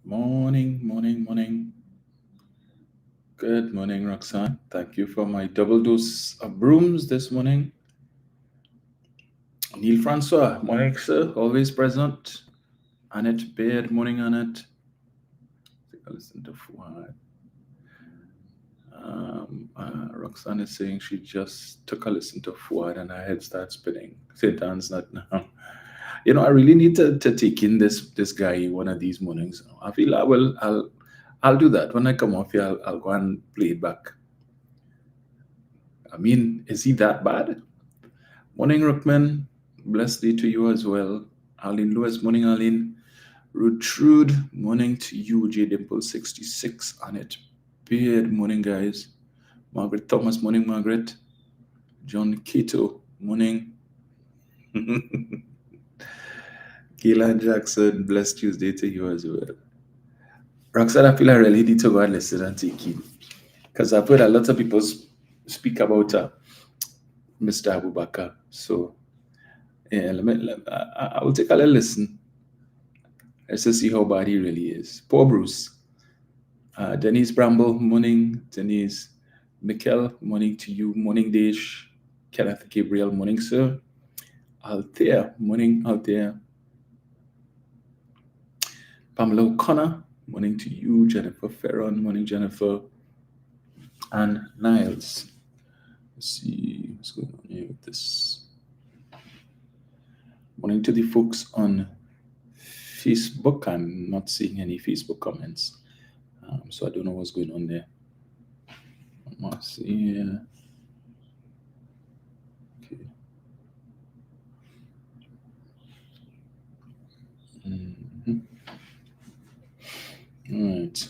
Morning. Good morning, Roxanne. Thank you for my double dose of brooms this morning. Neil Francois, morning, sir. Always present. Annette Baird, morning, Annette. Take a listen to Fuad. Roxanne is saying she just took a listen to Fuad and her head starts spinning. St. Anne's not now. I really need to take in this guy one of these mornings. I feel I'll do that when I come off here. I'll go and play it back. I mean, is he that bad? Morning, Rookman. Blessed day to you as well. Arlene Lewis, morning, Arlene. Rutrude, morning to you. J Dimple 66 on it. Beard, morning, guys. Margaret Thomas, morning, Margaret. John Cato, morning. Keelan Jackson, blessed Tuesday to you as well. Roxanne, I feel I really need to go and listen and take it. Because I've heard a lot of people speak about Mr. Abubakar. So, yeah, I will take a little listen. Let's just see how bad he really is. Poor Bruce. Denise Bramble, morning. Denise. Mikkel, morning to you. Morning, Desh. Kenneth Gabriel, morning, sir. Althea, morning, Althea. Pamela O'Connor, morning to you. Jennifer Ferron, morning, Jennifer. And Niles. Let's see what's going on here with this. Morning to the folks on Facebook. I'm not seeing any Facebook comments, so I don't know what's going on there. Let's see here. Okay. All right.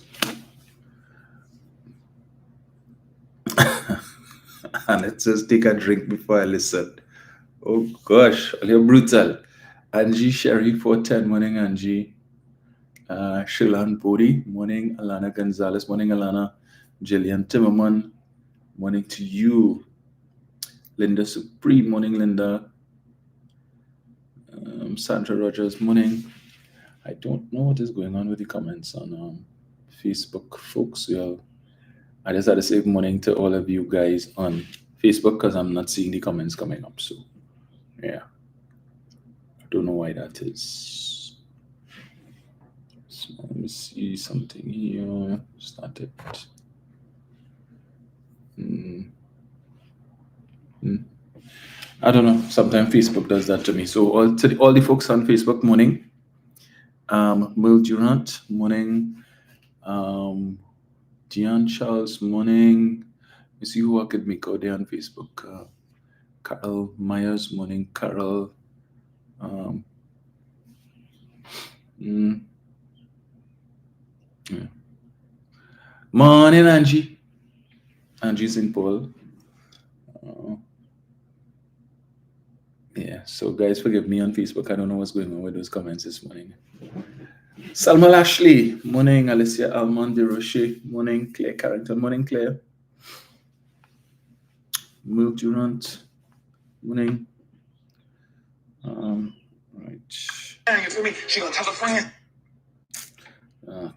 And it says take a drink before I listen. Oh gosh, you're brutal. Angie Sherry 410, morning Angie. Shilan Puri, morning Alana Gonzalez, morning Alana. Jillian Timmerman, morning to you. Linda Supreme, morning Linda. Sandra Rogers, morning. I don't know what is going on with the comments on Facebook, folks. I just had to say good morning to all of you guys on Facebook because I'm not seeing the comments coming up. So, yeah. I don't know why that is. So let me see something here. Start it. I don't know. Sometimes Facebook does that to me. So all the folks on Facebook, morning. Will Durant, morning. Dion Charles, morning. You see who I could make out there on Facebook. Carol Myers, morning. Carol. Yeah. Morning, Angie. Angie St. Paul. Yeah, so guys, forgive me on Facebook. I don't know what's going on with those comments this morning. Salma Lashley, morning. Alicia Almond de Roche, morning. Claire Carrington, morning. Claire. Will Durant, morning. Right. You feel me? She gonna tell a friend.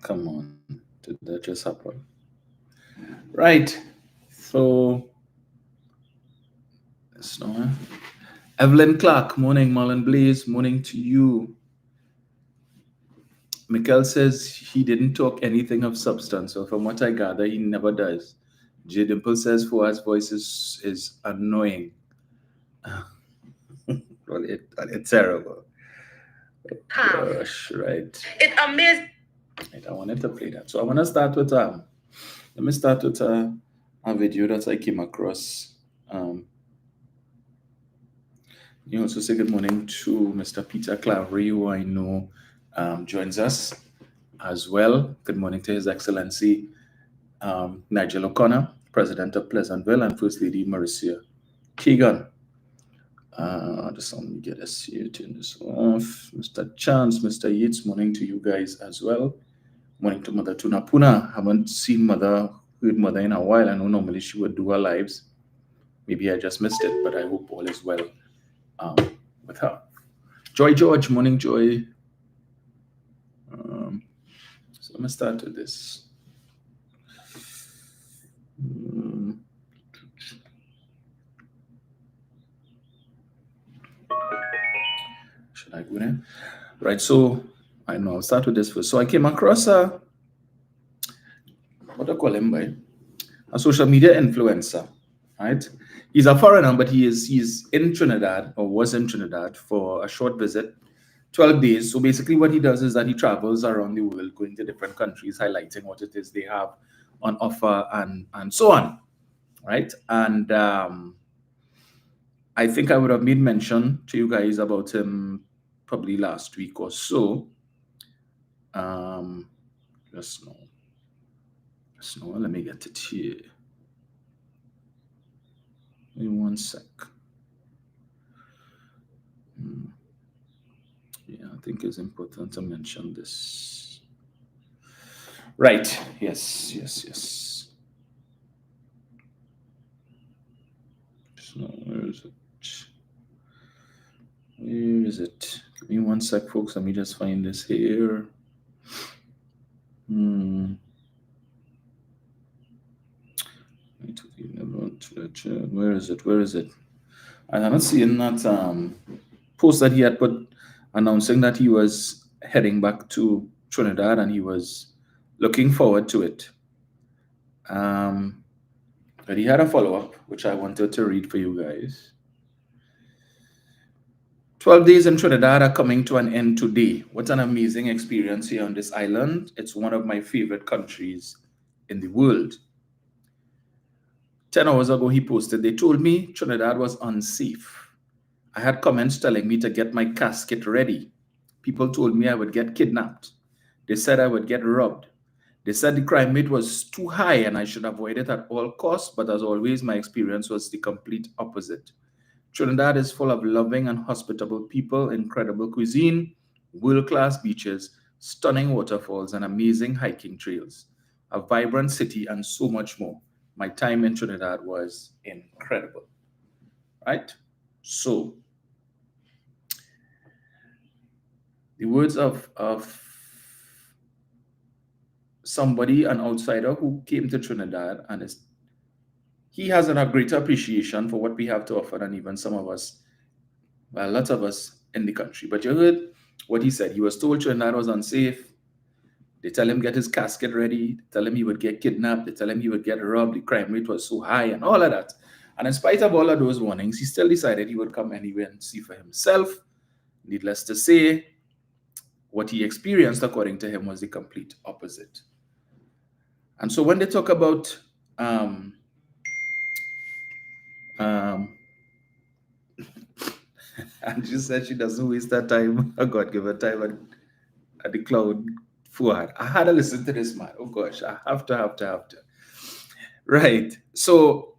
Come on. Did that just happen? Right. So, that's no. Evelyn Clark, morning. Marlon Blaze, morning to you. Mikkel says he didn't talk anything of substance, so from what I gather, he never does. J Dimple says Fuad's voice is annoying. Well, it's terrible. Gosh, right. It's amazing. Right, I wanted to play that. So I want to start with let me start with a video that I came across. You also say good morning to Mr. Peter Clavery, who I know joins us as well. Good morning to His Excellency Nigel O'Connor, President of Pleasantville, and First Lady Marcia Keegan. Just let me get us here, turn this off. Mr. Chance, Mr. Yates, morning to you guys as well. Morning to Mother Tunapuna. Haven't seen heard Mother in a while. I know normally she would do her lives. Maybe I just missed it, but I hope all is well with her. Joy George, morning Joy. So let me start with this. Hmm, should I go there? Right. So I know I'll start with this first. So I came across what do I call him by a social media influencer. Right. He's a foreigner, but he's in Trinidad or was in Trinidad for a short visit, 12 days. So basically, what he does is that he travels around the world, going to different countries, highlighting what it is they have on offer and so on. Right. And I think I would have made mention to you guys about him probably last week or so. Um, just no, just no. Let me get it here. Give me one sec. Hmm. Yeah, I think it's important to mention this. Right. Yes. Yes. Yes. So where is it? Where is it? Give me one sec, folks. Let me just find this here. Hmm. Where is it? Where is it? And I'm not seeing that post that he had put announcing that he was heading back to Trinidad and he was looking forward to it. Um, but he had a follow up, which I wanted to read for you guys. 12 days in Trinidad are coming to an end today. What an amazing experience here on this island. It's one of my favorite countries in the world. 10 hours ago, he posted, they told me Trinidad was unsafe. I had comments telling me to get my casket ready. People told me I would get kidnapped. They said I would get robbed. They said the crime rate was too high and I should avoid it at all costs, but as always, my experience was the complete opposite. Trinidad is full of loving and hospitable people, incredible cuisine, world class beaches, stunning waterfalls, and amazing hiking trails, a vibrant city, and so much more. My time in Trinidad was incredible, right? So, the words of somebody, an outsider who came to Trinidad, and he has a greater appreciation for what we have to offer than even some of us, well, lots of us in the country. But you heard what he said. He was told Trinidad was unsafe. They tell him get his casket ready. They tell him he would get kidnapped. They tell him he would get robbed. The crime rate was so high and all of that. And in spite of all of those warnings, he still decided he would come anyway and see for himself. Needless to say, what he experienced, according to him, was the complete opposite. And so when they talk about um, and she said she doesn't waste her time, God give her time at the cloud forward. I had to listen to this man. Oh gosh, I have to. Right. So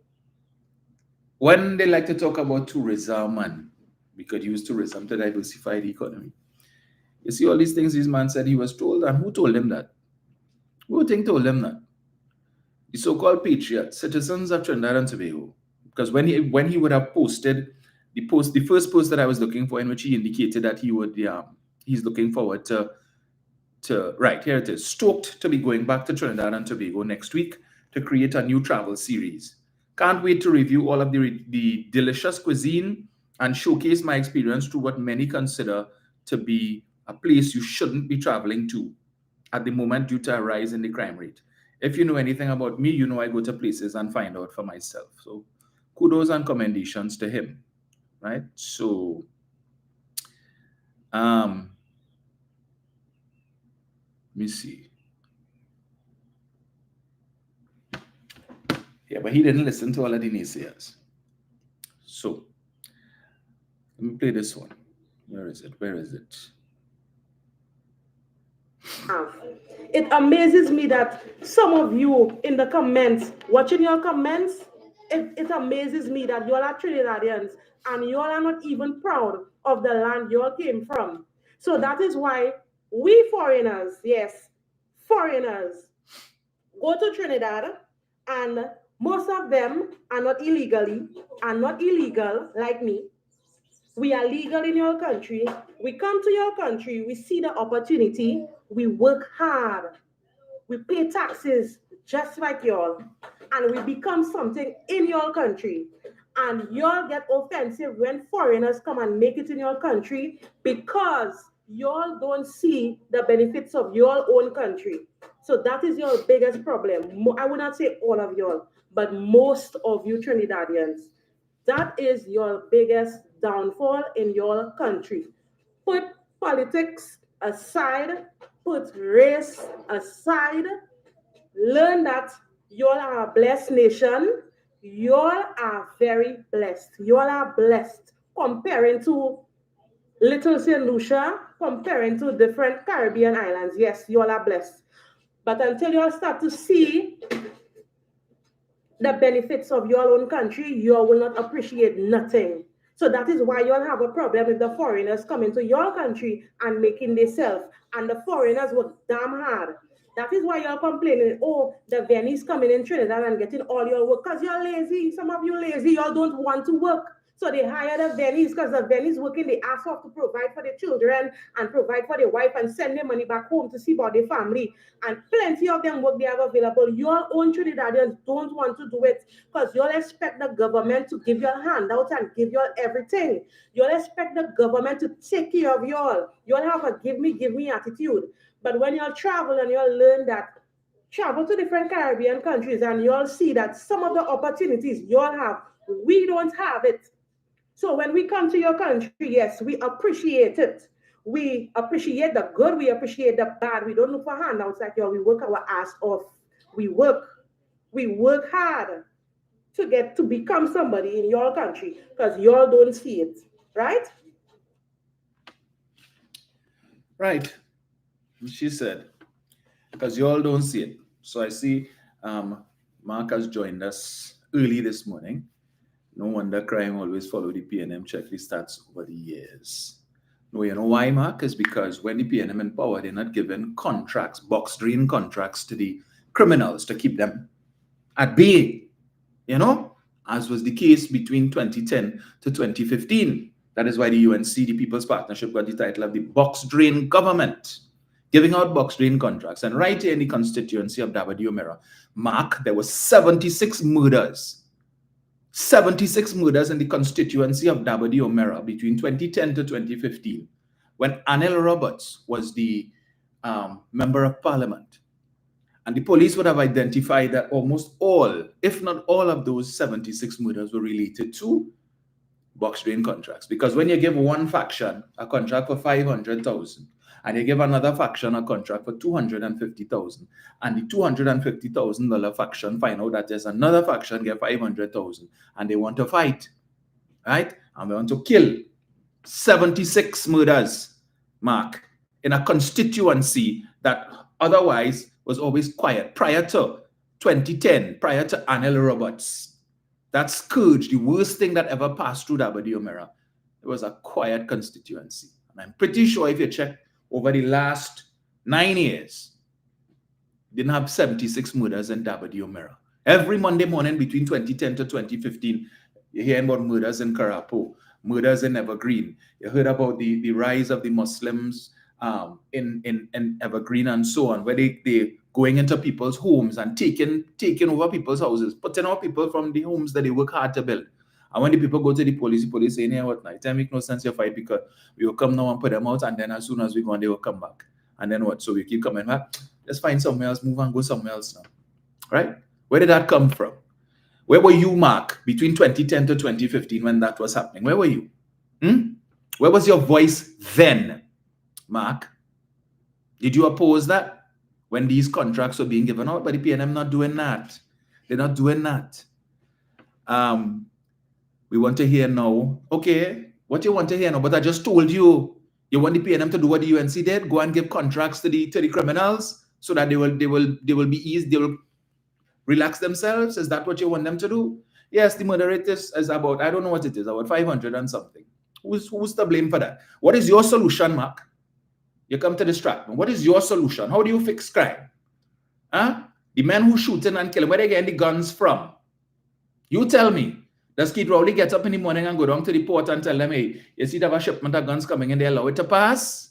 when they like to talk about tourism and we could use tourism to diversify the economy, you see all these things this man said he was told, and who told him that? Who think told him that? The so-called patriots, citizens of Trinidad and Tobago. Because when he would have posted the first post that I was looking for, in which he indicated that he's looking forward to right here it is, stoked to be going back to Trinidad and Tobago next week to create a new travel series. Can't wait to review all of the delicious cuisine and showcase my experience to what many consider to be a place you shouldn't be traveling to at the moment due to a rise in the crime rate. If you know anything about me, you know I go to places and find out for myself. So kudos and commendations to him, right? So let me see. Yeah, but he didn't listen to all of the naysayers. So let me play this one. Where is it? Where is it? It amazes me that some of you in the comments, watching your comments, it amazes me that you all are Trinidadians and you all are not even proud of the land you all came from. So that is why we foreigners, yes, foreigners, go to Trinidad and most of them are not illegal like me. We are legal in your country. We come to your country, we see the opportunity, We work hard. We pay taxes just like y'all. And we become something in your country. And y'all get offensive when foreigners come and make it in your country because y'all don't see the benefits of your own country. So that is your biggest problem. I would not say all of y'all, but most of you Trinidadians. That is your biggest downfall in your country. Put politics aside, put race aside, learn that you all are a blessed nation. You all are very blessed. You all are blessed comparing to Little St. Lucia, comparing to different Caribbean islands. Yes, you all are blessed. But until you all start to see the benefits of your own country, you will not appreciate nothing. So that is why you'll have a problem with the foreigners coming to your country and making themselves. And the foreigners work damn hard. That is why you're complaining, oh, the Venice coming in Trinidad and getting all your work. Because you're lazy. Some of you lazy, y'all don't want to work. So they hire the Venice because the Venice working the ass off to provide for the children and provide for the wife and send their money back home to see about their family. And plenty of them work they have available. Your own Trinidadians don't want to do it because you'll expect the government to give you a handout and give you everything. You'll expect the government to take care of y'all. You'll have a give me attitude. But when you'll travel and you'll learn that travel to different Caribbean countries and you'll see that some of the opportunities you'll have, we don't have it. So when we come to your country, yes, we appreciate it. We appreciate the good, we appreciate the bad. We don't look for handouts like y'all. We work our ass off. We work. We work hard to get to become somebody in your country because y'all don't see it. Right? Right. She said, because you all don't see it. So I see Mark has joined us early this morning. No wonder crime always follow the PNM checklist stats over the years. No, you know why, Mark? Is because when the PNM in power, they're not given contracts, box drain contracts to the criminals to keep them at bay, as was the case between 2010 to 2015. That is why the UNC, the People's Partnership, got the title of the box drain government, giving out box drain contracts. And right here in the constituency of Dabadi-Omera, Mark, there were 76 murders. 76 murders in the constituency of Dabadi-Omera between 2010 to 2015, when Anil Roberts was the member of parliament. And the police would have identified that almost all, if not all of those 76 murders were related to box drain contracts. Because when you give one faction a contract for 500,000 and you give another faction a contract for 250,000, and the $250,000 faction find out that there's another faction get 500,000 and they want to fight, right? And they want to kill 76 murders, Mark, in a constituency that otherwise was always quiet prior to 2010, prior to Anil Roberts. That scourge, the worst thing that ever passed through Dabadi-Omera, it was a quiet constituency. And I'm pretty sure if you check over the last 9 years, didn't have 76 murders in Dabadi-Omera. Every Monday morning between 2010 to 2015, you hear about murders in Karapo, murders in Evergreen. You heard about the rise of the Muslims in Evergreen and so on, where they going into people's homes and taking over people's houses, putting out people from the homes that they work hard to build. And when the people go to the police say, yeah, what, night? It make no sense you fight because we will come now and put them out, and then as soon as we go on, they will come back. And then what? So we keep coming back. Let's find somewhere else, move and go somewhere else now. Right? Where did that come from? Where were you, Mark, between 2010 to 2015 when that was happening? Where were you? Where was your voice then, Mark? Did you oppose that when these contracts were being given out? But the PNM not doing that. They're not doing that. We want to hear now. Okay, what you want to hear now? But I just told you, you want the PNM to do what the UNC did, go and give contracts to the criminals so that they will be eased, they will relax themselves. Is that what you want them to do? Yes, the murder rate is about, I don't know what it is, about 500 and something. Who's to blame for that? What is your solution, Mark? You come to distract me. What is your solution? How do you fix crime? Huh? The men who shooting and killing, where they getting the guns from? You tell me. Does Keith Rowley get up in the morning and go down to the port and tell them, hey, you see, they have a shipment of guns coming in, they allow it to pass?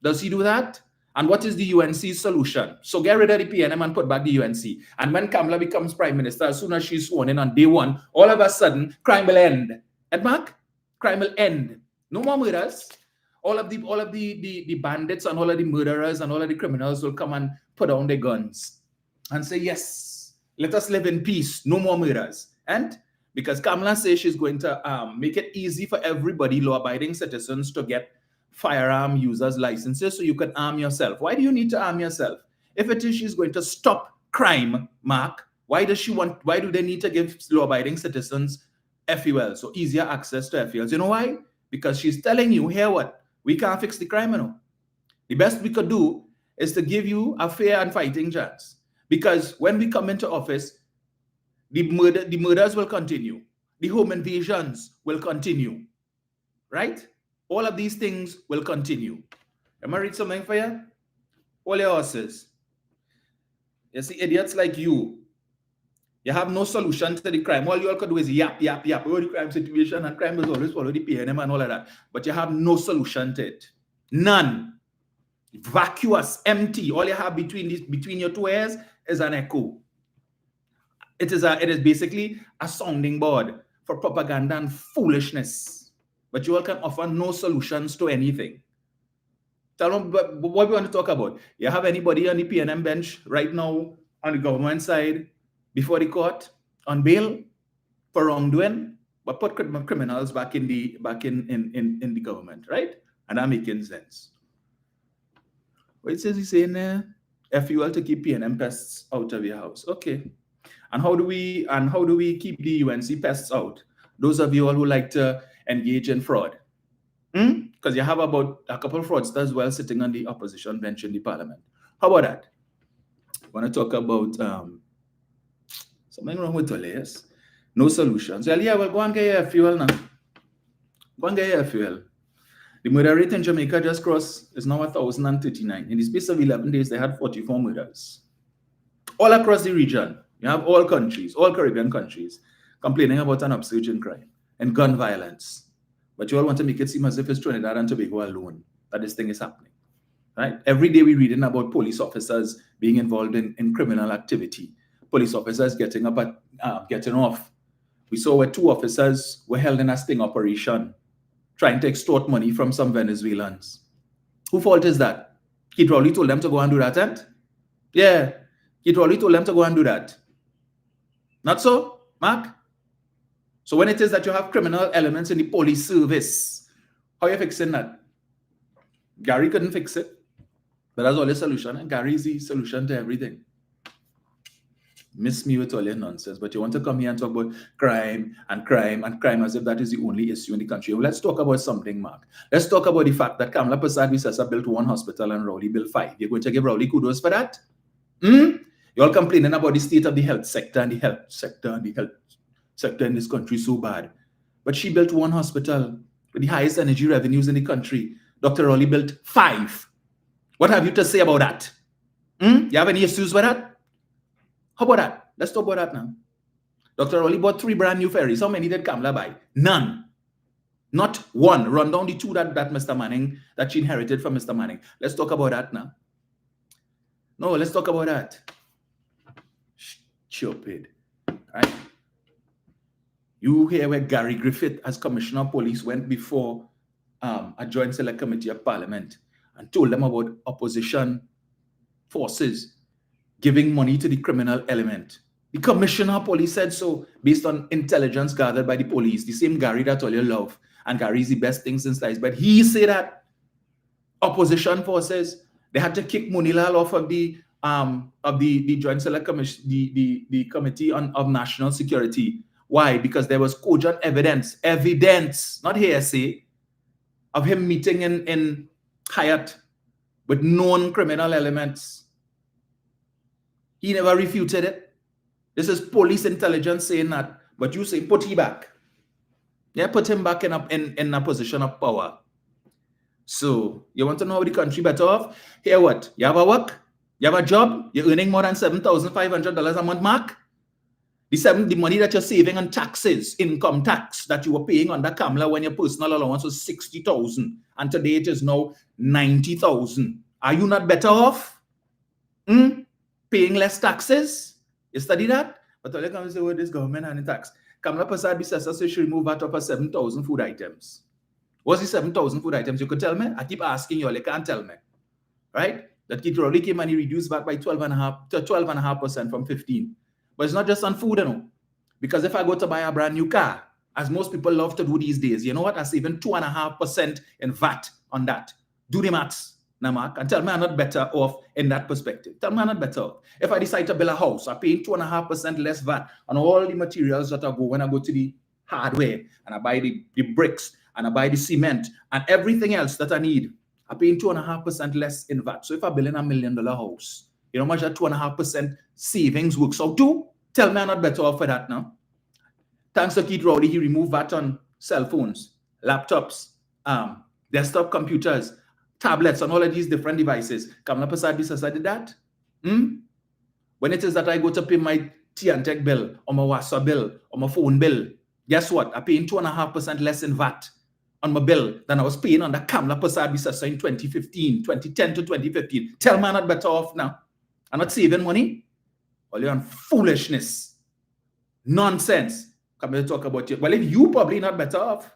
Does he do that? And what is the UNC's solution? So get rid of the PNM and put back the UNC. And when Kamala becomes prime minister, as soon as she's sworn in on day one, all of a sudden, crime will end. And Mark, crime will end. No more murders. All of the bandits and all of the murderers and all of the criminals will come and put down their guns and say, yes, let us live in peace. No more murders. And because Kamala says she's going to make it easy for everybody, law-abiding citizens, to get firearm users licenses so you can arm yourself. Why do you need to arm yourself? If it is she's going to stop crime, Mark, why do they need to give law-abiding citizens FUL, so easier access to FULs? You know why? Because she's telling you, here what? We can't fix the crime, you know. The best we could do is to give you a fair and fighting chance. Because when we come into office, the murders will continue. The home invasions will continue. Right? All of these things will continue. Am I read something for you? All your horses. You see, idiots like you have no solution to the crime. All you all could do is yap. Oh, the crime situation, and crime will always follow the PNM and all of that. But you have no solution to it. None. Vacuous, empty. All you have between your two ears is an echo. It is basically a sounding board for propaganda and foolishness. But you all can offer no solutions to anything. Tell them what we want to talk about. You have anybody on the PNM bench right now on the government side before the court on bail for wrongdoing, but put criminals back in the government, right? And that making sense. What it says he's saying there, FUL to keep PNM pests out of your house. Okay. And how do we keep the UNC pests out? Those of you all who like to engage in fraud. Because you have about a couple of fraudsters as well sitting on the opposition bench in the parliament. How about that? I want to talk about something wrong with Toles. No solutions. Well, yeah, go and get your fuel now. Go and get your fuel. The murder rate in Jamaica just crossed is now 1,039. In the space of 11 days, they had 44 murders. All across the region. You have all countries, all Caribbean countries, complaining about an upsurge in crime and gun violence. But you all want to make it seem as if it's Trinidad and Tobago alone that this thing is happening. Right? Every day we're reading about police officers being involved in criminal activity. Police officers getting off. We saw where 2 officers were held in a sting operation trying to extort money from some Venezuelans. Whose fault is that? He probably told them to go and do that, and yeah, he probably told them to go and do that. Not so, Mark? So when it is that you have criminal elements in the police service, how are you fixing that? Gary couldn't fix it, but that's all the solution, and Gary is the solution to everything. Miss me with all your nonsense, but you want to come here and talk about crime as if that is the only issue in the country. Well, let's talk about something, Mark. Let's talk about the fact that Kamala Persad-Visesa built 1 hospital and Rowley built 5. You're going to give Rowley kudos for that? You're all complaining about the state of the health sector and the health sector in this country so bad. But she built 1 hospital with the highest energy revenues in the country. Dr. Rowley built 5. What have you to say about that? You have any issues with that? How about that? Let's talk about that now. Dr. Rowley bought 3 brand new ferries. How many did Kamala buy? None. Not 1. Run down the 2 that Mr. Manning, that she inherited from Mr. Manning. Let's talk about that now. No, let's talk about that. Stupid. Right? You hear where Gary Griffith, as Commissioner of Police, went before a Joint Select Committee of Parliament and told them about opposition forces giving money to the criminal element. The Commissioner of Police said so, based on intelligence gathered by the police. The same Gary that all you love, and Gary is the best thing since sliced bread. He said that opposition forces, they had to kick Munilal off of the Joint Select Commission, the Committee of National Security. Why? Because there was cogent evidence, not hearsay, of him meeting in Hyatt with known criminal elements. He never refuted it. This is police intelligence saying that, but you say put him back. Yeah, put him back in a position of power. So you want to know how the country better off? Here what? You have a work? You have a job? You're earning more than $7,500 a month, Mark? The money that you're saving on taxes, income tax that you were paying under Kamala when your personal allowance was $60,000, and today it is now $90,000 Are you not better off? Paying less taxes? You study that? But all you come and say, well, this government and the tax. Kamala Prasad Bisasa says she remove VAT off of 7,000 food items. What's the 7,000 food items? You could tell me? I keep asking you all, you can't tell me. Right? That Kit Rowley came and he reduced VAT by 12.5% from 15. But it's not just on food, you know. Because if I go to buy a brand new car, as most people love to do these days, you know what? I saving 2.5% in VAT on that. Do the maths, Namak, and tell me I'm not better off in that perspective. Tell me I'm not better off. If I decide to build a house, I'm paying 2.5% less VAT on all the materials that I go when I go to the hardware and I buy the bricks and I buy the cement and everything else that I need. I'm paying 2.5% less in VAT. So if I build in $1 million house, you know how much that 2.5% savings works out to? Tell me I'm not better off for that now. Thanks to Keith Rowley, he removed VAT on cell phones, laptops, desktop computers, tablets, and all of these different devices. Kamala Prasad Bisasa did that? When it is that I go to pay my T&Tech bill, or my WhatsApp bill, or my phone bill, guess what? I'm paying 2.5% less in VAT on my bill than I was paying on the Kamala Prasad Bisasa in 2010 to 2015. Tell me I'm not better off now. I'm not saving money. All you're on foolishness. Nonsense. Come here to talk about it. Well, if you probably not better off.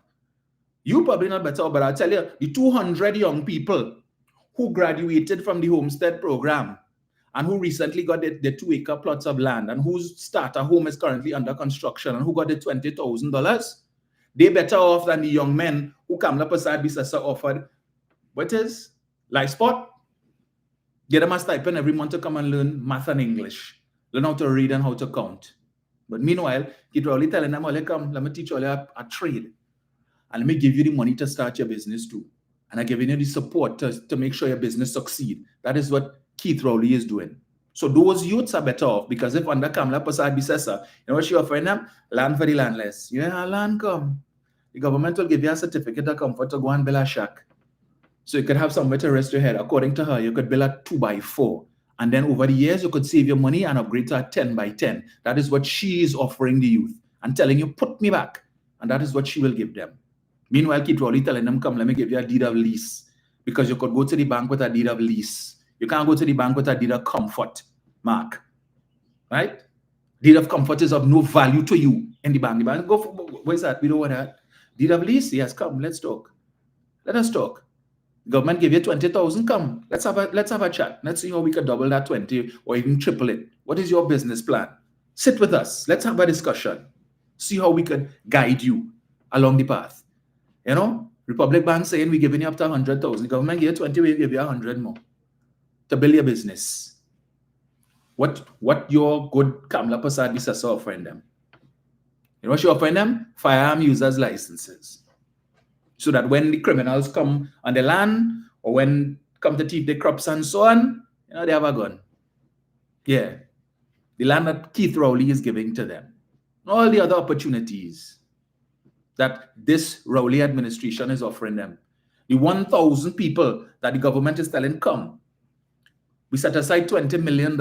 You probably not better off, but I'll tell you, the 200 young people who graduated from the Homestead program and who recently got the 2-acre plots of land and whose starter home is currently under construction and who got the $20,000, they better off than the young men who Kamala Prasad Bisasa offered. What is? Life spot? Get them a stipend every month to come and learn math and English. Learn how to read and how to count. But meanwhile, Kid Rowley telling them, come, let me teach you a trade. And let me give you the money to start your business too. And I'm giving you the support to make sure your business succeed. That is what Keith Rowley is doing. So those youths are better off because if under Kamala Prasad Bisasa, you know what she offering them? Land for the landless. Yeah, land come. The government will give you a certificate of comfort to go and build a shack. So you could have somewhere to rest your head. According to her, you could build a 2x4. And then over the years, you could save your money and upgrade to a 10x10. That is what she is offering the youth and telling you, put me back. And that is what she will give them. Meanwhile, Keith Rowley telling them, come, let me give you a deed of lease. Because you could go to the bank with a deed of lease. You can't go to the bank with a deed of comfort, Mark. Right? Deed of comfort is of no value to you in the bank. The bank, go for, where's that? We don't want that. Deed of lease? Yes, come, let's talk. Let us talk. Government give you 20,000, come. Let's have a chat. Let's see how we can double that 20 or even triple it. What is your business plan? Sit with us. Let's have a discussion. See how we can guide you along the path. You know, Republic Bank saying we're giving you up to 100,000. The government give you 20, we give you 100 more to build your business. What your good Kamala Prasad Bisasa offering them? You know what she offering them? Firearm users licenses. So that when the criminals come on the land or when come to thief the crops and so on, you know, they have a gun. Yeah. The land that Keith Rowley is giving to them. All the other opportunities that this Rowley administration is offering them. The 1,000 people that the government is telling come. We set aside $20 million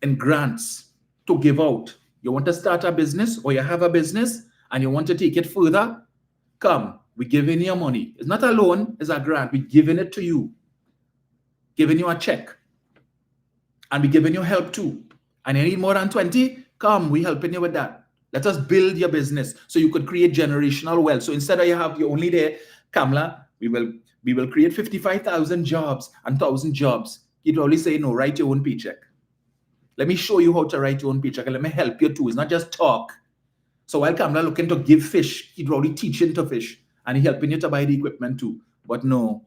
in grants to give out. You want to start a business or you have a business and you want to take it further? Come. We're giving you money. It's not a loan, it's a grant. We're giving it to you. Giving you a check. And we're giving you help too. And you need more than 20? Come, we're helping you with that. Let us build your business so you could create generational wealth. So instead of you only there, Kamala, we will create 55,000 jobs and 1,000 jobs. You'd only say, no, write your own paycheck. Let me show you how to write your own paycheck and let me help you too. It's not just talk. So while Kamala looking to give fish, he'd already teaching to fish. And he helping you to buy the equipment too. But no,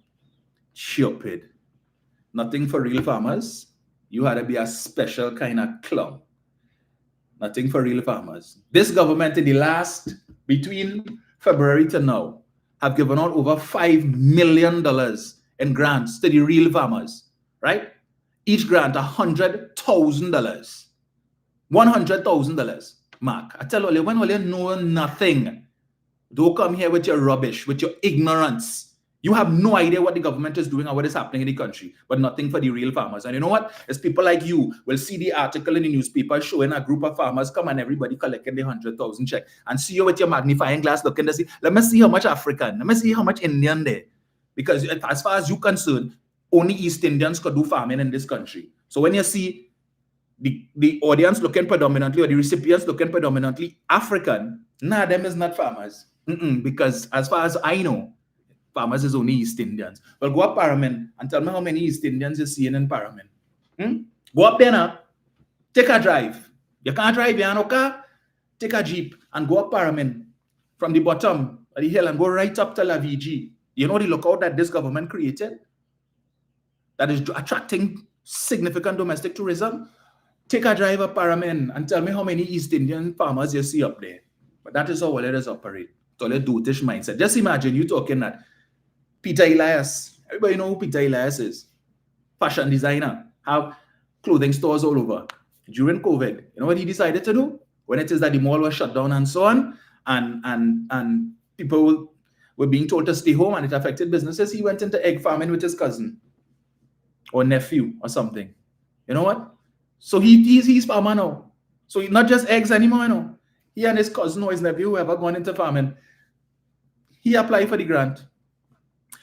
stupid. Nothing for real farmers. You had to be a special kind of clown. Nothing for real farmers. This government in the last, between February to now, have given out over $5 million in grants to the real farmers, right? Each grant $100,000. $100,000, Mark. I tell you, when you know nothing, don't come here with your rubbish, with your ignorance. You have no idea what the government is doing or what is happening in the country, but nothing for the real farmers. And you know what? It's people like you will see the article in the newspaper showing a group of farmers come and everybody collecting the 100,000 check and see you with your magnifying glass looking to see, let me see how much African, let me see how much Indian there. Because as far as you're concerned, only East Indians could do farming in this country. So when you see the audience looking predominantly, or the recipients looking predominantly African, nah, them is not farmers. Because as far as I know, farmers is only East Indians. Well, go up Paramin and tell me how many East Indians you're seeing in Paramin. Go up there now, take a drive. You can't drive, you have no car, take a jeep and go up Paramin from the bottom of the hill and go right up to La VG. You know the lookout that this government created that is attracting significant domestic tourism? Take a drive up Paramin and tell me how many East Indian farmers you see up there. But that is how well it is operate. It's all a dotish mindset. Just imagine you talking that Peter Elias, everybody know who Peter Elias is. Fashion designer, have clothing stores all over. During COVID, you know what he decided to do? When it is that the mall was shut down and so on, and people were being told to stay home and it affected businesses, he went into egg farming with his cousin or nephew or something. You know what? So he's farmer now. So not just eggs anymore, you know. He and his cousin or his nephew, whoever gone into farming, he applied for the grant.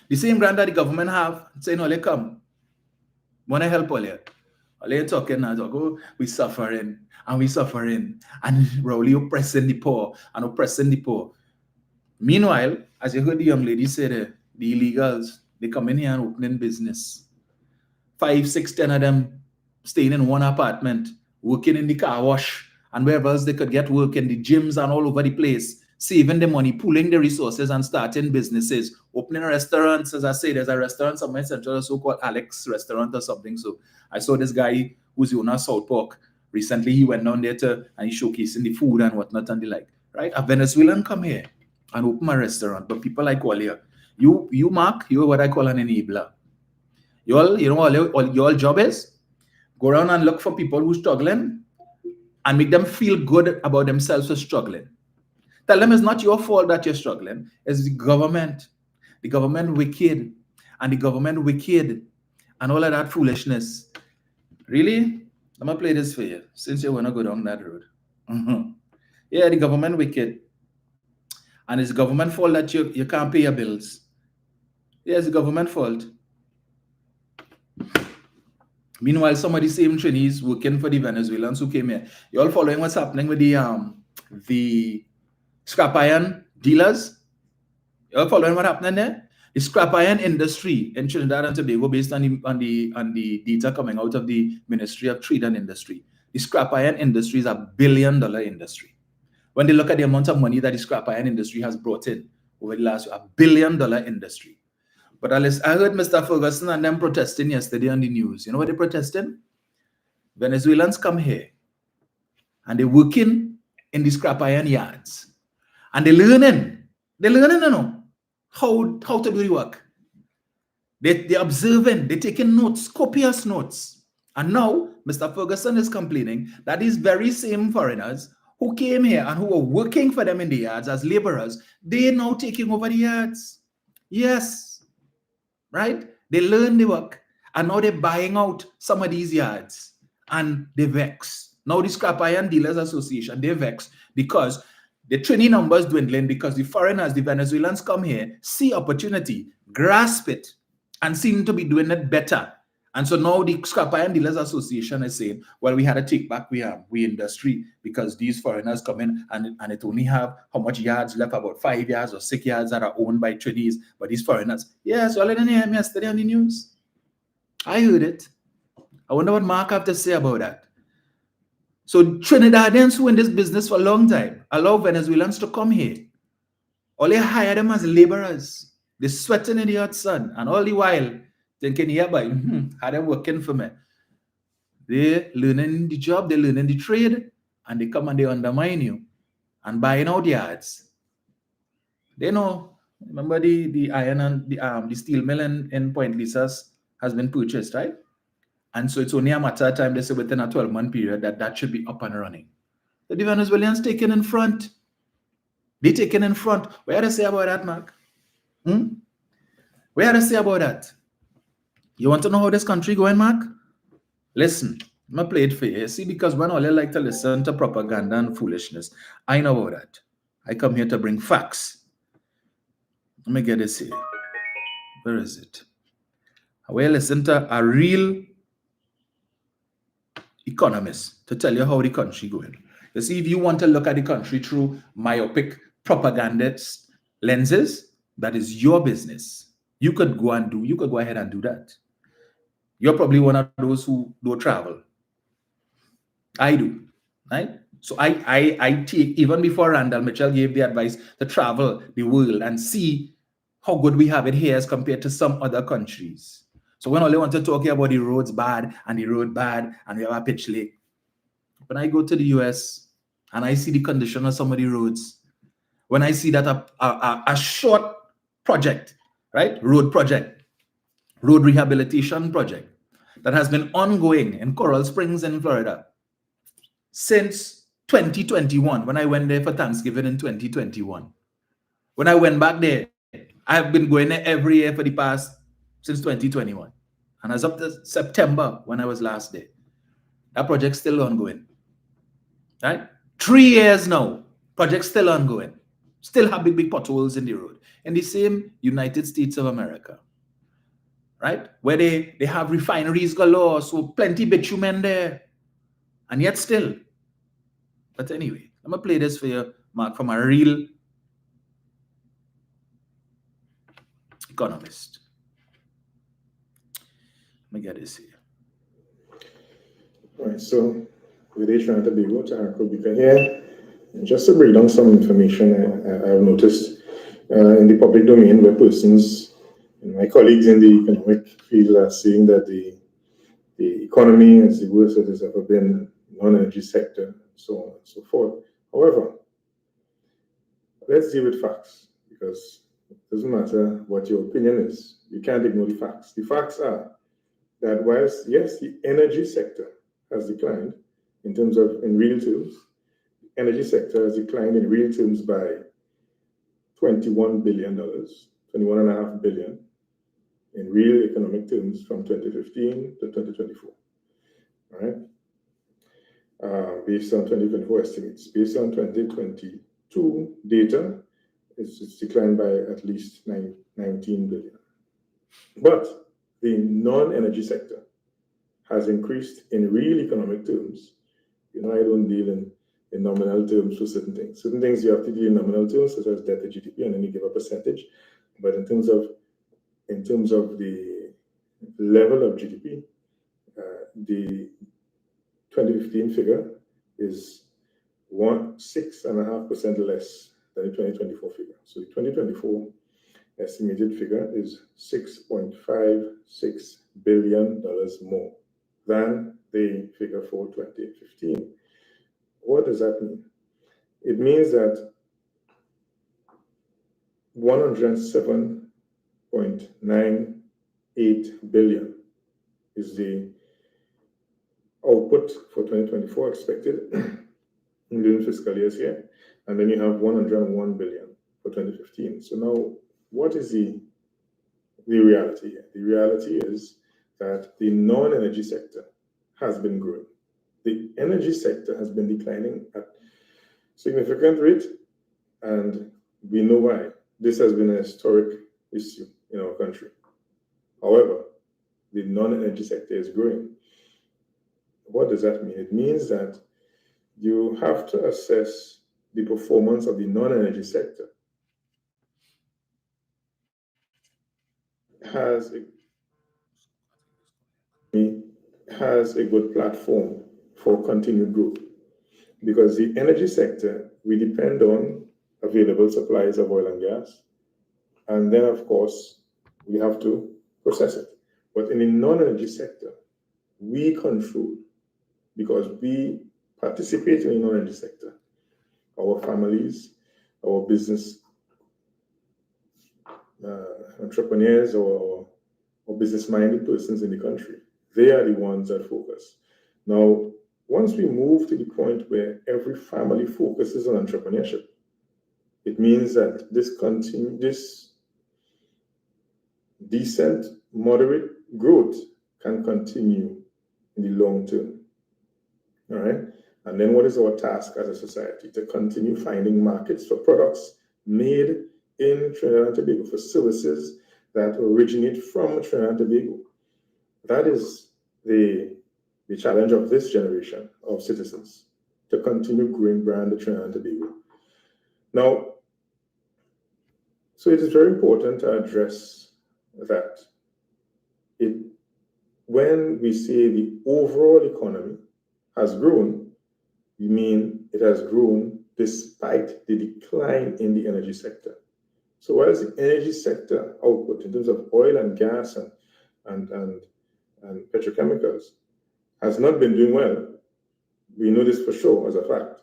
The same grant that the government have, saying, "Ole, come. Want to help Ole? Ole talking now, talk, oh, we suffering and Rowley oppressing the poor and oppressing the poor." Meanwhile, as you heard the young lady say, the illegals, they come in here and opening business. 5, 6, 10 of them staying in one apartment, working in the car wash and wherever else they could get work, in the gyms and all over the place, saving the money, pooling the resources and starting businesses, opening restaurants. As I say, there's a restaurant somewhere in Central, so-called Alex Restaurant or something. So I saw this guy who's the owner of South Park. Recently, he went down there and he's showcasing the food and whatnot and the like. Right? A Venezuelan come here and open a restaurant, but people like all here. You Mark, you're what I call an enabler. You know what your job is? Go around and look for people who are struggling and make them feel good about themselves for struggling. Tell them it's not your fault that you're struggling. It's the government. The government wicked. And the government wicked. And all of that foolishness. Really? I'm going to play this for you, since you want to go down that road. Yeah, the government wicked. And it's the government fault that you can't pay your bills. Yeah, it's the government fault. Meanwhile, some of the same trainees working for the Venezuelans who came here. You all following what's happening with the scrap iron dealers? You all following what happening there? The scrap iron industry in Trinidad and Tobago, based on the data coming out of the Ministry of Trade and Industry, the scrap iron industry is $1 billion industry. When they look at the amount of money that the scrap iron industry has brought in over the last year, $1 billion industry. But I heard Mr. Ferguson and them protesting yesterday on the news. You know what they're protesting? Venezuelans come here and they're working in the scrap iron yards. And they're learning, you know, how to do the work. They're observing, they're taking notes, copious notes. And now Mr. Ferguson is complaining that these very same foreigners who came here and who were working for them in the yards as laborers, they're now taking over the yards. Yes. Right? They learn the work and now they're buying out some of these yards and they vex. Now the Scrap Iron Dealers Association, they vex because the trainee numbers dwindling because the foreigners, the Venezuelans come here, see opportunity, grasp it, and seem to be doing it better. And so now the Scrap Iron Dealers Association is saying, well, we had to take back we industry because these foreigners come in and it only have how much yards left, about 5 yards or 6 yards that are owned by trainees. But these foreigners, yes, well, I didn't hear me yesterday on the news. I heard it. I wonder what Mark have to say about that. So Trinidadians who in this business for a long time allow Venezuelans to come here. All they hire them as laborers. They're sweating in the hot sun. And all the while, thinking, yeah, but how they're working for me. They're learning the job, they're learning the trade, and they come and they undermine you and buying out yards. They know, remember the iron and the steel mill in Point Lisas has been purchased, right? And so it's only a matter of time, they say within a 12-month period, that should be up and running. The Venezuelans taken in front. They taken in front. What do you say about that, Mark? What do you say about that? You want to know how this country going, Mark? Listen, I'm going to play it for you. See, because when all you like to listen to propaganda and foolishness, I know about that. I come here to bring facts. Let me get this here. Where is it? Well, listen to a real economist to tell you how the country going. You see, if you want to look at the country through myopic propagandist lenses, that is your business. You could go ahead and do that. You're probably one of those who don't travel. I do, right? So I take, even before Randall Mitchell gave the advice to travel the world and see how good we have it here as compared to some other countries. So when all they want to talk about the roads bad and the road bad and we have a pitch lake, when I go to the US and I see the condition of some of the roads, when I see that a short project, right, road rehabilitation project that has been ongoing in Coral Springs in Florida since 2021, when I went there for Thanksgiving in 2021. When I went back there, I have been going there every year for the past since 2021. And as up to September, when I was last there, that project's still ongoing. Right? 3 years now, project still ongoing. Still have big potholes in the road. In the same United States of America, right? Where they have refineries galore, so plenty bitumen there. And yet still. But anyway, I'm going to play this for you, Mark, from a real economist. Let me get this here. All right, so with Trinidad and Tobago, Tahar Kubika here. And just to break down some information I have noticed in the public domain where persons, and my colleagues in the economic field are saying that the economy is the worst it has ever been, non-energy sector, so on and so forth. However, let's deal with facts because it doesn't matter what your opinion is, you can't ignore the facts. The facts are that whilst, yes, the energy sector has declined in real terms, the energy sector has declined in real terms by $21 billion, $21.5 billion in real economic terms from 2015 to 2024. All right? Based on 2024 estimates. Based on 2022 data, it's declined by at least 19 billion. But the non-energy sector has increased in real economic terms. I don't deal in nominal terms for certain things. Certain things you have to deal in nominal terms, such as debt to GDP, and then you give a percentage. But in terms of the level of GDP, the 2015 figure is 6.5% less than the 2024 figure. So the 2024 estimated figure is $6.56 billion more than the figure for 2015. What does that mean? It means that 107.98 billion is the output for 2024 expected during fiscal years here, and then you have 101 billion for 2015. So now, what is the reality here? The reality is that the non-energy sector has been growing. The energy sector has been declining at significant rate, and we know why. This has been a historic issue in our country. However, the non-energy sector is growing. What does that mean? It means that you have to assess the performance of the non-energy sector has a good platform for continued growth, because the energy sector, we depend on available supplies of oil and gas, and then of course we have to process it. But in the non-energy sector, we control, because we participate in the non-energy sector, our families, our business entrepreneurs or business-minded persons in the country, they are the ones that focus. Now, once we move to the point where every family focuses on entrepreneurship, it means that this decent, moderate growth can continue in the long term. All right? And then what is our task as a society? To continue finding markets for products made in Trinidad and Tobago, for services that originate from Trinidad and Tobago. That is the challenge of this generation of citizens, to continue growing brand the Trinidad and Tobago. Now, so it is very important to address that it, when we say the overall economy has grown, we mean it has grown despite the decline in the energy sector. So whereas the energy sector output in terms of oil and gas and, and, and petrochemicals has not been doing well, we know this for sure as a fact.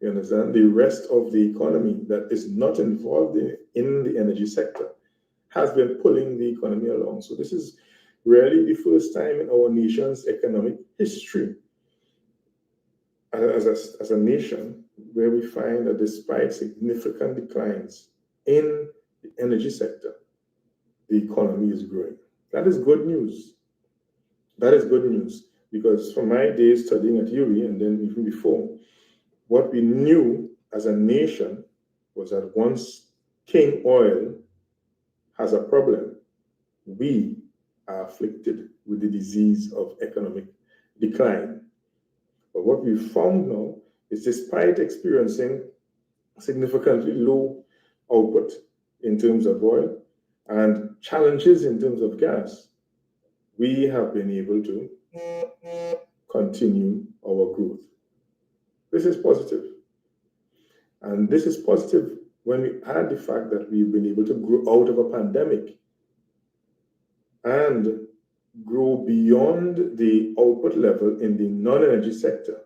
You understand? The rest of the economy that is not involved in the energy sector has been pulling the economy along. So this is really the first time in our nation's economic history as a nation where we find that despite significant declines in the energy sector, the economy is growing. That is good news. That is good news, because from my days studying at UWI and then even before, what we knew as a nation was that once King Oil has a problem, we are afflicted with the disease of economic decline. But what we found now is, despite experiencing significantly low output in terms of oil and challenges in terms of gas, we have been able to continue our growth. This is positive. And this is positive when we add the fact that we've been able to grow out of a pandemic and grow beyond the output level in the non-energy sector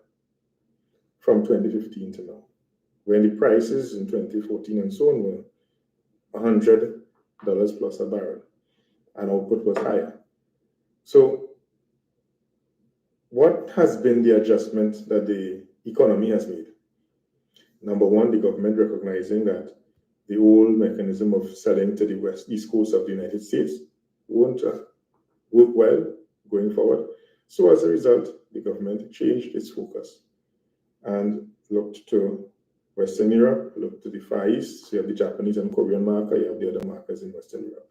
from 2015 to now, when the prices in 2014 and so on were $100 plus a barrel, and output was higher. So what has been the adjustment that the economy has made? Number one, the government recognizing that the old mechanism of selling to the east coast of the United States won't work well going forward. So as a result, the government changed its focus and looked to Western Europe, looked to the Far East. So you have the Japanese and Korean market, you have the other markets in Western Europe.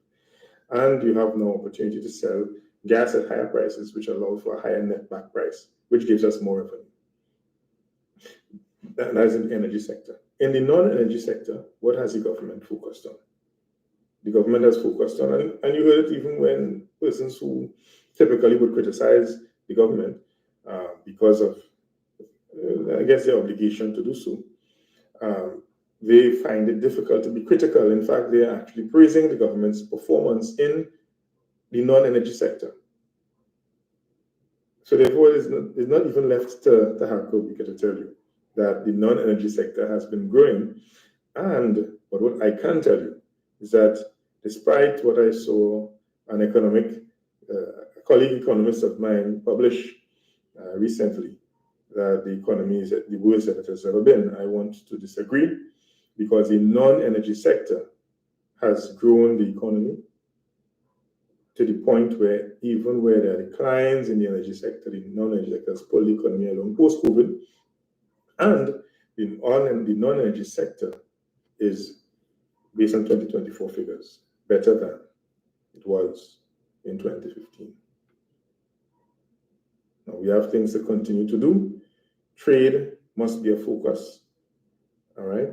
And you have now opportunity to sell gas at higher prices, which allow for a higher net back price, which gives us more revenue. That is in the energy sector. In the non-energy sector, what has the government focused on? The government has focused on, and you heard it even when persons who typically would criticize the government because of, I guess, their obligation to do so, they find it difficult to be critical. In fact, they are actually praising the government's performance in the non-energy sector. So therefore, it's not even left to Harko to tell you that the non-energy sector has been growing. But what I can tell you is that despite what I saw an a colleague economist of mine publish recently, that the economy is at the worst that it has ever been, I want to disagree, because the non-energy sector has grown the economy to the point where even where there are declines in the energy sector, the non-energy sector has pulled the economy along post-COVID. And the non-energy sector is, based on 2024 figures, better than it was in 2015. Now, we have things to continue to do. Trade must be a focus, all right?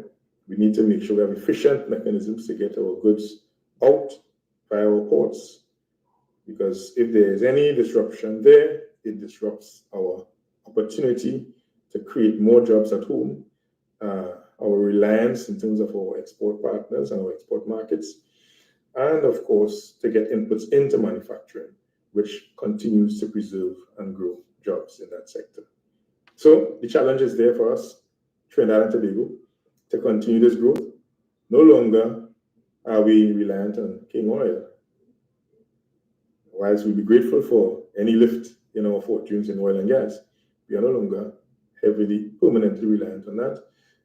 We need to make sure we have efficient mechanisms to get our goods out via our ports, because if there is any disruption there, it disrupts our opportunity to create more jobs at home, our reliance in terms of our export partners and our export markets, and of course, to get inputs into manufacturing, which continues to preserve and grow jobs in that sector. So the challenge is there for us, Trinidad and Tobago, to continue this growth. No longer are we reliant on King Oil. Whilst we'll be grateful for any lift in our fortunes in oil and gas, we are no longer heavily, permanently reliant on that.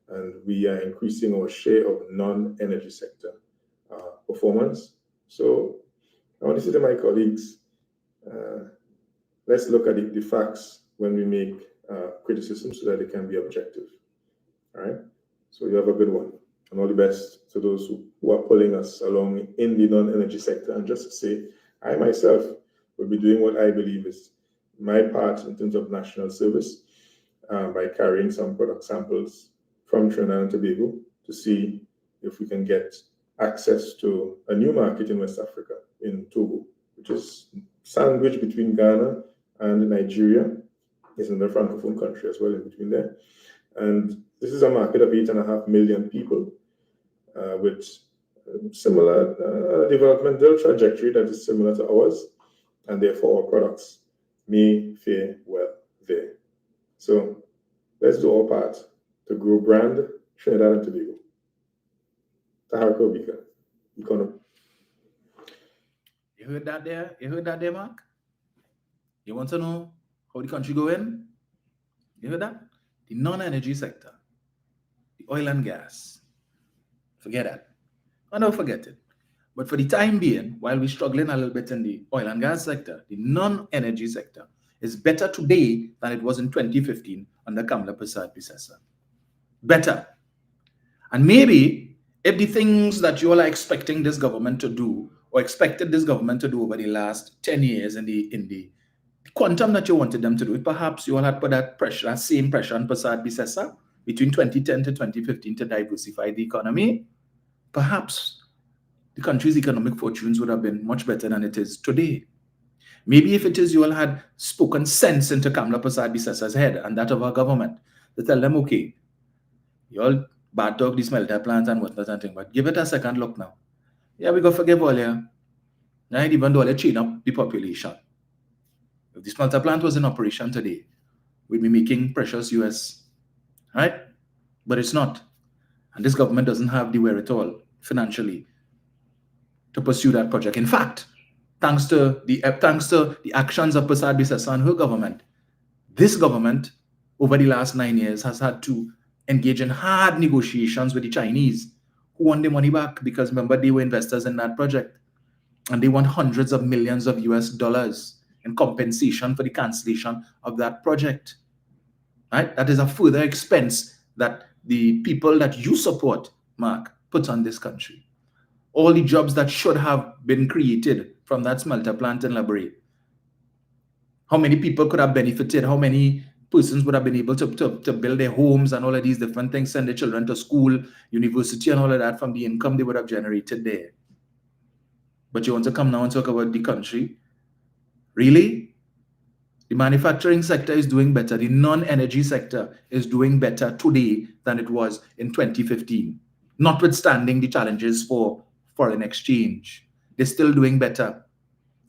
And we are increasing our share of non-energy sector performance. So I want to say to my colleagues, let's look at the facts when we make criticism so that they can be objective. All right? So you have a good one. And all the best to those who are pulling us along in the non-energy sector. And just to say, I myself will be doing what I believe is my part in terms of national service by carrying some product samples from Trinidad and Tobago to see if we can get access to a new market in West Africa, in Togo, which is sandwiched between Ghana and Nigeria. It's in the Francophone country as well, in between there. And this is a market of 8.5 million people with similar developmental trajectory that is similar to ours, and therefore our products may fare well there. So let's do our part to grow brand Trinidad and Tobago. Taharko Bika, economy. You heard that there? You heard that there, Mark? You want to know how the country going? You heard that? The non-energy sector, the oil and gas. Forget that. I don't forget it. But for the time being, while we're struggling a little bit in the oil and gas sector, the non-energy sector is better today than it was in 2015 under Kamla Persad-Bissessar. Better. And maybe if the things that you all are expecting this government to do, or expected this government to do over the last 10 years in the quantum that you wanted them to do, perhaps you all had put that pressure, that same pressure on Persad-Bissessar between 2010 to 2015 to diversify the economy, perhaps the country's economic fortunes would have been much better than it is today. Maybe if it is you all had spoken sense into Kamla Persad-Bissessar's head and that of our government, to tell them, okay, you all bad dog these smelter plants and whatnot and thing, but give it a second look now. Yeah, we go forgive all yeah. Right? Even though they chain up the population. If the smelter plant was in operation today, we'd be making precious US, right? But it's not. And this government doesn't have the wherewithal financially to pursue that project. In fact, thanks to the actions of Persad-Bissessar and her government, this government over the last 9 years has had to engage in hard negotiations with the Chinese who want their money back, because remember, they were investors in that project and they want hundreds of millions of US dollars in compensation for the cancellation of that project. Right? That is a further expense that the people that you support, Mark, put on this country. All the jobs that should have been created from that smelter plant in Labrie. How many people could have benefited? How many persons would have been able to build their homes and all of these different things, send their children to school, university, and all of that from the income they would have generated there? But you want to come now and talk about the country? Really? The manufacturing sector is doing better. The non-energy sector is doing better today than it was in 2015, notwithstanding the challenges for foreign exchange. They're still doing better.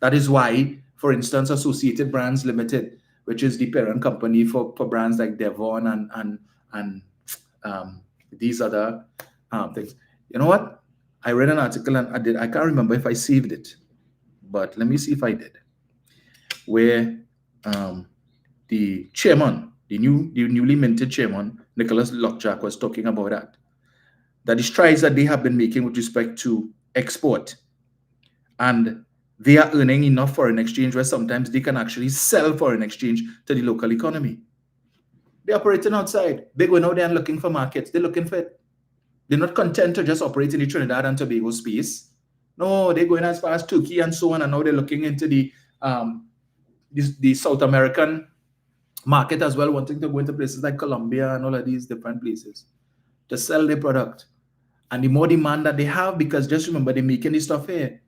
That is why, for instance, Associated Brands Limited, which is the parent company for brands like Devon and these other things. You know what? I read an article and I can't remember if I saved it, but let me see if I did, where the chairman, the newly minted chairman, Nicholas Lockjack, was talking about that the strides that they have been making with respect to export, and they are earning enough foreign exchange where sometimes they can actually sell foreign exchange to the local economy. They're operating outside. They're going out there and looking for markets. They're looking for it. They're not content to just operate in the Trinidad and Tobago space. No, they're going as far as Turkey and so on, and now they're looking into the South American market as well, wanting to go into places like Colombia and all of these different places to sell their product. And the more demand that they have, because just remember, they're making this stuff here.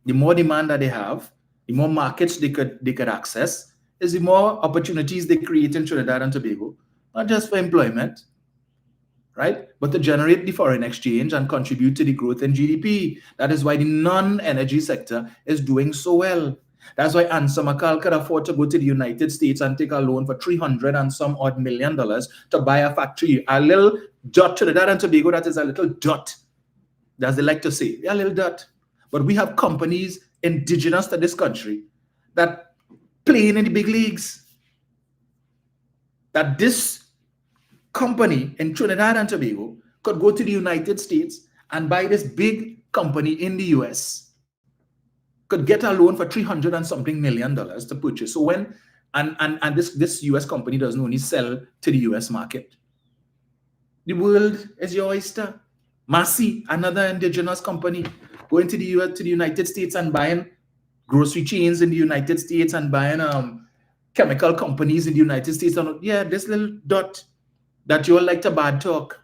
The more demand that they have, the more markets they could access, is the more opportunities they create in Trinidad and Tobago, not just for employment, right? But to generate the foreign exchange and contribute to the growth in GDP. That is why the non-energy sector is doing so well. That's why Ansa McCall could afford to go to the United States and take a loan for $300 and some odd million to buy a factory. A little dot, Trinidad and Tobago, that is a little dot, as they like to say, a little dot. But we have companies indigenous to this country that playing in the big leagues. That this company in Trinidad and Tobago could go to the United States and buy this big company in the US, could get a loan for $300 and something million to purchase. So when and this US company doesn't only sell to the US market. The world is your oyster. Massey, another indigenous company, going to the US, to the United States and buying grocery chains in the United States and buying chemical companies in the United States. And yeah, this little dot that you all like to bad talk.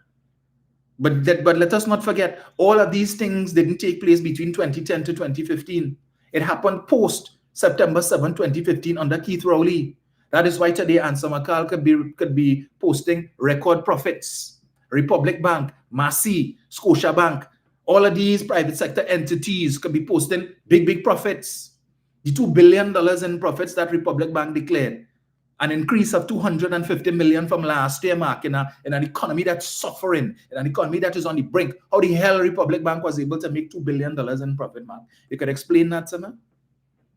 But let us not forget, all of these things didn't take place between 2010 to 2015. It happened post September 7, 2015 under Keith Rowley. That is why today Answer McCall could be posting record profits. Republic Bank, Massey, Scotiabank, all of these private sector entities could be posting big profits. The $2 billion in profits that Republic Bank declared, an increase of 250 million from last year, Mark, in an economy that's suffering, in an economy that is on the brink. How the hell Republic Bank was able to make $2 billion in profit, Mark? You could explain that to me?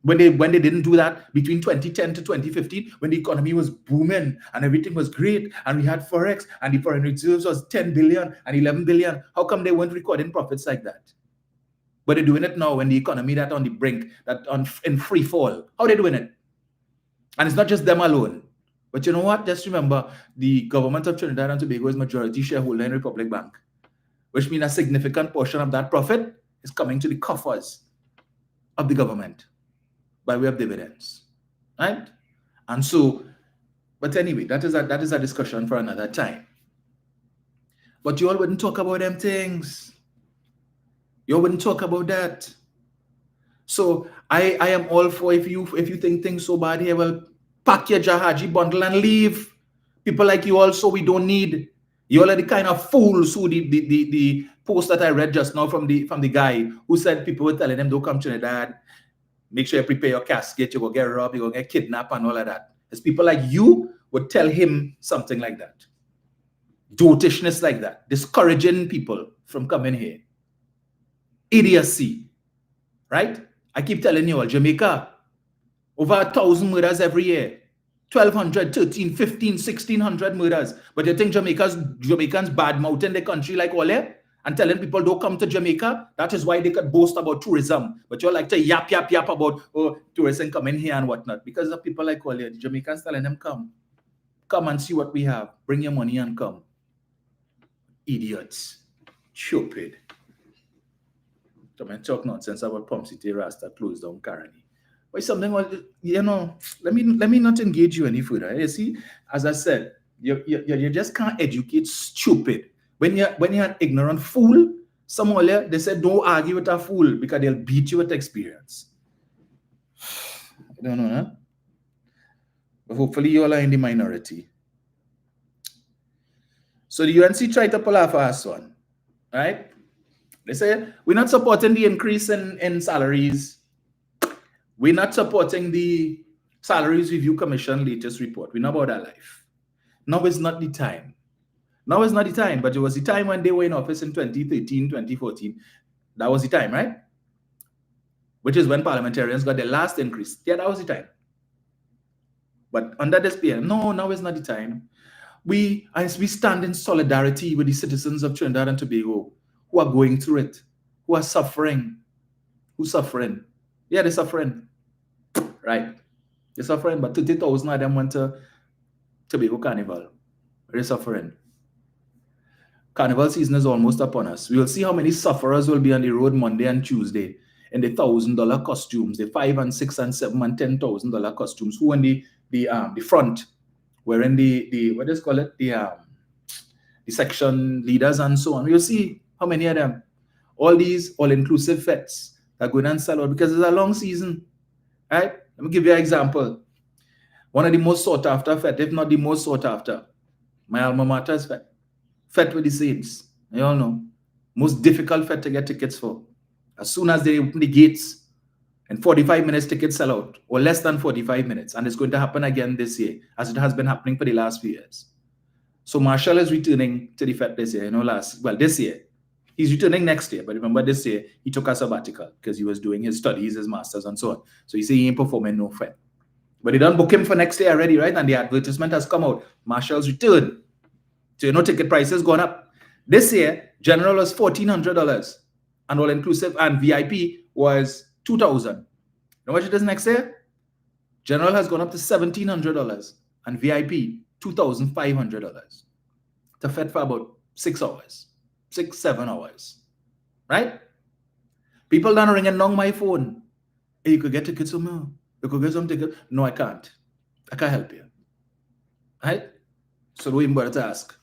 When they didn't do that between 2010 to 2015, when the economy was booming and everything was great, and we had Forex, and the foreign reserves was 10 billion and 11 billion, how come they weren't recording profits like that? But they're doing it now when the economy that's on the brink, in free fall. How are they doing it? And it's not just them alone. But you know what? Just remember, the government of Trinidad and Tobago is majority shareholder in Republic Bank, which means a significant portion of that profit is coming to the coffers of the government by way of dividends, right? And so, but anyway, that is a discussion for another time. But you all wouldn't talk about them things. You all wouldn't talk about that. So I am all for, if you think things so bad here, well, pack your Jahaji bundle and leave. People like you also we don't need. You all are the kind of fools who the post that I read just now from the guy who said people were telling him don't come to Trinidad, make sure you prepare your casket, you go get robbed, you go get kidnapped and all of that. It's people like you would tell him something like that. Dotishness like that, discouraging people from coming here. Idiocy, right? I keep telling you all, Jamaica, over 1,000 murders every year. 1,200, 13, 15, 1,600 murders. But you think Jamaicans bad-mouthing the country like Ole and telling people don't come to Jamaica? That is why they could boast about tourism. But you like to yap about tourism coming here and whatnot. Because of people like Ole, the Jamaicans telling them come. Come and see what we have. Bring your money and come. Idiots. Stupid. Don't talk nonsense about Pump City Rasta closed down currently. But something, you know, let me not engage you any further. You see, as I said, you just can't educate stupid. When you're an ignorant fool, somewhere they said don't argue with a fool because they'll beat you with experience. I don't know, huh? But hopefully you all are in the minority. So the UNC tried to pull off a fast one, right? They say we're not supporting the increase in salaries. We're not supporting the Salaries Review Commission latest report. We know about our life. Now is not the time. Now is not the time, but it was the time when they were in office in 2013, 2014. That was the time, right? Which is when parliamentarians got their last increase. Yeah, that was the time. But under this PM, no, now is not the time. We stand in solidarity with the citizens of Trinidad and Tobago who are going through it, who are suffering. Who's suffering? Yeah, they're suffering. Right. They're suffering, but 30,000 of them went to Tobago Carnival. They're suffering. Carnival season is almost upon us. We will see how many sufferers will be on the road Monday and Tuesday in the $1,000 costumes, the $5,000 and $6,000 and $7,000 and $10,000 costumes. Who in the front, wearing the what is call it, the section leaders and so on. We'll see how many of them. All these all-inclusive fetes are going and sell out because it's a long season. Right? Let me give you an example. One of the most sought after fete, if not the most sought after, my alma mater's fete. Fete with the Saints. You all know. Most difficult fete to get tickets for. As soon as they open the gates, in 45 minutes, tickets sell out, or less than 45 minutes. And it's going to happen again this year, as it has been happening for the last few years. So Marshall is returning to the fete this year, this year. He's returning next year, but remember this year, he took a sabbatical because he was doing his studies, his masters, and so on. So he said he ain't performing no fete. But they done book him for next year already, right? And the advertisement has come out. Marshall's return. So, ticket prices gone up. This year, general was $1,400, and all-inclusive, and VIP was $2,000. You know what it is next year? General has gone up to $1,700, and VIP, $2,500. To fete for about 6 hours. 6, 7 hours, right? People done ringing on my phone. Hey, you could get tickets somewhere. You could get some tickets. No, I can't. I can't help you. Right? So don't even bother to ask.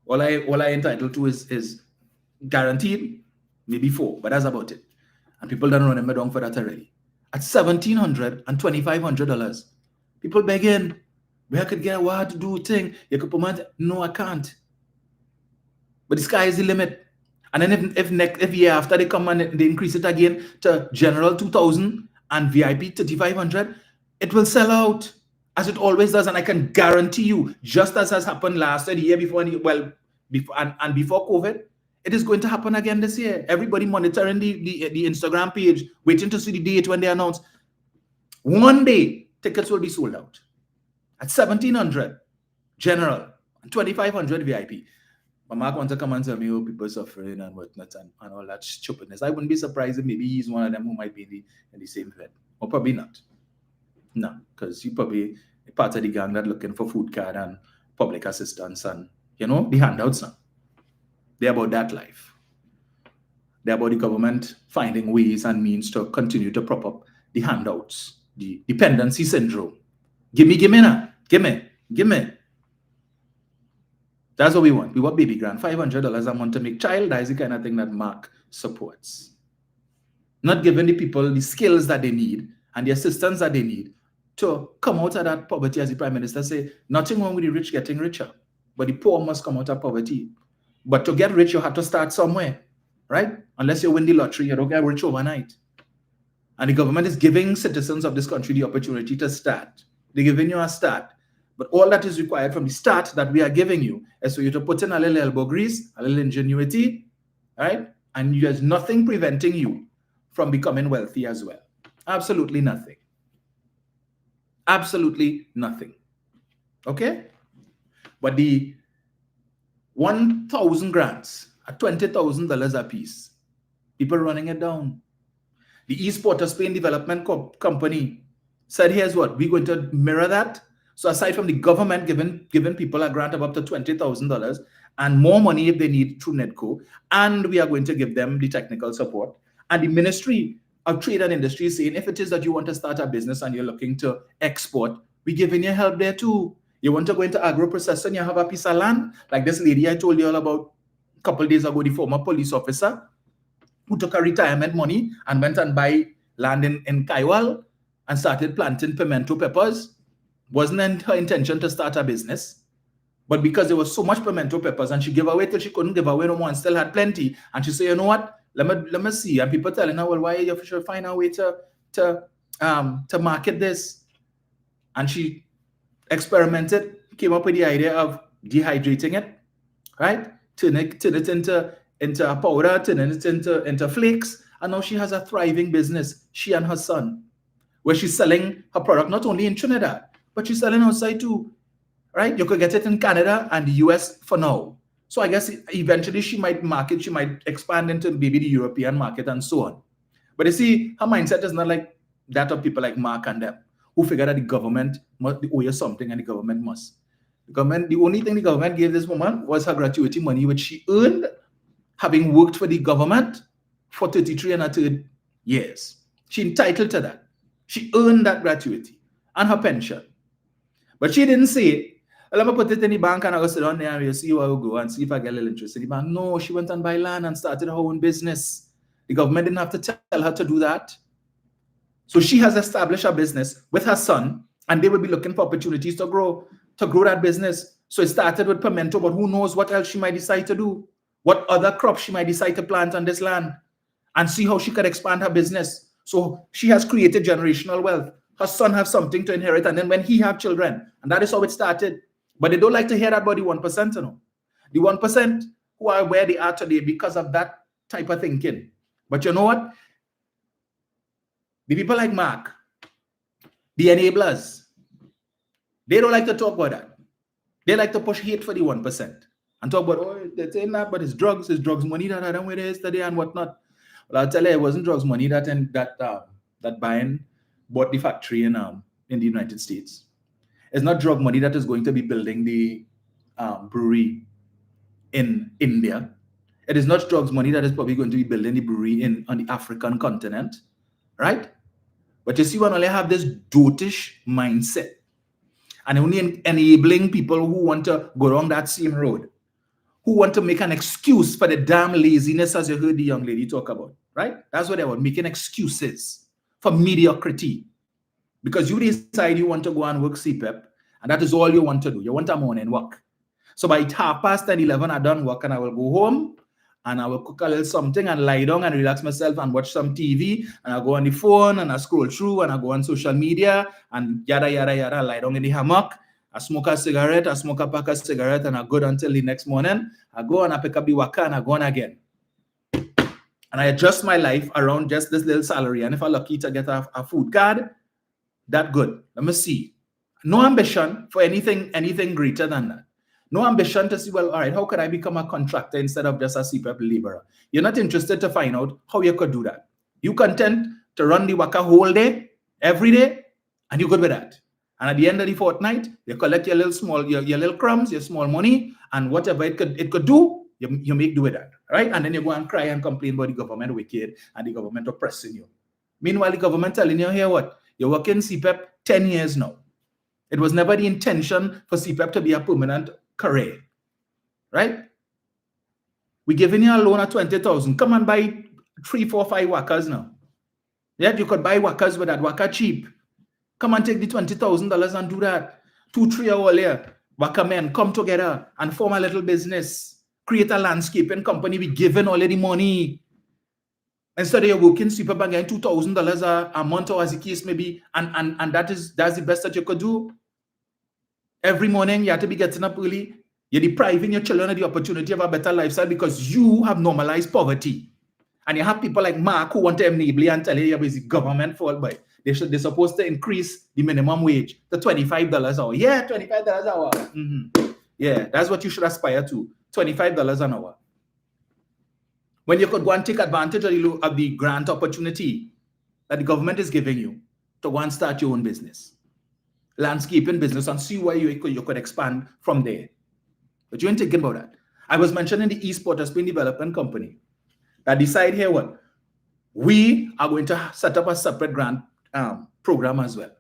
All I entitled to is guaranteed maybe 4, but that's about it. And people don't run me down for that already. At $1,700 and $2,500, people begging, where I could get what to do thing. You could put no, I can't. But the sky is the limit. And then if year after they come and they increase it again to general 2,000 and VIP 3,500, it will sell out as it always does. And I can guarantee you, just as has happened last year, the year before, and before COVID, it is going to happen again this year. Everybody monitoring the Instagram page, waiting to see the date when they announce. One day, tickets will be sold out at 1,700 general and 2,500 VIP. My Mark wants to come and tell me, oh, people suffering and whatnot and all that stupidness. I wouldn't be surprised if maybe he's one of them who might be in the same bed. Or probably not. No, because you probably part of the gang that looking for food card and public assistance and, the handouts now. They're about that life. They're about the government finding ways and means to continue to prop up the handouts, the dependency syndrome. Give me now. Give me. That's what we want. We want baby grant. $500 a month to make child. That is the kind of thing that Mark supports. Not giving the people the skills that they need and the assistance that they need to come out of that poverty, as the Prime Minister say, nothing wrong with the rich getting richer, but the poor must come out of poverty. But to get rich, you have to start somewhere, right? Unless you win the lottery, you don't get rich overnight. And the government is giving citizens of this country the opportunity to start. They're giving you a start. But all that is required from the start that we are giving you is for you to put in a little elbow grease, a little ingenuity, right? And there's nothing preventing you from becoming wealthy as well. Absolutely nothing. Absolutely nothing. Okay? But the 1,000 grants at $20,000 a piece, people running it down. The East Port of Spain Development Company said, here's what, we're going to mirror that. So aside from the government giving people a grant of up to $20,000 and more money if they need through NEDCO, and we are going to give them the technical support. And the Ministry of Trade and Industry is saying, if it is that you want to start a business and you're looking to export, we're giving you help there too. You want to go into agro-processing, you have a piece of land, like this lady I told you all about a couple of days ago, the former police officer who took her retirement money and went and buy land in Kaiwal and started planting pimento peppers. Wasn't her intention to start a business, but because there was so much pimento peppers and she gave away till she couldn't give away no more and still had plenty, and she said, you know what, let me see. And people telling her, well, why you should find a way to market this. And she experimented, came up with the idea of dehydrating it, right? Turn it into a powder, turning it into flakes, and now she has a thriving business, she and her son, where she's selling her product not only in Trinidad, but she's selling outside too, right? You could get it in Canada and the US for now. So I guess eventually she might expand into maybe the European market and so on. But you see, her mindset is not like that of people like Mark and them, who figure that the government must owe you something and the government must. The only thing the government gave this woman was her gratuity money, which she earned having worked for the government for 33 and a third years. She's entitled to that. She earned that gratuity and her pension. But she didn't say, well, let me put it in the bank and I'll sit down there and we'll see where we'll go and see if I get a little interest in the bank. No, she went and buy land and started her own business. The government didn't have to tell her to do that. So she has established a business with her son, and they will be looking for opportunities to grow that business. So it started with pimento, but who knows what else she might decide to do, what other crops she might decide to plant on this land, and see how she could expand her business. So she has created generational wealth. Her son has something to inherit, and then when he have children, and that is how it started. But they don't like to hear that about the 1%, you know. The 1% who are where they are today because of that type of thinking. But you know what? The people like Mark, the enablers, they don't like to talk about that. They like to push hate for the 1% and talk about, oh, they're saying that, but it's drugs money that I don't wear yesterday and whatnot. Well, I'll tell you, it wasn't drugs money that Biden bought the factory in the United States. It's not drug money that is going to be building the brewery in India. It is not drugs money that is probably going to be building the brewery on the African continent. right? But you see, when only have this dotish mindset and only enabling people who want to go down that same road, who want to make an excuse for the damn laziness, as you heard the young lady talk about, right? That's what they were making excuses for mediocrity. Because you decide you want to go and work CPEP, and that is all you want to do. You want a morning work. So by 10:30, 11, I done work and I will go home and I will cook a little something and lie down and relax myself and watch some TV, and I go on the phone and I scroll through and I go on social media and yada, yada, yada, lie down in the hammock. I smoke a cigarette, I smoke a pack of cigarette, and I go until the next morning. I go and I pick up the waka and I go on again. And I adjust my life around just this little salary. And if I'm lucky to get a food card, that good. Let me see. No ambition for anything greater than that. No ambition to see, well, all right, how could I become a contractor instead of just a CPEP laborer? You're not interested to find out how you could do that. You content to run the waka whole day, every day, and you're good with that. And at the end of the fortnight, you collect your little crumbs, your small money, and whatever it could do, you make do with that, right? And then you go and cry and complain about the government wicked and the government oppressing you. Meanwhile, the government telling you here what? You're working CPEP 10 years now. It was never the intention for CPEP to be a permanent career, right? We're giving you a loan of 20,000. Come and buy 3, 4, 5 wakas now. Yeah, you could buy wakas with that waka cheap. Come and take the $20,000 and do that. 2, 3 hours later, waka men come together and form a little business. Create a landscaping company. We giving all of the money. Instead of you working CPEP and getting $2,000 a month, or as the case may be, and that's the best that you could do. Every morning you have to be getting up early. You're depriving your children of the opportunity of a better lifestyle because you have normalized poverty. And you have people like Mark who want to enable you and tell you it's the government fault, but they're supposed to increase the minimum wage to $25 an hour. Yeah, $25 an hour. Yeah, that's what you should aspire to. $25 an hour. When you could go and take advantage of the grant opportunity that the government is giving you to go and start your own business, landscaping business, and see where you could expand from there. But you ain't thinking about that. I was mentioning the East Port of Spain Development Company that decide here what? We are going to set up a separate grant program as well,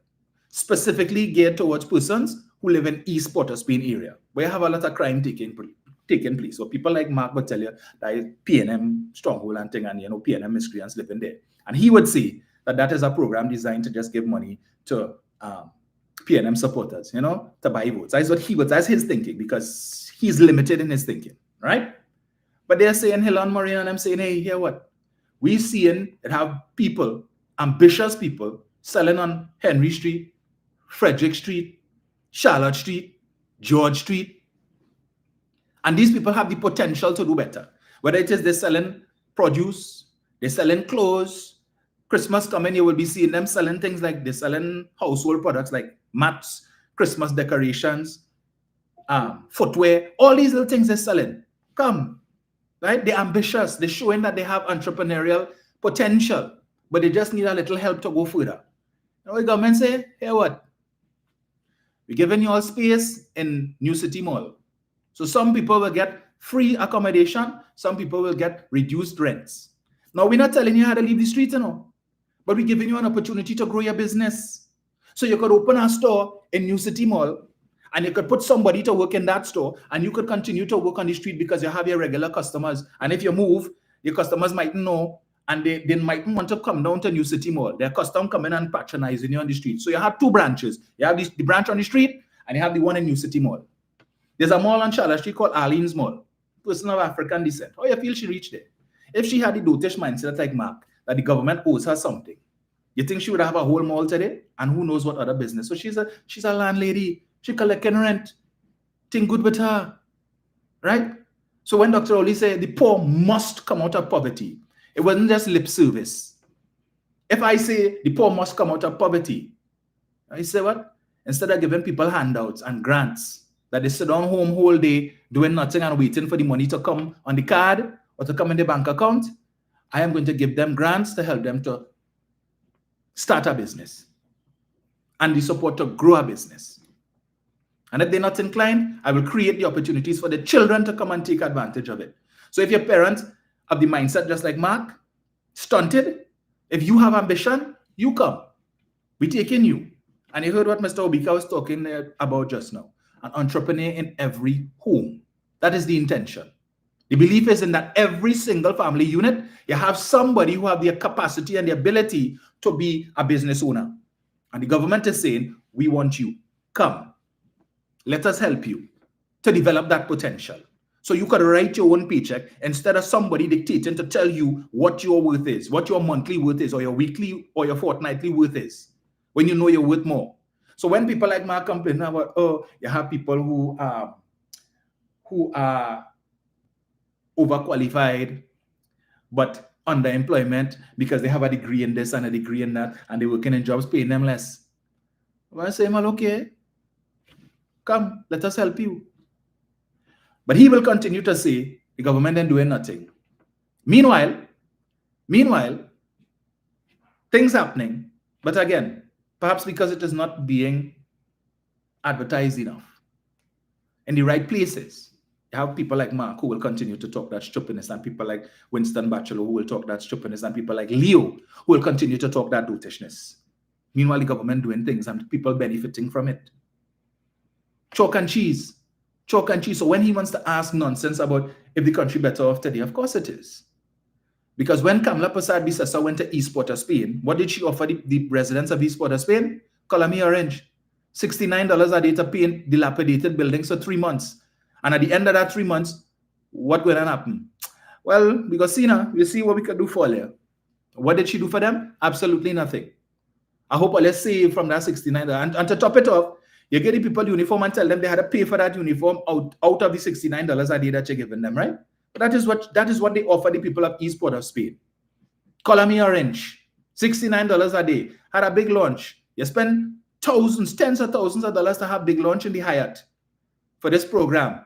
specifically geared towards persons who live in East Port of Spain area, where you have a lot of crime taking place. So people like Mark would tell you that is PNM stronghold and thing, and PNM miscreants living there. And he would say that is a program designed to just give money to PNM supporters, to buy votes. That's his thinking, because he's limited in his thinking, right? But they're saying, Helen Marine, and I'm saying, hey, hear what? We're seeing that have people, ambitious people, selling on Henry Street, Frederick Street, Charlotte Street, George Street. And these people have the potential to do better. Whether it is they're selling produce, they're selling clothes. Christmas coming, you will be seeing them selling things like they're selling household products like mats, Christmas decorations, footwear, all these little things they're selling. Come, right? They're ambitious. They're showing that they have entrepreneurial potential, but they just need a little help to go further. The government say, hey, what? We're giving you all space in New City Mall. So some people will get free accommodation. Some people will get reduced rents. Now, we're not telling you how to leave the street, but we're giving you an opportunity to grow your business. So you could open a store in New City Mall, and you could put somebody to work in that store, and you could continue to work on the street because you have your regular customers. And if you move, your customers mightn't know, and they mightn't want to come down to New City Mall. They're custom coming and patronizing you on the street. So you have 2 branches. You have the branch on the street, and you have the one in New City Mall. There's a mall on Charlotte Street called Arlene's Mall. Person of African descent. How you feel she reached there? If she had the dotish mindset like Mark, that the government owes her something, you think she would have a whole mall today? And who knows what other business? So she's a landlady. She collecting rent. Think good with her. Right? So when Dr. Oli said the poor must come out of poverty, it wasn't just lip service. If I say the poor must come out of poverty, I say what? Instead of giving people handouts and grants, that they sit down home whole day doing nothing and waiting for the money to come on the card or to come in the bank account, I am going to give them grants to help them to start a business and the support to grow a business. And if they're not inclined, I will create the opportunities for the children to come and take advantage of it. So if your parents have the mindset just like Mark, stunted, If you have ambition, you come. We taking you. And you heard what Mr. Obika was talking about just now. An entrepreneur in every home. That is the intention. The belief is in that every single family unit, you have somebody who have the capacity and the ability to be a business owner. And the government is saying, we want you. Come. Let us help you to develop that potential. So you could write your own paycheck instead of somebody dictating to tell you what your worth is, what your monthly worth is, or your weekly or your fortnightly worth is, when you know you're worth more. So when people like Mark complain about, oh, you have people who are overqualified, but underemployment because they have a degree in this and a degree in that, and they're working in jobs paying them less. Well, I say, well, okay, come, let us help you. But he will continue to say the government ain't doing nothing. Meanwhile, things happening, but again, perhaps because it is not being advertised enough in the right places. You have people like Mark who will continue to talk that stupidness, and people like Winston Bachelor who will talk that stupidness, and people like Leo who will continue to talk that dotishness. Meanwhile, the government doing things and people benefiting from it. Chalk and cheese. Chalk and cheese. So when he wants to ask nonsense about if the country better off today, of course it is. Because when Kamla Persad Bissessa went to East Port of Spain, what did she offer the residents of East Port of Spain? Colony Orange. $69 a day to paint dilapidated buildings for 3 months. And at the end of that 3 months, what will happen? Well, because we see what we could do for you. What did she do for them? Absolutely nothing. I hope let's save from that $69. And to top it off, you get the people uniform and tell them they had to pay for that uniform out of the $69 a day that you're giving them, right? But that is what they offer the people of East Port of Spain. Colony Orange, $69 a day. Had a big lunch. You spend thousands, tens of thousands of dollars to have big lunch in the Hyatt for this program.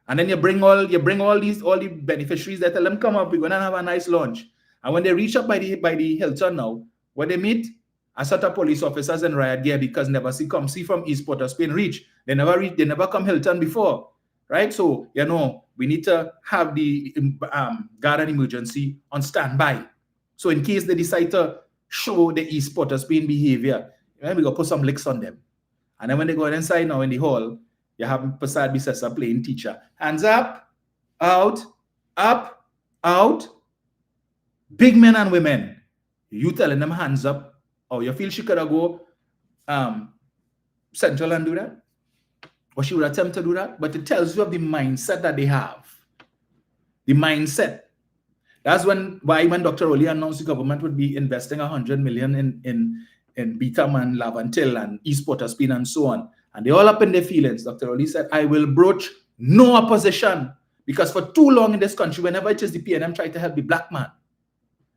And then you bring all the beneficiaries that tell them, come up, we're gonna have a nice lunch. And when they reach up by the Hilton now, what they meet? A set of police officers in riot gear because never see from East Port of Spain reach. They never come Hilton before. Right? So, we need to have the guard and emergency on standby. So in case they decide to show the East Port of Spain behavior, we're going to put some licks on them. And then when they go inside now in the hall, you have Persad Bissessa playing teacher. Hands up, out, up, out. Big men and women. You telling them hands up. Or you feel she could go Central and do that? Or she would attempt to do that? But it tells you of the mindset that they have. The mindset. That's why when Dr. Oli announced the government would be investing $100 million in Beetham and Lavantil and East Port of Spain and so on. And they all up in their feelings. Dr. Oli said, I will broach no opposition. Because for too long in this country, whenever it is the PNM try to help the black man,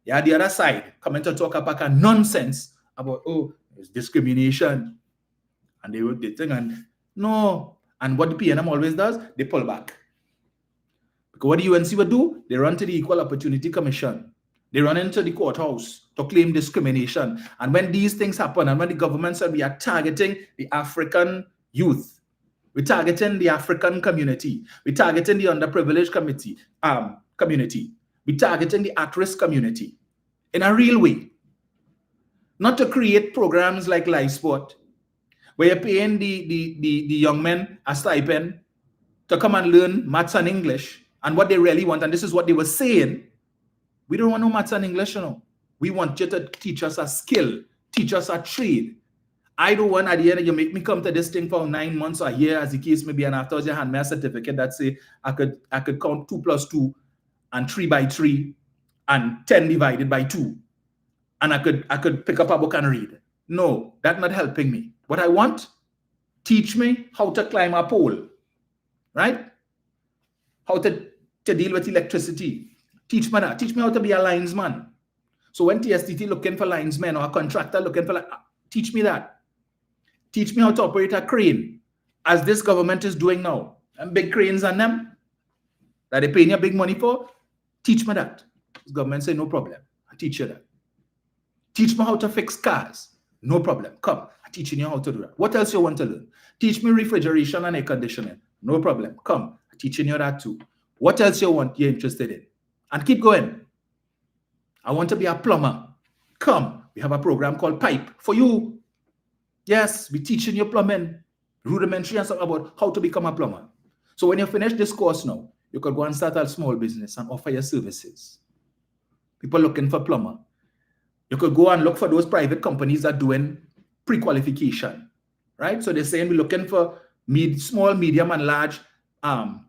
yeah, the other side coming to talk about nonsense about, oh, it's discrimination. And they would think, and no. And what the PNM always does, they pull back. Because what the UNC would do, they run to the Equal Opportunity Commission. They run into the courthouse to claim discrimination. And when these things happen, and when the government said we are targeting the African youth, we're targeting the African community, we're targeting the underprivileged community, we're targeting the at-risk community in a real way. Not to create programs like Live Sport, where you're paying the young men a stipend to come and learn maths and English. And what they really want, and this is what they were saying, we don't want no maths and English, We want you to teach us a skill, teach us a trade. I don't want at the end you make me come to this thing for 9 months or a year, as the case may be, and after you hand me a certificate that say I could count 2 plus 2 and 3 by 3 and 10 divided by 2. And I could pick up a book and read. No, that's not helping me. What I want, teach me how to climb a pole, right? How to deal with electricity. Teach me that. Teach me how to be a linesman. So when TSTT looking for linesmen or a contractor looking for, teach me that. Teach me how to operate a crane, as this government is doing now. And big cranes on them that they're paying you big money for. Teach me that. This government say, no problem. I teach you that. Teach me how to fix cars. No problem. Come, I'm teaching you how to do that. What else you want to learn? Teach me refrigeration and air conditioning. No problem. Come, I'm teaching you that too. What else you're interested in? And keep going. I want to be a plumber. Come, we have a program called Pipe for you. Yes, we're teaching you plumbing, rudimentary and stuff about how to become a plumber. So when you finish this course now, you could go and start a small business and offer your services. People looking for plumber. You could go and look for those private companies that are doing pre-qualification, right? So they're saying we're looking for small, medium, and large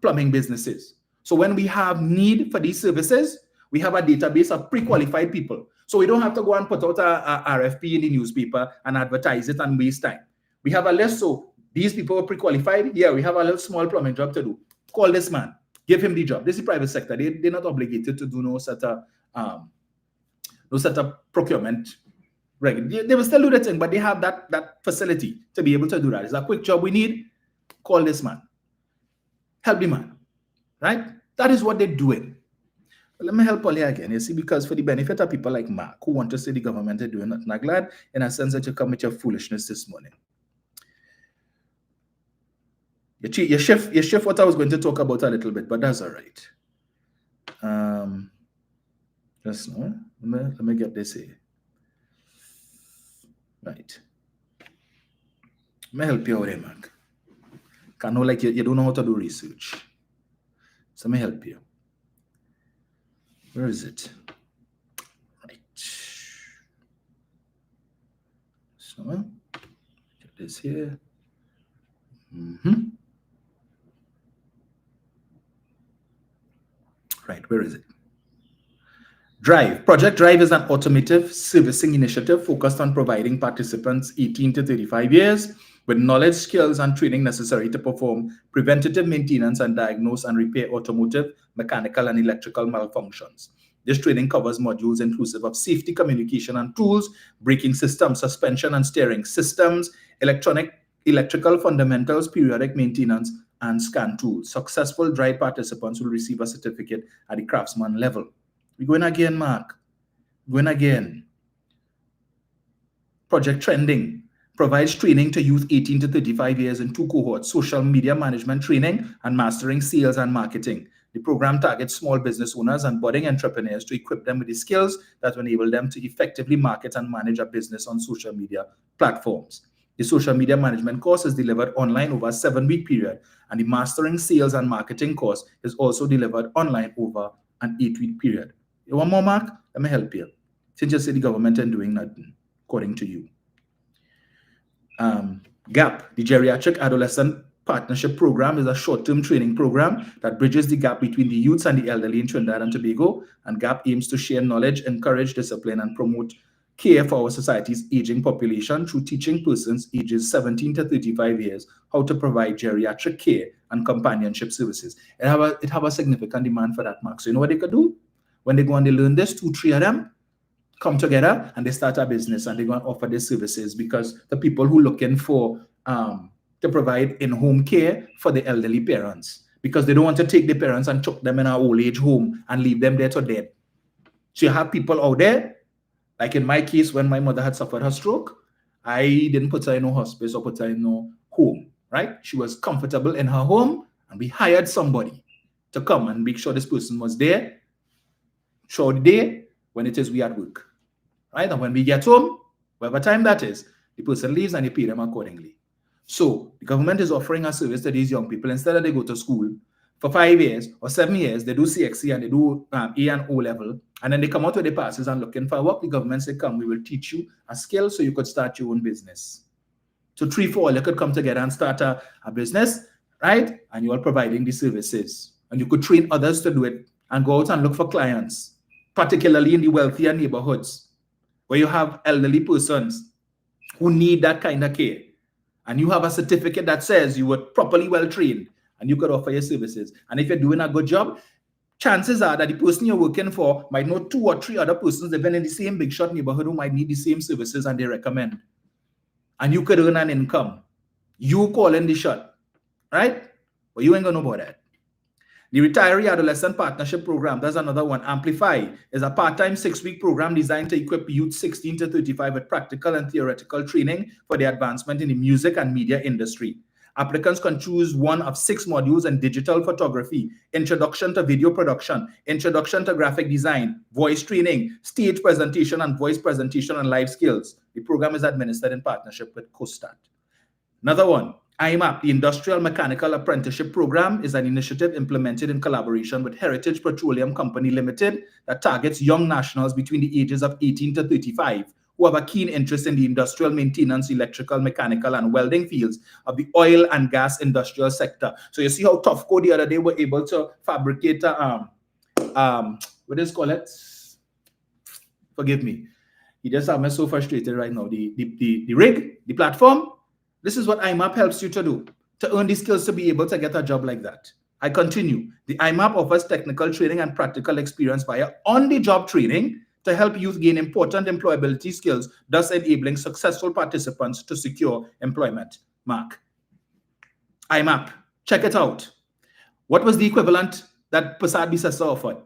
plumbing businesses. So when we have need for these services, we have a database of pre-qualified people. So we don't have to go and put out a RFP in the newspaper and advertise it and waste time. We have a list. So these people are pre-qualified. Yeah, we have a little small plumbing job to do. Call this man. Give him the job. This is the private sector. They're not obligated to do no such a procurement. They will still do the thing, but they have that facility to be able to do that. It's a quick job we need. Call this man. Help the man. Right? That is what they're doing. But let me help Polly again, you see, because for the benefit of people like Mark who want to say the government are doing nothing, I'm glad in a sense that you come with your foolishness this morning. You shift what I was going to talk about a little bit, but that's all right. Just no. Let me get this here. Right. Let me help you out here, Mark. I know like you don't know how to do research. So let me help you. Where is it? Right. So get this here. Right, where is it? Drive. Project Drive is an automotive servicing initiative focused on providing participants 18 to 35 years with knowledge, skills, and training necessary to perform preventative maintenance and diagnose and repair automotive, mechanical, and electrical malfunctions. This training covers modules inclusive of safety, communication, and tools, braking systems, suspension and steering systems, electrical fundamentals, periodic maintenance, and scan tools. Successful drive participants will receive a certificate at the craftsman level. We're going again, Mark. Going again. Project Trending provides training to youth 18 to 35 years in 2 cohorts, social media management training and mastering sales and marketing. The program targets small business owners and budding entrepreneurs to equip them with the skills that enable them to effectively market and manage a business on social media platforms. The social media management course is delivered online over a 7-week period, and the mastering sales and marketing course is also delivered online over an 8-week period. You want more, Mark? Let me help you. Since you say the government ain't doing nothing, according to you. GAP, the Geriatric Adolescent Partnership Program, is a short-term training program that bridges the gap between the youths and the elderly in Trinidad and Tobago. And GAP aims to share knowledge, encourage discipline, and promote care for our society's aging population through teaching persons ages 17 to 35 years how to provide geriatric care and companionship services. It have a significant demand for that, Mark. So you know what they could do? When they go and they learn this, 2-3 of them come together and they start a business and they go and offer their services, because the people who are looking for to provide in-home care for the elderly parents, because they don't want to take the parents and chuck them in an old age home and leave them there to dead. So you have people out there, like in my case, when my mother had suffered her stroke, I didn't put her in no hospice or put her in no home, right? She was comfortable in her home, and we hired somebody to come and make sure this person was there throughout the day when it is we at work, right? And when we get home, whatever time that is, the person leaves and you pay them accordingly. So the government is offering a service to these young people. Instead of they go to school for 5 years or 7 years, they do CXC and they do A and O level, and then they come out with their passes and looking for work. The government say, come, we will teach you a skill so you could start your own business. So 3-4, you could come together and start a business, right? And you are providing the services. And you could train others to do it and go out and look for clients, particularly in the wealthier neighborhoods where you have elderly persons who need that kind of care. And you have a certificate that says you were properly well trained and you could offer your services. And if you're doing a good job, chances are that the person you're working for might know 2 or 3 other persons living in the same big shot neighborhood who might need the same services and they recommend. And you could earn an income. You calling the shot, right? But you ain't gonna know about that. The Retiree Adolescent Partnership Program, that's another one. Amplify is a part-time 6-week program designed to equip youth 16 to 35 with practical and theoretical training for their advancement in the music and media industry. Applicants can choose one of 6 modules in digital photography, introduction to video production, introduction to graphic design, voice training, stage presentation and voice presentation and life skills. The program is administered in partnership with COSTAT. Another one, IMAP, the Industrial Mechanical Apprenticeship Program, is an initiative implemented in collaboration with Heritage Petroleum Company Limited that targets young nationals between the ages of 18 to 35 who have a keen interest in the industrial maintenance, electrical, mechanical, and welding fields of the oil and gas industrial sector. So you see how Tofco the other day were able to fabricate what is call it? Forgive me. He just have me so frustrated right now. The rig, the platform. This is what IMAP helps you to do, to earn the skills to be able to get a job like that. I continue. The IMAP offers technical training and practical experience via on-the-job training to help youth gain important employability skills, thus enabling successful participants to secure employment. Mark. IMAP. Check it out. What was the equivalent that Prasad Bisesa offered?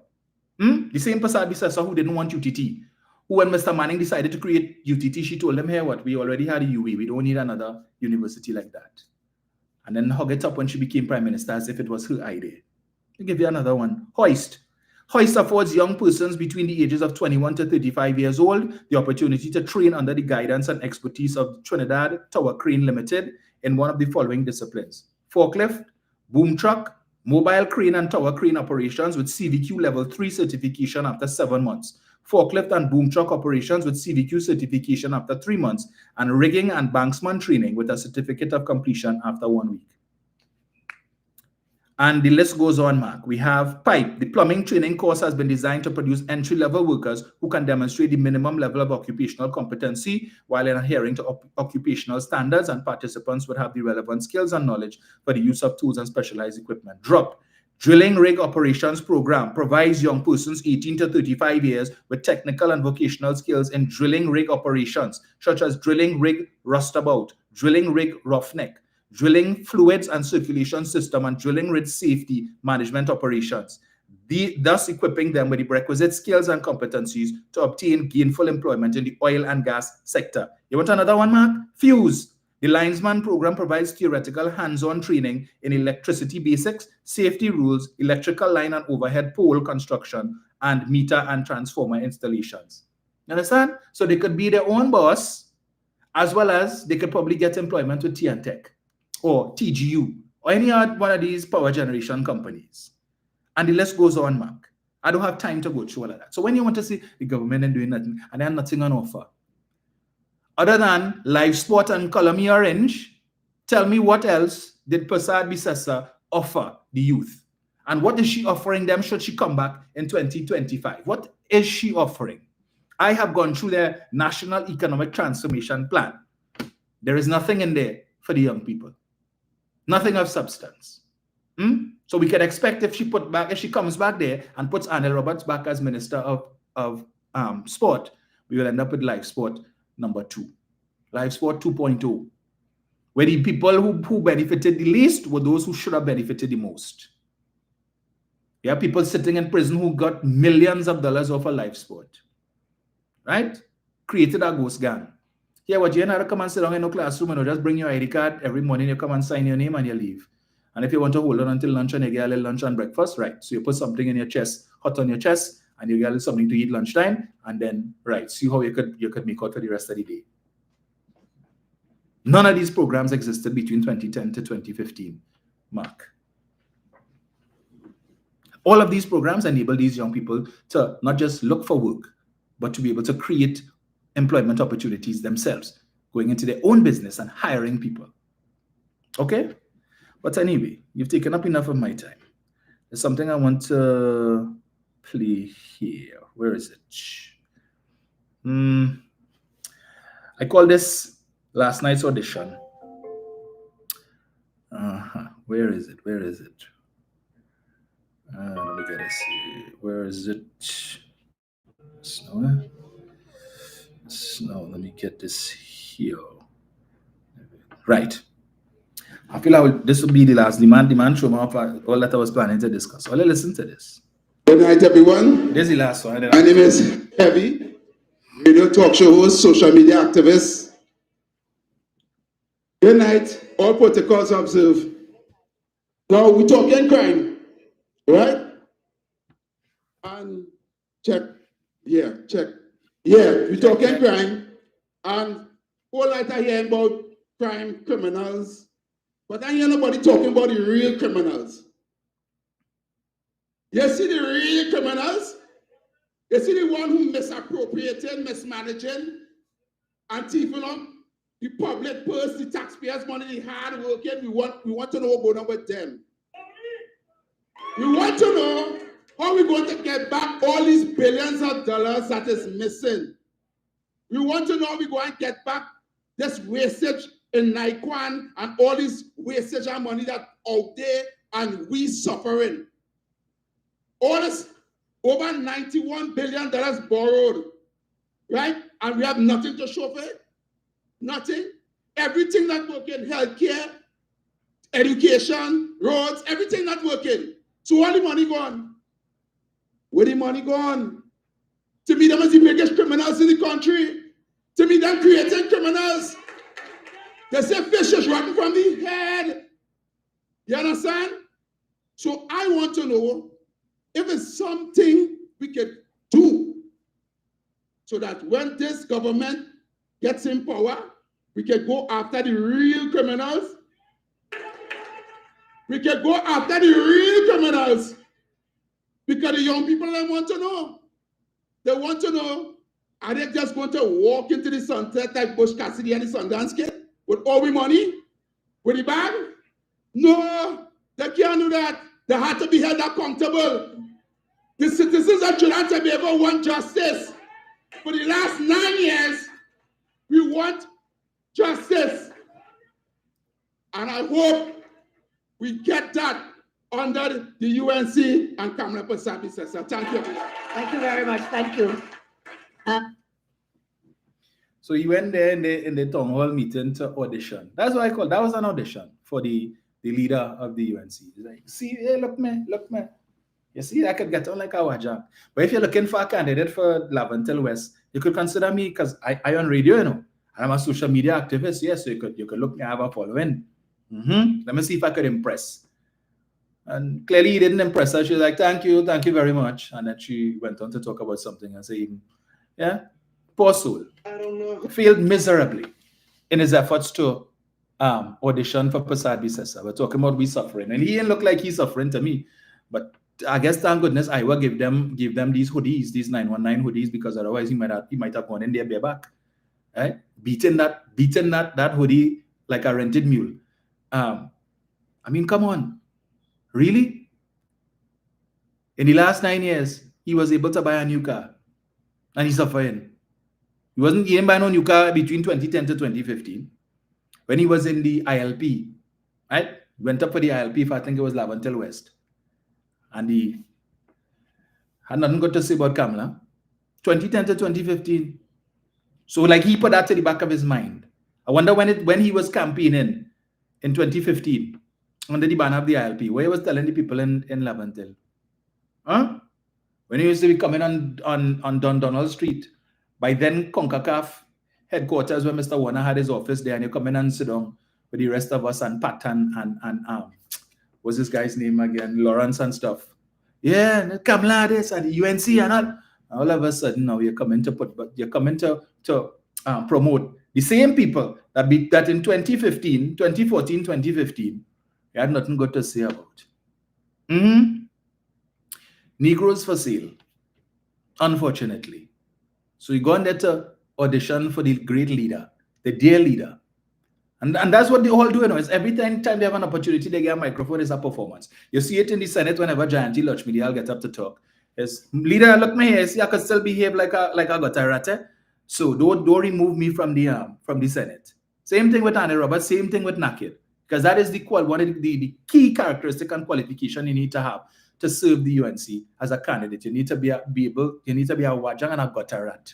The same Prasad Bisesa who didn't want UTT. Who, when Mr. Manning decided to create UTT, she told them, hey, what? We already had a UWI. We don't need another university like that. And then hug it up when she became prime minister as if it was her idea. I'll give you another one. Hoist. Hoist affords young persons between the ages of 21 to 35 years old the opportunity to train under the guidance and expertise of Trinidad Tower Crane Limited in one of the following disciplines: forklift, boom truck, mobile crane and tower crane operations with CVQ Level 3 certification after 7 months, forklift and boom truck operations with CVQ certification after 3 months, and rigging and banksman training with a certificate of completion after 1 week. And the list goes on, Mark. We have pipe. The plumbing training course has been designed to produce entry-level workers who can demonstrate the minimum level of occupational competency while adhering to occupational standards, and participants would have the relevant skills and knowledge for the use of tools and specialized equipment. Drop. Drilling rig operations program provides young persons 18 to 35 years with technical and vocational skills in drilling rig operations, such as drilling rig rustabout, drilling rig roughneck, drilling fluids and circulation system, and drilling rig safety management operations, thus equipping them with the requisite skills and competencies to obtain gainful employment in the oil and gas sector. You want another one, Mark? Fuse. The Linesman program provides theoretical hands-on training in electricity basics, safety rules, electrical line and overhead pole construction, and meter and transformer installations. You understand? So they could be their own boss, as well as they could probably get employment with TNTech or TGU or any one of these power generation companies. And the list goes on, Mark. I don't have time to go through all of that. So when you want to see the government and doing nothing, and they have nothing on offer, other than live sport and color me orange, tell me what else did Prasad Bisesa offer the youth? And what is she offering them should she come back in 2025? What is she offering? I have gone through their National Economic Transformation Plan. There is nothing in there for the young people. Nothing of substance. So we can expect if she comes back there and puts Anil Roberts back as Minister of Sport, we will end up with live sport number 2, live sport 2.0, where the people who benefited the least were those who should have benefited the most. There are people sitting in prison who got millions of dollars off of live sport, right? Created a ghost gang. Yeah, what you know, come and sit down in a classroom and just bring your ID card every morning. You come and sign your name and you leave. And if you want to hold on until lunch and you get a little lunch and breakfast, right? So you put something in your chest, hot on your chest, and you get a little something to eat lunchtime, and then right, see how you could make out for the rest of the day. None of these programs existed between 2010 to 2015, Mark. All of these programs enable these young people to not just look for work, but to be able to create employment opportunities themselves, going into their own business and hiring people. Okay? But anyway, you've taken up enough of my time. There's something I want to play here. Where is it? I call this last night's audition. Where is it? Where is it? Let me get this here. Where is it? Snow. Let me get this here. Right. I feel this will be the last demand show of all that I was planning to discuss. So let's listen to this. Good night, everyone. This is the last one. My name is Heavy, radio talk show host, social media activist. Good night. All protocols observed. Now we talking crime, right? And check. Yeah, check. Yeah, we talking crime. And all night I hear about crime criminals, but I hear nobody talking about the real criminals. You see the real criminals? You see the one who misappropriating, mismanaging, and thieving up the public purse, the taxpayers' money, the hard working. We want to know what's going on with them. We want to know how we're going to get back all these billions of dollars that is missing. We want to know how we're going to get back this wastage in Naikwan and all this wastage of money that out there and we suffering. All this over $91 billion borrowed, right? And we have nothing to show for it. Nothing. Everything not working, healthcare, education, roads, everything not working. So all the money gone. Where the money gone? To me, them is the biggest criminals in the country. To me, them creating criminals. They say fish is rotten from the head. You understand? So I want to know if it's something we could do so that when this government gets in power, we can go after the real criminals. We can go after the real criminals. Because the young people, they want to know. They want to know, are they just going to walk into the sunset like Bush Cassidy and the Sundance Kid with all the money, with the bag? No, they can't do that. They have to be held accountable. The citizens of Trinidad have ever want justice. For the last 9 years, we want justice. And I hope we get that under the UNC and Kamala Pasabi Sessa. Thank you. Thank you very much. Thank you. So you went there in the town hall meeting to audition. That's what I call that was an audition for the leader of the UNC. He's like, see, hey, look me. You see, I could get on like a wajak. But if you're looking for a candidate for Laventel West, you could consider me because I on radio, you know. And I'm a social media activist. Yes, so you could look me, I have a following. Let me see if I could impress. And clearly he didn't impress her. She was like, thank you very much. And then she went on to talk about something and say, yeah, poor soul. I don't know. Failed miserably in his efforts to audition for Prasad Bisesa. We're talking about we suffering. And he didn't look like he's suffering to me. But I guess, thank goodness, Iowa give them these hoodies, these 919 hoodies, because otherwise he might have gone in there bareback. Right? Beating that hoodie like a rented mule. I mean, come on. Really? In the last 9 years, he was able to buy a new car. And he's suffering. He didn't buy no new car between 2010 to 2015. When he was in the ILP, right? Went up for the ILP, if I think it was Laventel West. And he had nothing good to say about Kamala. 2010 to 2015. So like he put that to the back of his mind. I wonder when he was campaigning in 2015 under the banner of the ILP, where he was telling the people in Laventel. Huh? When he used to be coming on Donald Street, by then CONCACAF headquarters where Mr. Warner had his office there, and you come in and sit down with the rest of us and Pat and what's this guy's name again? Lawrence and stuff. Yeah, Kamala this and the UNC and all of a sudden now you're coming to promote the same people that in 2014, 2015, you had nothing good to say about. Negroes for sale, unfortunately. So you go on there to audition for the great leader, the dear leader. And that's what they all do, you know. It's every time they have an opportunity, they get a microphone, it's a performance. You see it in the Senate whenever Jayanti Lakshmi will get up to talk. It's, leader, look me here, see, I can still behave like a gutarate. So don't remove me from the Senate. Same thing with Annie Roberts, same thing with Naked. Because that is one of the key characteristic and qualification you need to have to serve the UNC as a candidate. You need to be a wajang and a guttarat.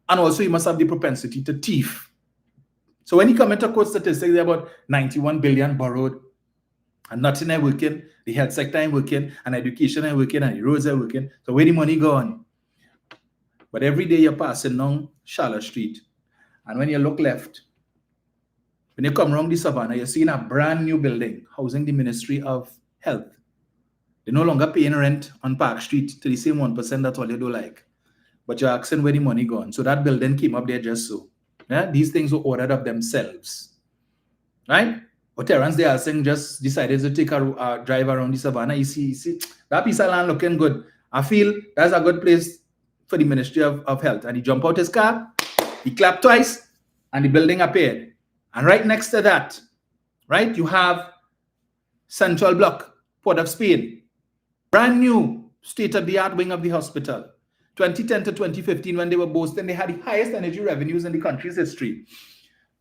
And also you must have the propensity to thief. So when you come into quote statistics about 91 billion borrowed, and nothing ain't working, the health sector ain't working, and education ain't working, and the roads ain't working. So where the money gone? But every day you're passing down Charlotte Street, and when you look left, When you come around the Savannah, you're seeing a brand new building housing the Ministry of Health. They're no longer paying rent on Park Street to the same 1% that's all you do like. But you're asking where the money gone. So that building came up there just so. Yeah? These things were ordered of themselves. Right? But Terrence they are saying just decided to take a drive around the Savannah. You see, that piece of land looking good. I feel that's a good place for the Ministry of Health. And he jumped out his car, he clapped twice, and the building appeared. And right next to that, right, you have Central Block, Port of Spain. Brand new state-of-the-art wing of the hospital. 2010 to 2015, when they were boasting, they had the highest energy revenues in the country's history.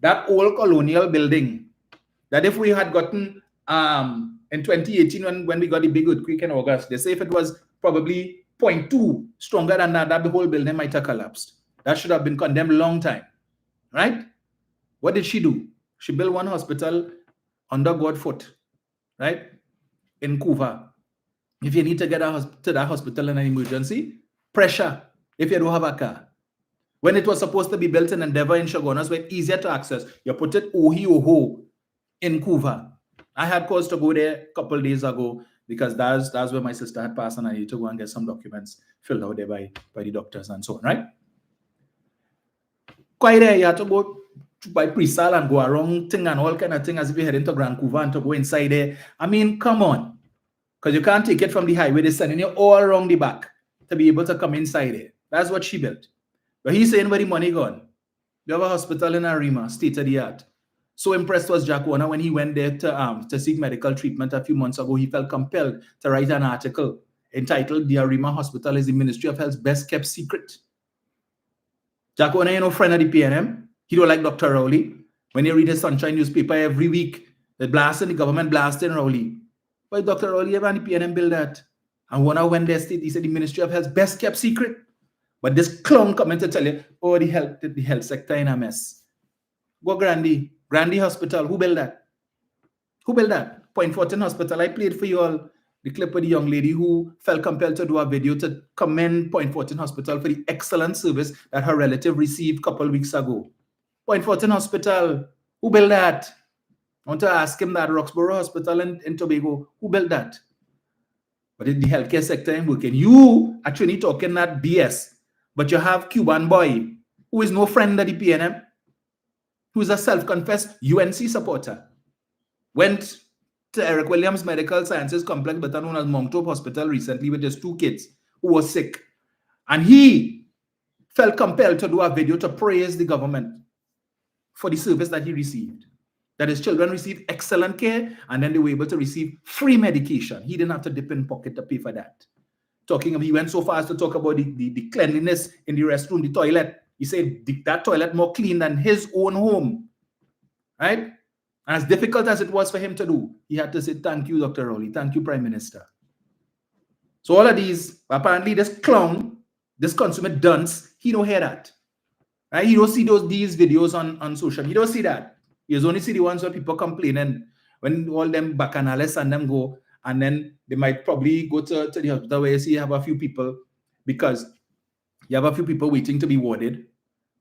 That old colonial building, that if we had gotten in 2018, when we got the big earthquake in August, they say if it was probably 0.2 stronger than that the whole building might have collapsed. That should have been condemned a long time, right? What did she do? She built one hospital under God's foot, right? In Cuba. If you need to get to that hospital in an emergency, pressure if you don't have a car. When it was supposed to be built in Endeavour in Chaguanas, where it's easier to access, you put it Oho in Cuba. I had cause to go there a couple of days ago because that's where my sister had passed and I need to go and get some documents filled out there by the doctors and so on, right? Quite there, you have to go by pre-sale and go around thing and all kind of thing as if you're heading to Vancouver and to go inside there. I mean, come on. Because you can't take it from the highway. They're sending you all around the back to be able to come inside there. That's what she built. But he's saying where the money gone. You have a hospital in Arima, state of the art. So impressed was Jack Warner when he went there to seek medical treatment a few months ago. He felt compelled to write an article entitled "The Arima Hospital is the Ministry of Health's Best Kept Secret." Jack Warner, you know, friend of the PNM. He don't like Dr. Rowley. When you read his Sunshine newspaper every week, the government blasting Rowley. But Dr. Rowley ever and the PNM build that. And Warner went there, he said the Ministry of Health's best kept secret. But this clown coming to tell you, oh, the health sector in a mess. Go Grandy Hospital. Who built that? Who built that? Point Fortin Hospital. I played for you all the clip of the young lady who felt compelled to do a video to commend Point Fortin Hospital for the excellent service that her relative received a couple of weeks ago. Point Fortin Hospital. Who built that? I want to ask him that. Roxborough Hospital in Tobago. Who built that? But in the healthcare sector ain't working. You actually talking that BS. But you have Cuban boy who is no friend of the PNM, who is a self-confessed UNC supporter. Went to Eric Williams Medical Sciences Complex, better known as Monctop Hospital, recently with his 2 kids who were sick. And he felt compelled to do a video to praise the government for the service that he received. That his children received excellent care and then they were able to receive free medication. He didn't have to dip in pocket to pay for that. He went so far as to talk about the cleanliness in the restroom, the toilet. He said that toilet more clean than his own home, right? And as difficult as it was for him to do, he had to say, thank you, Dr. Rowley. Thank you, Prime Minister. So all of these, apparently this clown, this consummate dunce, he don't hear that. Right? He don't see these videos on social. He don't see that. He only see the ones where people complaining when all them bacchanalists and them go, and then they might probably go to the hospital where you see you have a few people because you have a few people waiting to be warded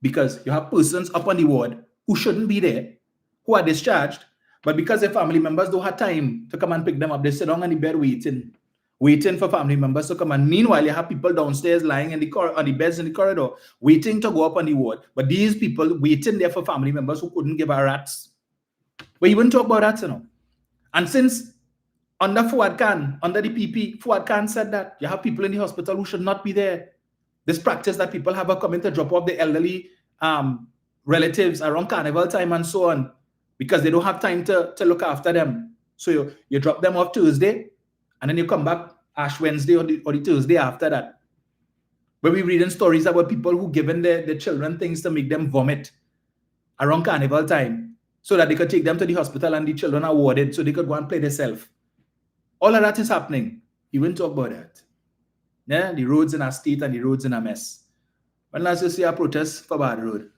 because you have persons up on the ward who shouldn't be there, who are discharged, but because their family members don't have time to come and pick them up, they sit down on the bed waiting for family members to come. And meanwhile, you have people downstairs lying on the beds in the corridor, waiting to go up on the ward. But these people waiting there for family members who couldn't give a rat's. But you wouldn't talk about that, you know. And since under Fuad Khan, under the PP, Fuad Khan said that you have people in the hospital who should not be there. This practice that people have are coming to drop off the elderly relatives around carnival time and so on because they don't have time to look after them. So you drop them off Tuesday and then you come back Ash Wednesday or the Thursday after that. But we're reading stories about people who given their children things to make them vomit around carnival time so that they could take them to the hospital and the children are warded so they could go and play themselves. All of that is happening. He wouldn't talk about that. Yeah, the roads in our state and the roads in a mess. When last you see a protest for Bad Road?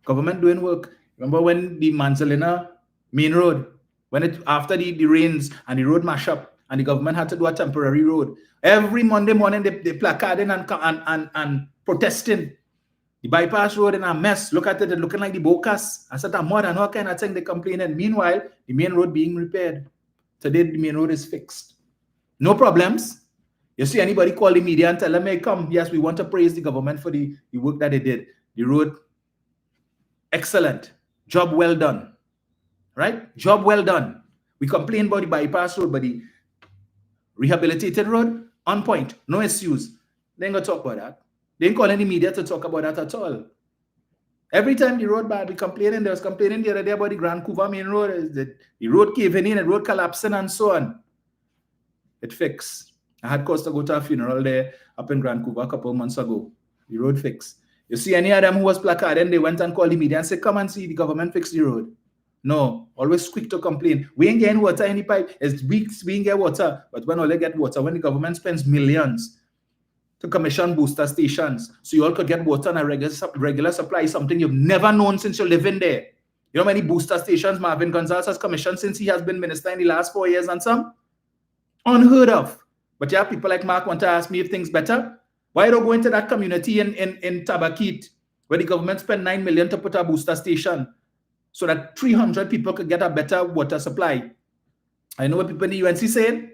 Government doing work. Remember when the Manzalina main road, when after the rains and the road mash up and the government had to do a temporary road. Every Monday morning they placarding and protesting The bypass road in a mess. Look at it, looking like the Bocas. I said, more than all kind of thing they complaining. Meanwhile, the main road being repaired. Today, the main road is fixed. No problems. You see anybody call the media and tell them, hey, come, yes, we want to praise the government for the work that they did. The road, excellent. Job well done. Right? Job well done. We complain about the bypass road, but the rehabilitated road, on point. No issues. They ain't going to talk about that. They ain't calling the media to talk about that at all. Every time the road bad, we complaining. There was complaining the other day about the Grand Couva main road. The road caving in, the road collapsing and so on. It fixed. I had cause to go to a funeral there up in Grand Couva a couple of months ago. The road fixed. You see any of them who was placarding, they went and called the media and said, come and see, the government fixed the road. No, always quick to complain. We ain't getting water in the pipe. It's weeks we ain't get water. But when all they get water, when the government spends millions to commission booster stations, so you all could get water on a regular supply, something you've never known since you live in there. You know how many booster stations Marvin Gonzalez has commissioned since he has been minister in the last 4 years and some? Unheard of. But yeah, people like Mark want to ask me if things better. Why don't go into that community in Tabakit, where the government spent $9 million to put a booster station so that 300 people could get a better water supply? I know what people in the UNC saying.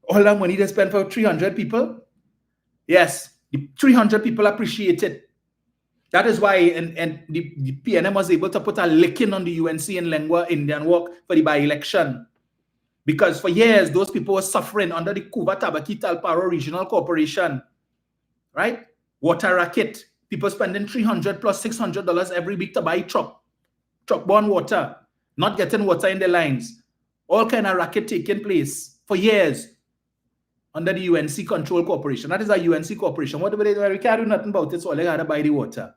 All that money they spend for 300 people. Yes, the 300 people appreciate it. That is why and the PNM was able to put a licking on the UNC in Lengua Indian Walk for the by-election. Because for years, those people were suffering under the Couva Tabakit Alparo Regional Corporation. Right? Water racket. People spending $300 plus $600 every week to buy truck-borne water. Not getting water in the lines. All kind of racket taking place for years under the UNC Control Corporation. That is a UNC corporation. Whatever they do, we can't do nothing about it, so they got to buy the water.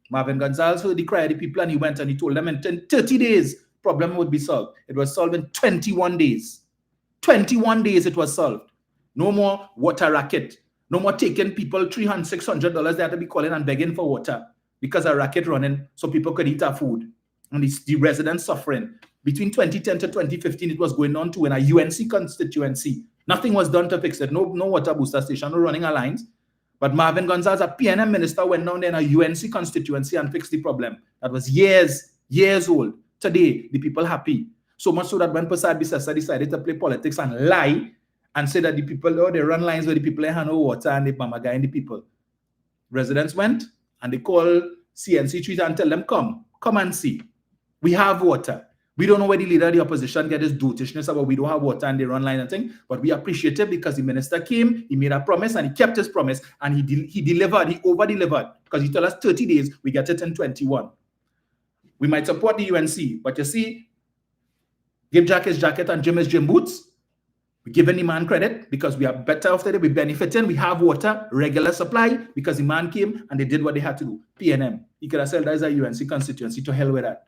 Marvin Gonzalez heard the cry of the people and he went and he told them in 30 days, problem would be solved. It was solved in 21 days. 21 days it was solved. No more water racket. No more taking people $300, $600. They had to be calling and begging for water because a racket running so people could eat our food. And the residents suffering. Between 2010 to 2015, it was going on to in a UNC constituency. Nothing was done to fix it. No water booster station, no running a lines. But Marvin Gonzalez, a PNM minister, went down there in a UNC constituency and fixed the problem. That was years old. Today, the people happy. So much so that when Prasad Bisesa decided to play politics and lie and say that the people, oh, they run lines where the people have no water and they mamagain the people. Residents went and they called CNC Twitter and tell them, come and see. We have water. We don't know where the leader of the opposition get his dotishness about we don't have water and they run line and thing, but we appreciate it because the minister came, he made a promise and he kept his promise and he delivered, he over-delivered because he told us 30 days, we get it in 21. We might support the UNC, but you see, give Jack his jacket and Jim his gym boots. We're giving the man credit because we are better off today, we're benefiting, we have water, regular supply because the man came and they did what they had to do. PNM, he could have said that is a UNC constituency, to hell with that.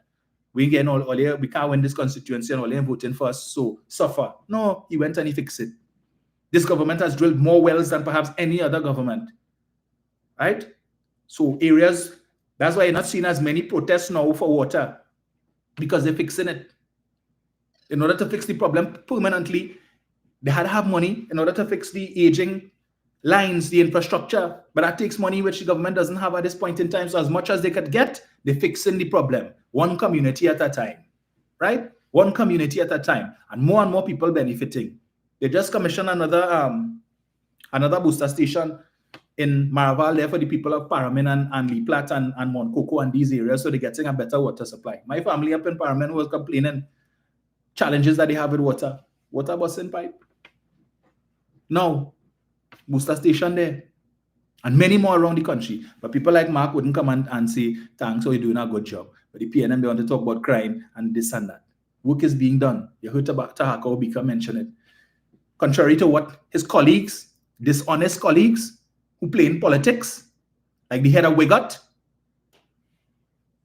We ain't getting all here, we can't win this constituency and all here voting for us, so suffer. No, he went and he fixed it. This government has drilled more wells than perhaps any other government. Right? So areas, that's why you're not seeing as many protests now for water, because they're fixing it. In order to fix the problem permanently, they had to have money in order to fix the aging lines, the infrastructure, but that takes money which the government doesn't have at this point in time. So as much as they could get, they're fixing the problem, one community at a time, right? One community at a time, and more people benefiting. They just commissioned another booster station in Maraval there for the people of Paramin and Lee Platte and Mount Coco and these areas, so they're getting a better water supply. My family up in Paramin was complaining challenges that they have with water busting pipe. Now, booster station there, and many more around the country. But people like Mark wouldn't come and say, thanks, so you're doing a good job. But the PNM, they want to talk about crime and this and that. Work is being done. You heard about Tahaka Obika mention it. Contrary to what his colleagues, dishonest colleagues who play in politics, like the head of WIGOT,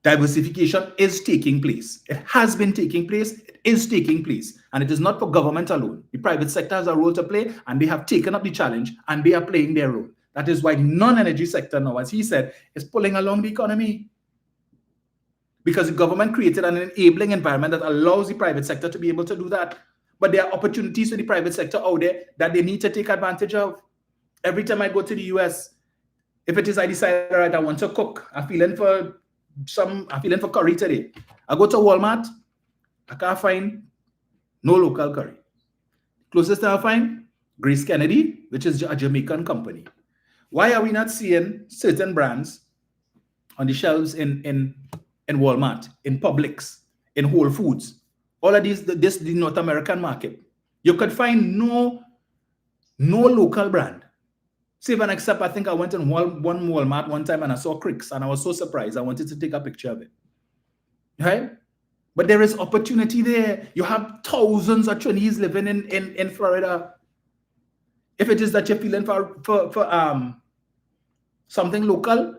diversification is taking place. It has been taking place. It is taking place. And it is not for government alone. The private sector has a role to play, and they have taken up the challenge, and they are playing their role. That is why the non-energy sector now, as he said, is pulling along the economy. Because the government created an enabling environment that allows the private sector to be able to do that. But there are opportunities for the private sector out there that they need to take advantage of. Every time I go to the US, If it is I decide, all right, I want to cook, I'm feeling for curry today. I go to Walmart, I can't find no local curry. Closest I find, Grace Kennedy, which is a Jamaican company. Why are we not seeing certain brands on the shelves in Walmart, in Publix, in Whole Foods? All of these, the North American market. You could find no local brand. Save and except, I think I went in one Walmart one time and I saw Cricks and I was so surprised. I wanted to take a picture of it. Right? But there is opportunity there. You have thousands of Chinese living in Florida. If it is that you're feeling for something local,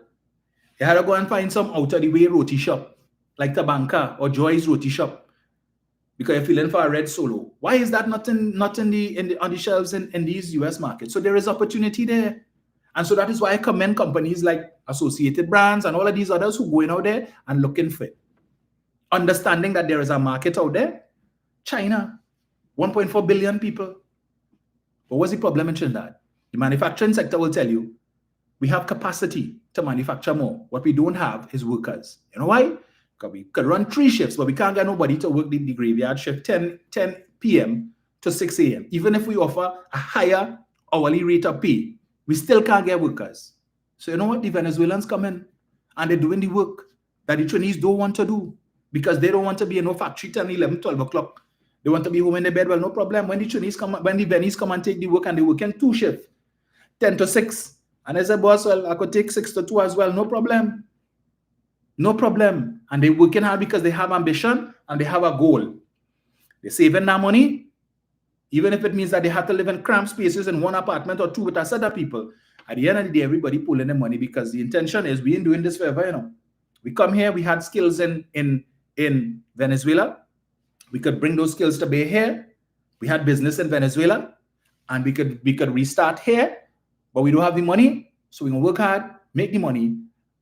you had to go and find some out of the way roti shop, like Tabanka or Joy's roti shop, because you're feeling for a red solo. Why is that not on the shelves in these US markets? So there is opportunity there. And so that is why I commend companies like Associated Brands and all of these others who going out there and looking for it. Understanding that there is a market out there. China, 1.4 billion people. But what's the problem in Trinidad? The manufacturing sector will tell you, we have capacity to manufacture more. What we don't have is workers. You know why? Because we could run 3 shifts, but we can't get nobody to work the graveyard shift 10 p.m. to 6 a.m. Even if we offer a higher hourly rate of pay, we still can't get workers. So you know what? The Venezuelans come in and they're doing the work that the Chinese don't want to do, because they don't want to be in no factory 10, 11, 12 o'clock. They want to be home in their bed. Well, no problem. When the Venice come and take the work and they work in 2 shifts, 10 to 6. And I said, boss, well, I could take 6 to 2 as well. No problem. No problem. And they're working hard because they have ambition and they have a goal. They're saving that money, even if it means that they have to live in cramped spaces in 1 apartment or 2 with a set of people. At the end of the day, everybody pulling the money, because the intention is we ain't doing this forever, you know. We come here, we had skills in Venezuela. We could bring those skills to bear here. We had business in Venezuela, and we could restart here, but we don't have the money, so we're gonna work hard, make the money,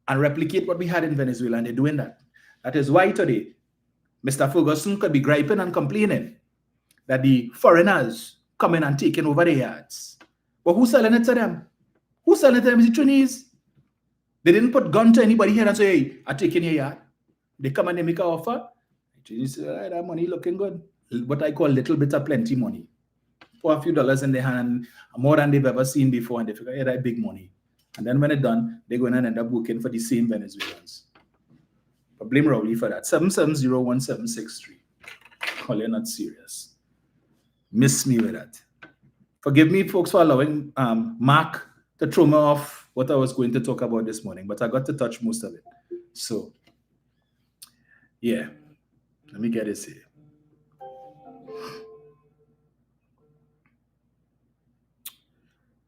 and replicate what we had in Venezuela, and they're doing that. That is why today, Mr. Ferguson could be griping and complaining that the foreigners coming and taking over the yards. But who's selling it to them? Who's selling it to them? Is the Chinese? They didn't put gun to anybody here and say, hey, I'm taking your yard. They come and they make an offer. The Chinese say, all right, that money looking good. What I call little bit of plenty money. For a few dollars in their hand, more than they've ever seen before, and they figure, yeah, that big money. And then when it's done, they're going to end up working for the same Venezuelans. But blame Rowley for that. 7701763. Call you're not serious. Miss me with that. Forgive me, folks, for allowing Mark to throw me off what I was going to talk about this morning, but I got to touch most of it. So, yeah. Let me get this here.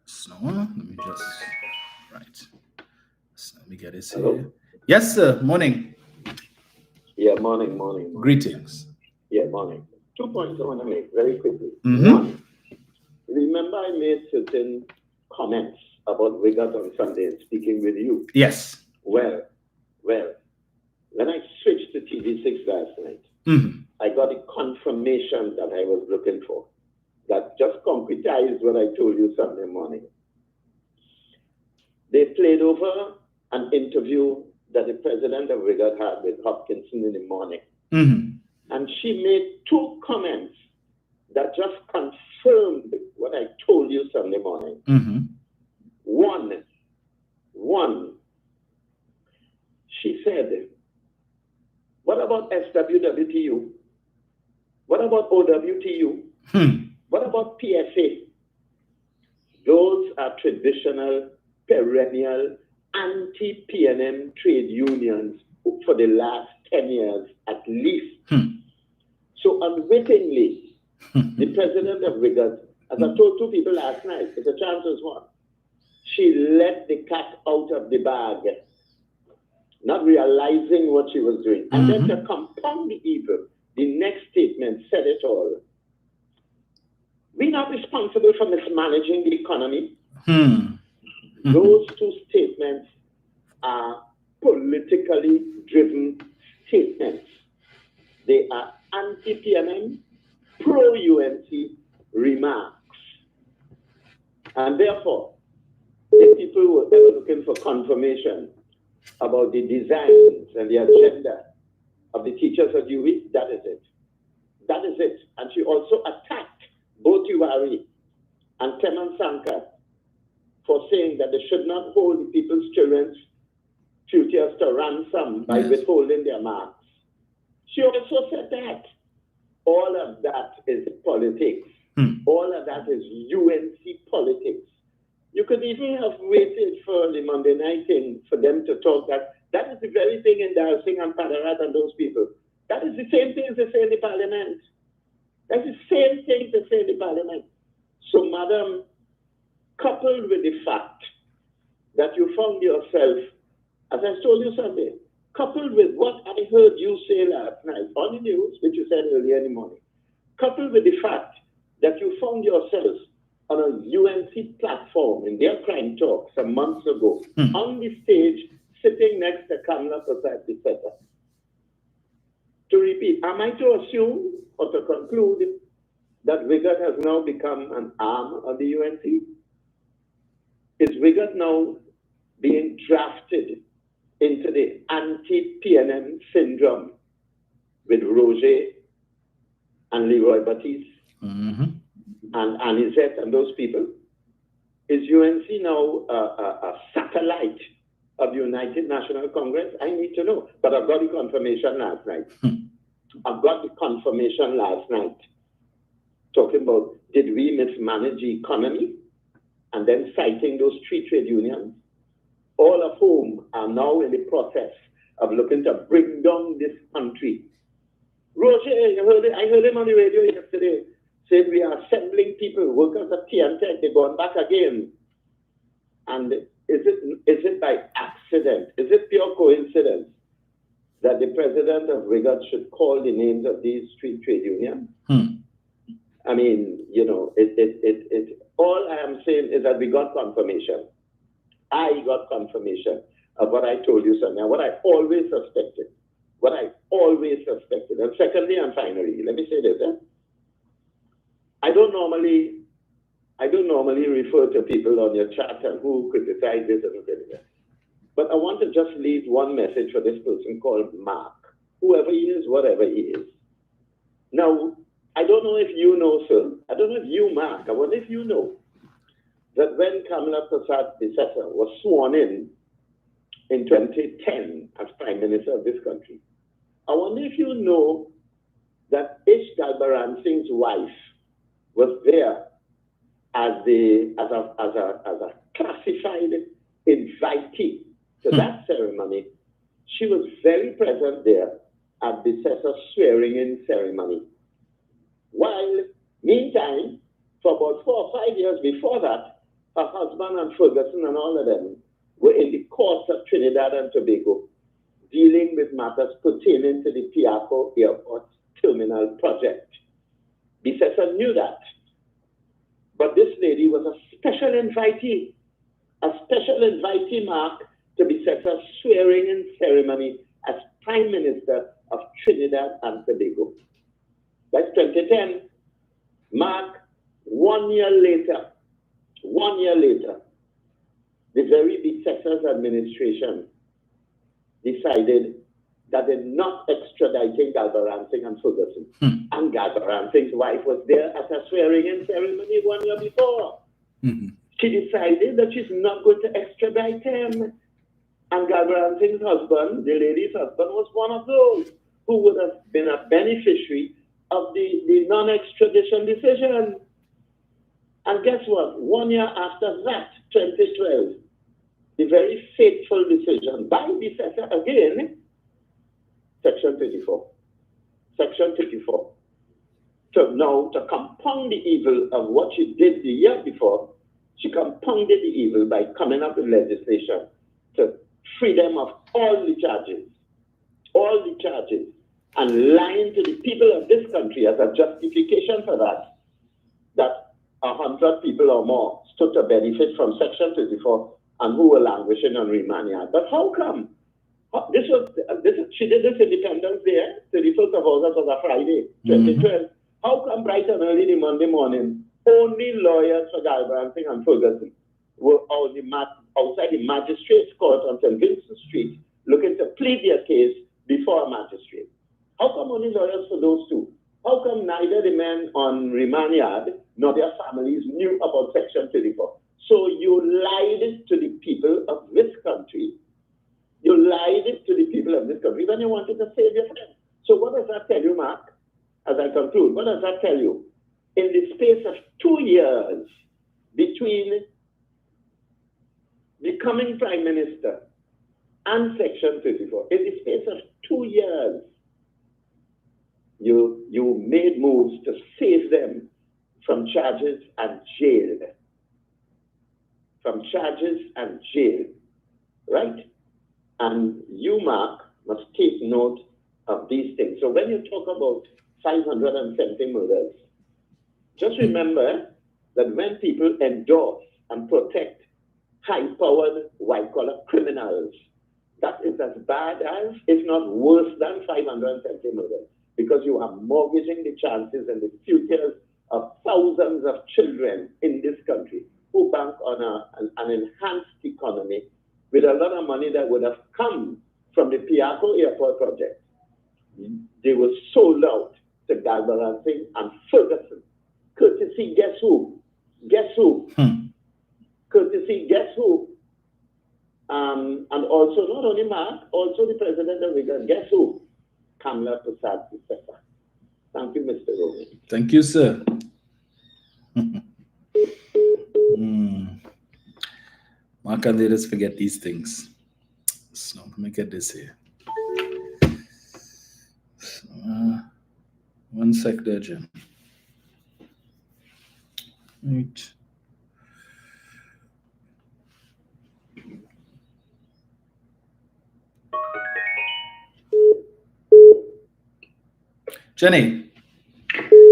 So, let me just, right. So let me get this here. Hello? Yes, sir. Morning. Yeah, morning. Greetings. Yeah, morning. 2 points I want to make very quickly. Mm-hmm. One, remember I made certain comments about Wiggers on Sunday and speaking with you. Yes. Well, when I switched to TV6 last night, I got a confirmation that I was looking for. That just concretized what I told you Sunday morning. They played over an interview that the president of Wiggers had with Hopkinson in the morning. And she made 2 comments that just confirmed what I told you Sunday morning. One, she said, what about SWWTU? What about OWTU? What about PSA? Those are traditional, perennial, anti-PNM trade unions for the last 10 years at least. So unwittingly, the president of Wiggers, as I told 2 people last night, if the chance was one, she let the cat out of the bag, not realizing what she was doing. And then to compound the evil, the next statement said it all. We're not responsible for mismanaging the economy. Those 2 statements are politically driven statements. They are anti-PMM, pro-UNC remarks. And therefore, the if people were ever looking for confirmation about the designs and the agenda of the teachers of UWI, that is it. That is it. And she also attacked both Tiwari and Teman Sankar for saying that they should not hold the people's children's futures to ransom by withholding their marks. She also said that all of that is politics. All of that is UNC politics. You could even have waited for the Monday night thing for them to talk that is the very thing embarrassing and Padarat and those people. That is the same thing as they say in the parliament. That's the same thing they say in the parliament. So, madam, coupled with the fact that you found yourself, as I told you Sunday, coupled with what I heard you say last night on the news, which you said earlier in the morning, coupled with the fact that you found yourself on a UNC platform in their crime talk some months ago, on the stage, sitting next to Kamala Prasad, etc. To repeat, am I to assume or to conclude that WIGAT has now become an arm of the UNC? Is WIGAT now being drafted into the anti-PNM syndrome with Roger and Leroy Baptiste and Anizette and those people? Is UNC now a satellite of the United National Congress? I need to know. But I've got the confirmation last night. Talking about, did we mismanage the economy? And then citing those 3 trade unions, all of whom are now in the process of looking to bring down this country. Roger, I heard him on the radio yesterday, saying we are assembling people, workers at TNTech, they're going back again. And is it by accident? Is it pure coincidence that the president of WIGAT should call the names of these 3 trade unions? I mean, you know, all I am saying is that we got confirmation. I got confirmation of what I told you, Sonia, what I always suspected. And secondly and finally, let me say this. I don't normally refer to people on your chat and who criticize this and that. But I want to just leave one message for this person called Mark, whoever he is, whatever he is. Now, I don't know if you know, sir. I don't know if you, Mark. I wonder if you know that when Kamala Prasad Bisesa was sworn in 2010 as Prime Minister of this country, I wonder if you know that Ish Galbaran Singh's wife was there as a classified invitee to that ceremony. She was very present there at Bisesa's swearing-in ceremony. While, meantime, for about 4 or 5 years before that, her husband and Ferguson and all of them were in the courts of Trinidad and Tobago dealing with matters pertaining to the Piaco Airport Terminal project. Bisesa knew that. But this lady was a special invitee, Mark, to Bisesa's swearing-in ceremony as Prime Minister of Trinidad and Tobago. That's 2010. Mark, 1 year later, the very Bisesa's administration decided that they're not extraditing Galbaran Singh and Ferguson. And Galbaran Singh's wife was there at a swearing-in ceremony 1 year before. She decided that she's not going to extradite him. And Galbaran Singh's husband, the lady's husband, was one of those who would have been a beneficiary of the non-extradition decision. And guess what? 1 year after that, 2012, the very fateful decision by Bisesa again, Section 34. To compound the evil of what she did the year before, she compounded the evil by coming up with legislation to free them of all the charges, and lying to the people of this country as a justification for that 100 people or more stood to benefit from Section 34 and who were languishing on remand yard. But how come? She did this Independence Day, 31st of August was a Friday, 2012. How come bright and early the Monday morning, only lawyers for Galbaran Singh and Ferguson were all the outside the magistrate's court on St. Vincent Street looking to plead their case before a magistrate. How come only lawyers for those two? How come neither the men on remand yard nor their families knew about Section 34? So you lied to the people of this country. You lied to the people of this country when you wanted to save your friends. So what does that tell you, Mark? As I conclude, what does that tell you? In the space of 2 years between becoming Prime Minister and Section 34, in the space of 2 years, you made moves to save them from charges and jail. From charges and jail, right? And you, Mark, must take note of these things. So when you talk about 570 murders, just remember that when people endorse and protect high-powered white-collar criminals, that is as bad as, if not worse than 570 murders, because you are mortgaging the chances and the futures of thousands of children in this country who bank on an enhanced economy with a lot of money that would have come from the Piaco Airport project. They were sold out to Galbaransing and Ferguson. Courtesy, guess who? Guess who? Courtesy, guess who? And also, not only Mark, also the president of Wigan. Guess who? Kamla Prasad Sifefa. Thank you, Mr. Roman. Thank you, sir. Mark and they just forget these things. So let me get this here. So, 1 sec there, Jim. Right. Jenny.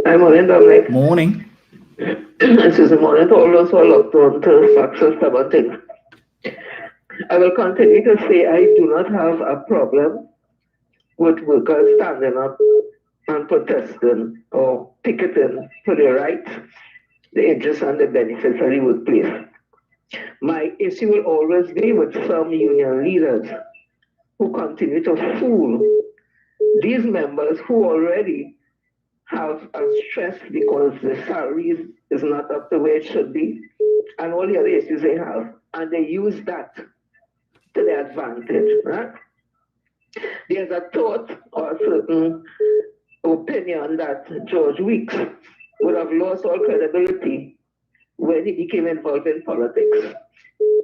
Hi, morning, Dominic. Morning. This is the morning to all those who are locked on to facts and stubborn things. I will continue to say I do not have a problem with workers standing up and protesting or picketing for their rights, the interests and the benefits of the workplace. My issue will always be with some union leaders who continue to fool these members who already have a stress because the salaries is not up to where it should be, and all the other issues they have, and they use that to their advantage, right? There's a thought or a certain opinion that George Weeks would have lost all credibility when he became involved in politics.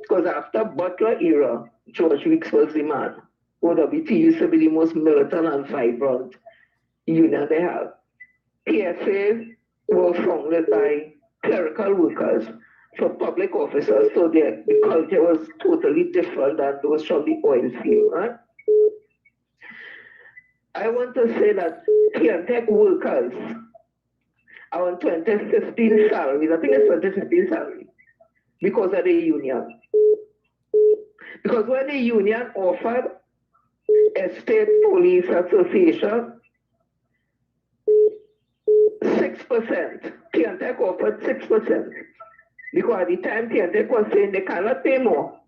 Because after Butler era, George Weeks was the man. OWT used to be the most militant and vibrant union they have. PSAs were founded by clerical workers for public officers, so the culture was totally different than those from the oil field, right? I want to say that Tech workers are on 2015 salaries, I think it's 2015 salary, because of the union. Because when the union offered a state police association 6%, Tech offered 6%. Because at the time Tech was saying they cannot pay more.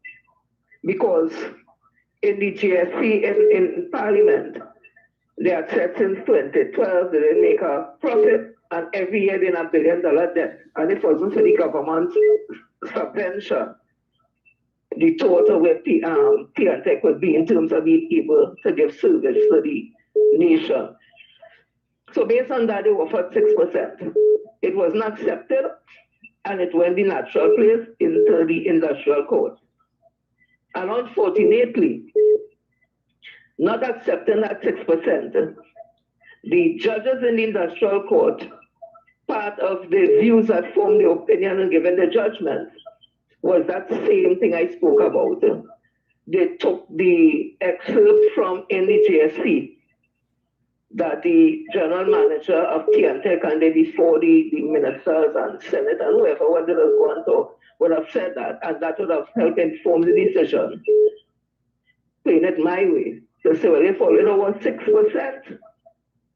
Because in the GSC in Parliament, they had said since 2012 they didn't make a profit, and every year they're in $1 billion debt. And it wasn't for the government's subvention, the total where Tech would be in terms of being able to give service to the nation. So based on that, they offered 6%. It wasn't accepted, and it went the natural place into the industrial court. And unfortunately, not accepting that 6%, the judges in the industrial court, part of the views that formed the opinion and given the judgment, was that same thing I spoke about. They took the excerpt from NDJSC that the general manager of Tech and they before the ministers and Senate and whoever wanted us going to would have said that, and that would have helped inform the decision. Playing it my way. To say, well, if only over 6%,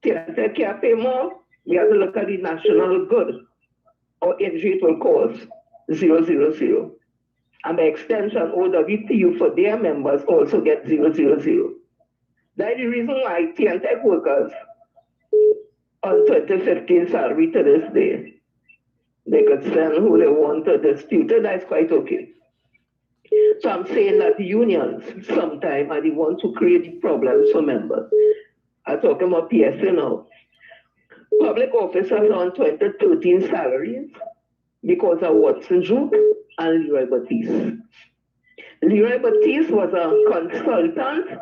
Tech can't pay more, we have to look at the national good or injury it will cause, 000. and by extension, OWTU for their members also get 000. That's the reason why TNTech workers on 2015 salary to this day, they could send who they want to dispute it, that's quite okay. So I'm saying that the unions sometimes are the ones who create problems for members. I'm talking about PSA now. Public officers on 2013 salaries because of Watson Juke and Leroy Baptiste. Leroy Baptiste was a consultant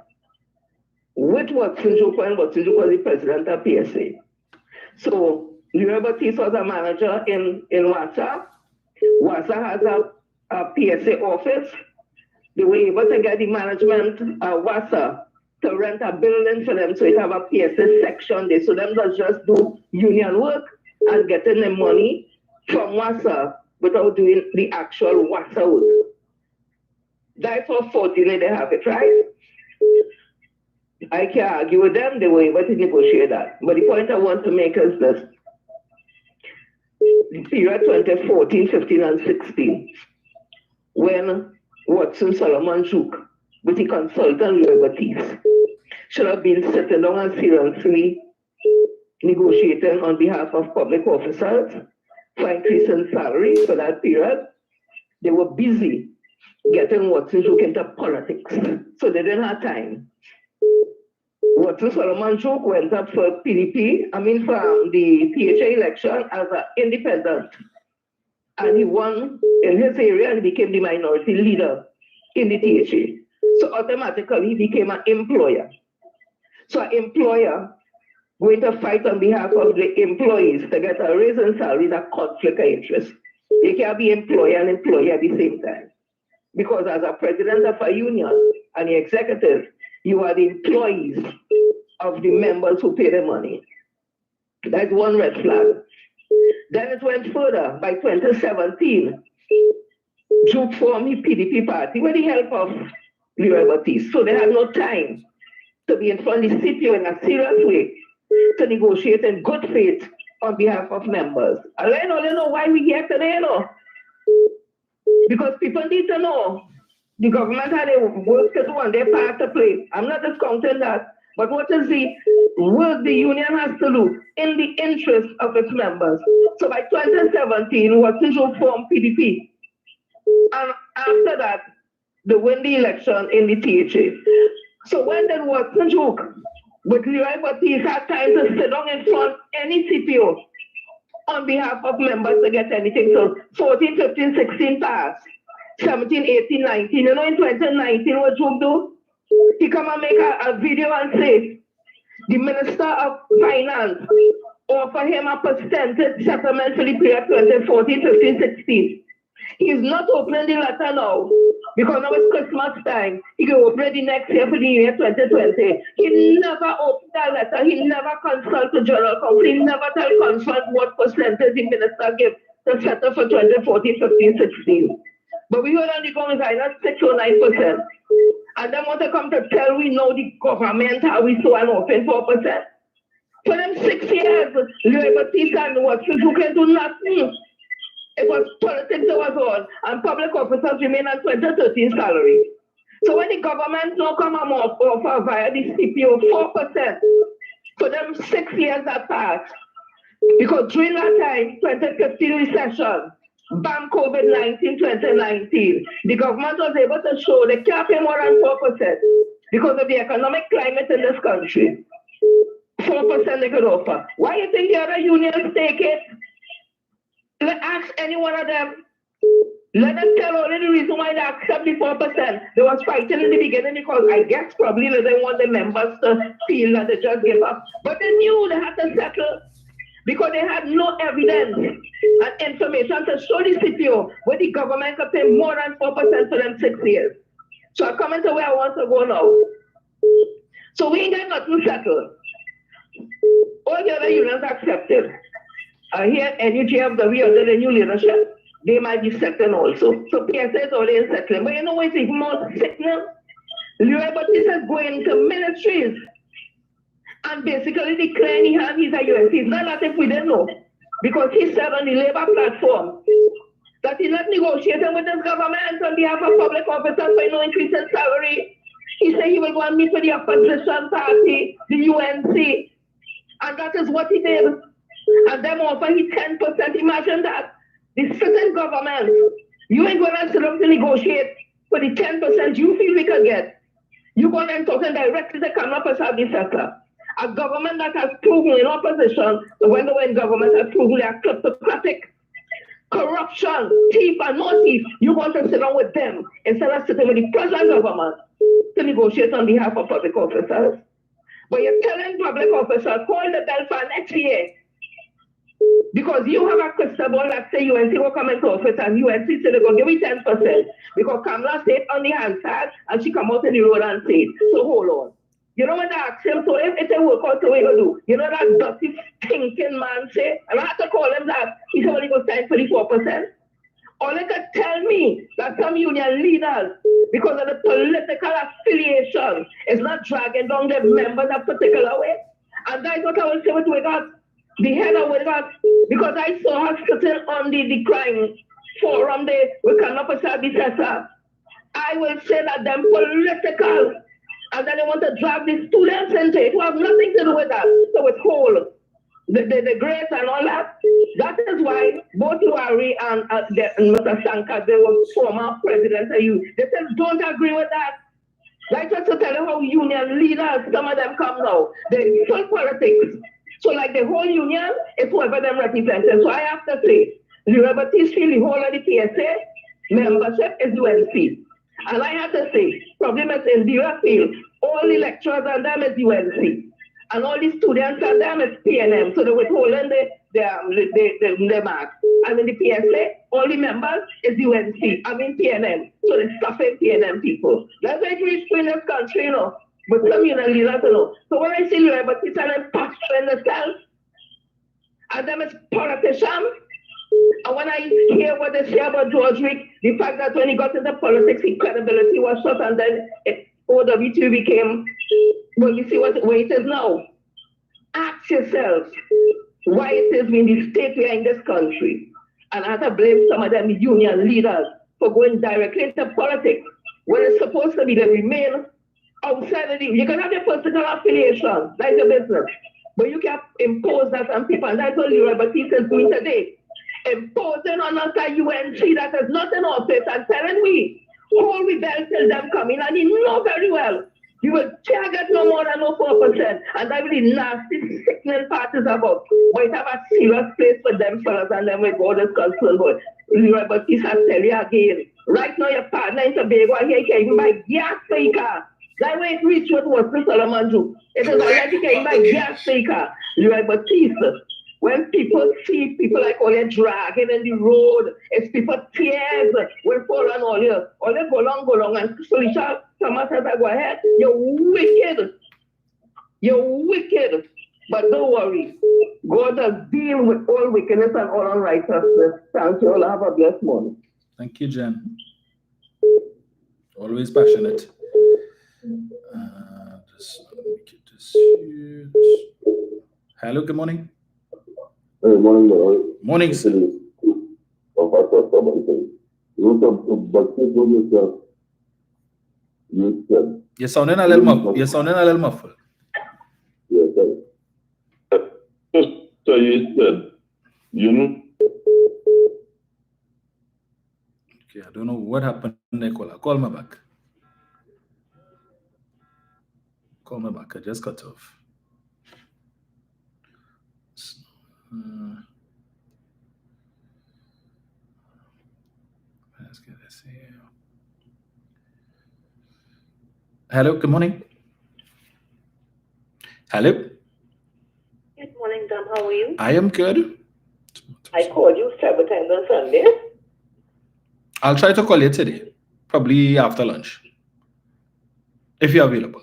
with Watson Juke when Watson Juke was the president of PSA. So Leroy Baptiste was a manager in WASA. WASA has a PSA office. They were able to get the management WASA to rent a building for them so it have a PSA section there. So them does just do union work and getting the money from WASA without doing the actual WASA work. That's how fortunate they have it, right? I can't argue with them, they were able to negotiate that. But the point I want to make is this. The period 2014, 15, and 16, when Watson Solomon Juke with the consultant Leroy Baptiste should have been sitting down and seriously negotiating on behalf of public officers for increasing salaries for that period. They were busy getting Watson Juke into politics, so they didn't have time. Watson Solomon Juke went up for PDP, from the PHA election as an independent. And he won in his area and became the minority leader in the THA. So automatically he became an employer. So an employer going to fight on behalf of the employees to get a raise in salary is a conflict of interest. You can't be employer and employee at the same time. Because as a president of a union and the executive, you are the employees of the members who pay the money. That's one red flag. Then it went further. By 2017, Juke formed the PDP party with the help of Leroy Baptiste. So they had no time to be in front of the CPO in a serious way to negotiate in good faith on behalf of members. And I don't know why we here today, because people need to know the government had a work to do and their part to play. I'm not discounting that. But what is the work the union has to do in the interest of its members? So by 2017, Watson Juke formed PDP. And after that, they win the election in the THA. So when did Watson Juke with Leroy Baptiste had time to sit down in front of any CPO on behalf of members to get anything? So 14, 15, 16 passed. 17, 18, 19. You know, in 2019, what Juke do? He come and make a video and say, the Minister of Finance offer him a percentage settlement for the period 2014, 15, 16. He's not opening the letter now because now it's Christmas time. He can open it the next year for the year 2020. He never opened that letter. He never consult the General Council. He never tell consult what percentage the minister give to settle for 2014, 15, 16. But we heard on the Congress, that's 6 or 9%. And they want to come to tell we know the government how we so and open 4%. For them 6 years, Leroy Baptiste and Watson Juke can do nothing. It was politics that was on, and public officers remain on 2013 salary. So when the government now come and offer via the CPO 4%, for them 6 years that passed, because during that time, 2015 recession, BAM COVID-19 2019, the government was able to show they can't pay more than 4% because of the economic climate in this country. 4% they could offer. Why do you think the other unions take it? Ask any one of them. Let them tell only the reason why they accept the 4%. They was fighting in the beginning because I guess probably they didn't want the members to feel that they just give up. But they knew they had to settle because they had no evidence and information to show the CPO where the government could pay more than 4% for them 6 years. So I'm coming to where I want to go now. So we ain't got nothing settled. All the other unions accepted. Here, NUGFW under the new leadership, they might be settling also. So PSA is already settling. But you know what's even more sickening? Leroy Baptiste is going to ministries and basically declaring he's a US. It's not as if we didn't know. Because he said on the Labour platform that he not negotiating with this government on behalf of public officers for no increase in salary. He said he will go and meet with the opposition party, the UNC, and that is what he did. And them offer he 10%. Imagine that. The sitting government, you ain't going to sit up to negotiate for the 10% you feel we can get. You're going and talking directly to Kamala Persad, a government that has proven in opposition, when the government has proven they are kleptocratic, corruption, thief and no thief, you want to sit down with them instead of sitting with the present government to negotiate on behalf of public officers. But you're telling public officers, call the bell for next year. Because you have a crystal ball that say UNC will come into office and UNC say they're going to give me 10%. Because Kamala stayed on the handstand and she come out in the road and say, so hold on. You know what that ask him? So if it's a workout, so what you going to do? You know that dirty, stinking man say? And I had to call him that. He said, well, he going to sign 34%. Or they could tell me that some union leaders, because of the political affiliation, is not dragging down their members a particular way. And that's what I will say with we got. The head of we got, because I saw her sitting on the crime forum there, we cannot perceive the I will say that them political, and then they want to drag the students into it. It has nothing to do with that. So it's whole. The grades and all that. That is why both Luari and Mr. Shankar, they were former presidents of you. They said, don't agree with that. Like just to tell you how union leaders, some of them come now. They full politics. So like the whole union is whoever them represented. So I have to say, the Liberties feel the whole of the PSA membership is UNC. And I have to say, problem is in the field, all the lecturers and them is UNC. And all the students and them is PNM. So they withholding the marks. And in the PSA, all the members is UNC. I mean PNM. So they're stuffing PNM people. That's why it's in this country, you know. But some union leaders, you know. So when I see Liberties and them pastoring themselves, and them is politicians, and when I hear what they say about George Rick, the fact that when he got into politics, his credibility was shot, and then OWT became, well, you see where it is now. Ask yourself why it is in the state we are in this country. And I have to blame some of them union leaders for going directly into politics when it's supposed to be they remain outside of the, you can have your political affiliation, that's your business. But you can't impose that on people, and that's what Liberties is doing today. Imposing on us a UNC that is not in office and telling we, hold we bell till them come in, and you know very well, you will can't get no more than no 4%. And that really nasty, sickening part is about. But it have a serious place for them fellas and them with God is concerned. But Liberties has tell you again, right now your partner in Tobago here can even buy gas for your car. That way it reach what was the Solomon do. It is already can buy gas for your car. Liberties. When people see people like all you dragging in the road, it's people tears will fall on all you. All you go long, and Felicia Thomas says, go ahead. You're wicked. You're wicked. But don't worry. God will deal with all wickedness and all unrighteousness. Thank you all. Have a blessed morning. Thank you, Jen. Always passionate. Just let me get this here. Hello, good morning. Hey, morning. Morning, sir. You're sounding a little muffled. Yes, so you said, you know. Okay, I don't know what happened, Nicola. Call me back. I just cut off. Let's get this here. Hello, good morning. Hello. Good morning, Dom. How are you? I am good. I called you several times on Sunday. I'll try to call you today, probably after lunch, if you're available.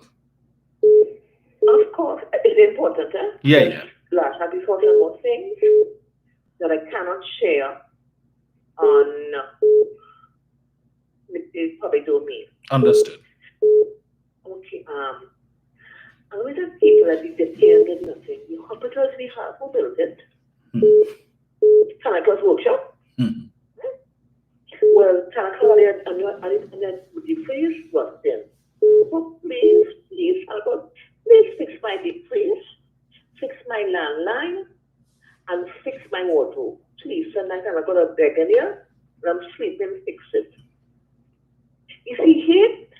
Of course. It's important, huh? Yeah. Last night before some more things that I cannot share on the public domain. Understood. Okay. I always have people that depend on nothing. The hospitals we have, who built it? Santa Claus Workshop. then the freeze was then. So please, Albert, please fix my deep freeze, fix my landline, and fix my wardrobe. Please, and I got a beg in here, and I'm sleeping, fix it. You see, hate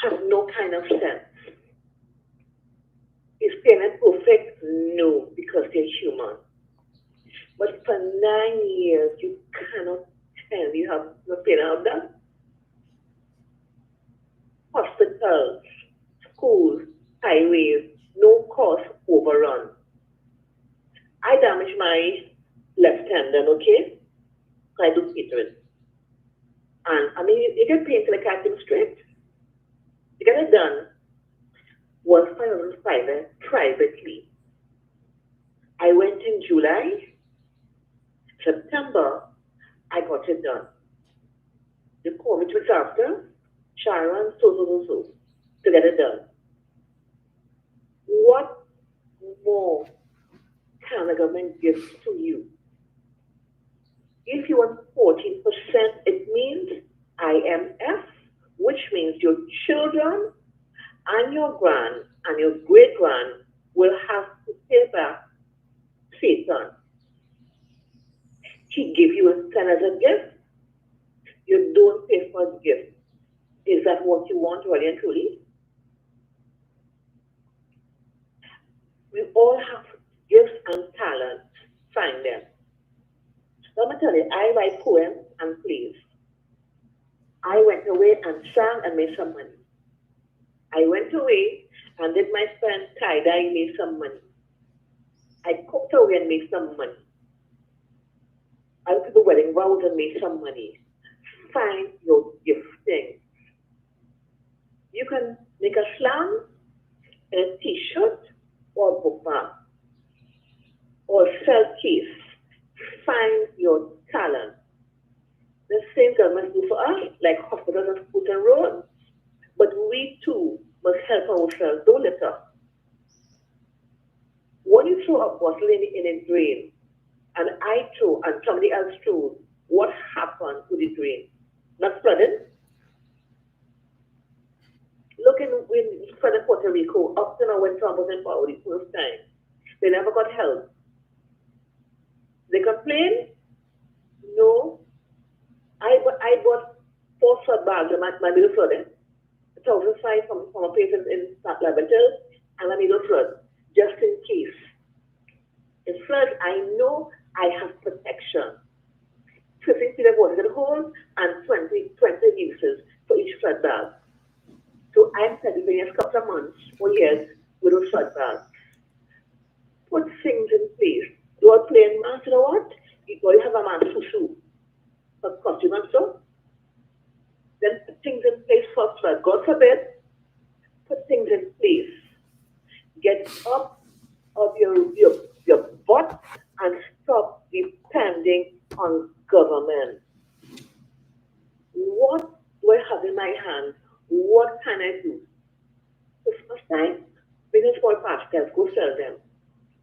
has no kind of sense. Is parent perfect? No, because they're human. But for 9 years, you cannot tell you have no parent done. Hospitals, schools, highways, no cost overrun. I damaged my left tendon, okay? I do catering. And I mean, you get paid for the catting straight. You get it done. Was privately. I went in July. September, I got it done. They called me 2 weeks after, Sharon, so, to get it done. What more can the government give to you? If you want 14%, it means IMF, which means your children and your grand and your great grand will have to pay back Satan. He give you a son as a gift. You don't pay for the gift. Is that what you want, really and truly? We all have gifts and talents. Find them. Let me tell you, I write poems and plays. I went away and sang and made some money. I went away and did my friend tie-dye, made some money. I cooked away and made some money. I went to the wedding vows and made some money. Find your gifting. You can make a slam, a t-shirt, or a book bag, or sell case. Find your talent. The same government do for us, like hospitals and schools and roads. But we too must help ourselves. Don't litter. When you throw a bottle in a drain, and I throw and somebody else throws, what happened to the drain? Not flooding? Look in Puerto Rico, up to now when Trump was in power the first time. They never got help. They complain? No. I bought 4 flood bags in my middle flooding. 1,005 from a place in Leventil, and a middle flood, just in case. In flood, I know I have protection. 15 feet of water in the hole and 20 uses for each flood bag. So I'm spending the next couple of months or years with those flood bags. Put things in place. You are playing mass, you know what? You got to have a man susu for costume and stuff. Then put things in place for flood. God forbid, put things in place. Get up of your butt and stop depending on government. What do I have in my hand? What can I do? Christmas time, bring a small pastels, go sell them.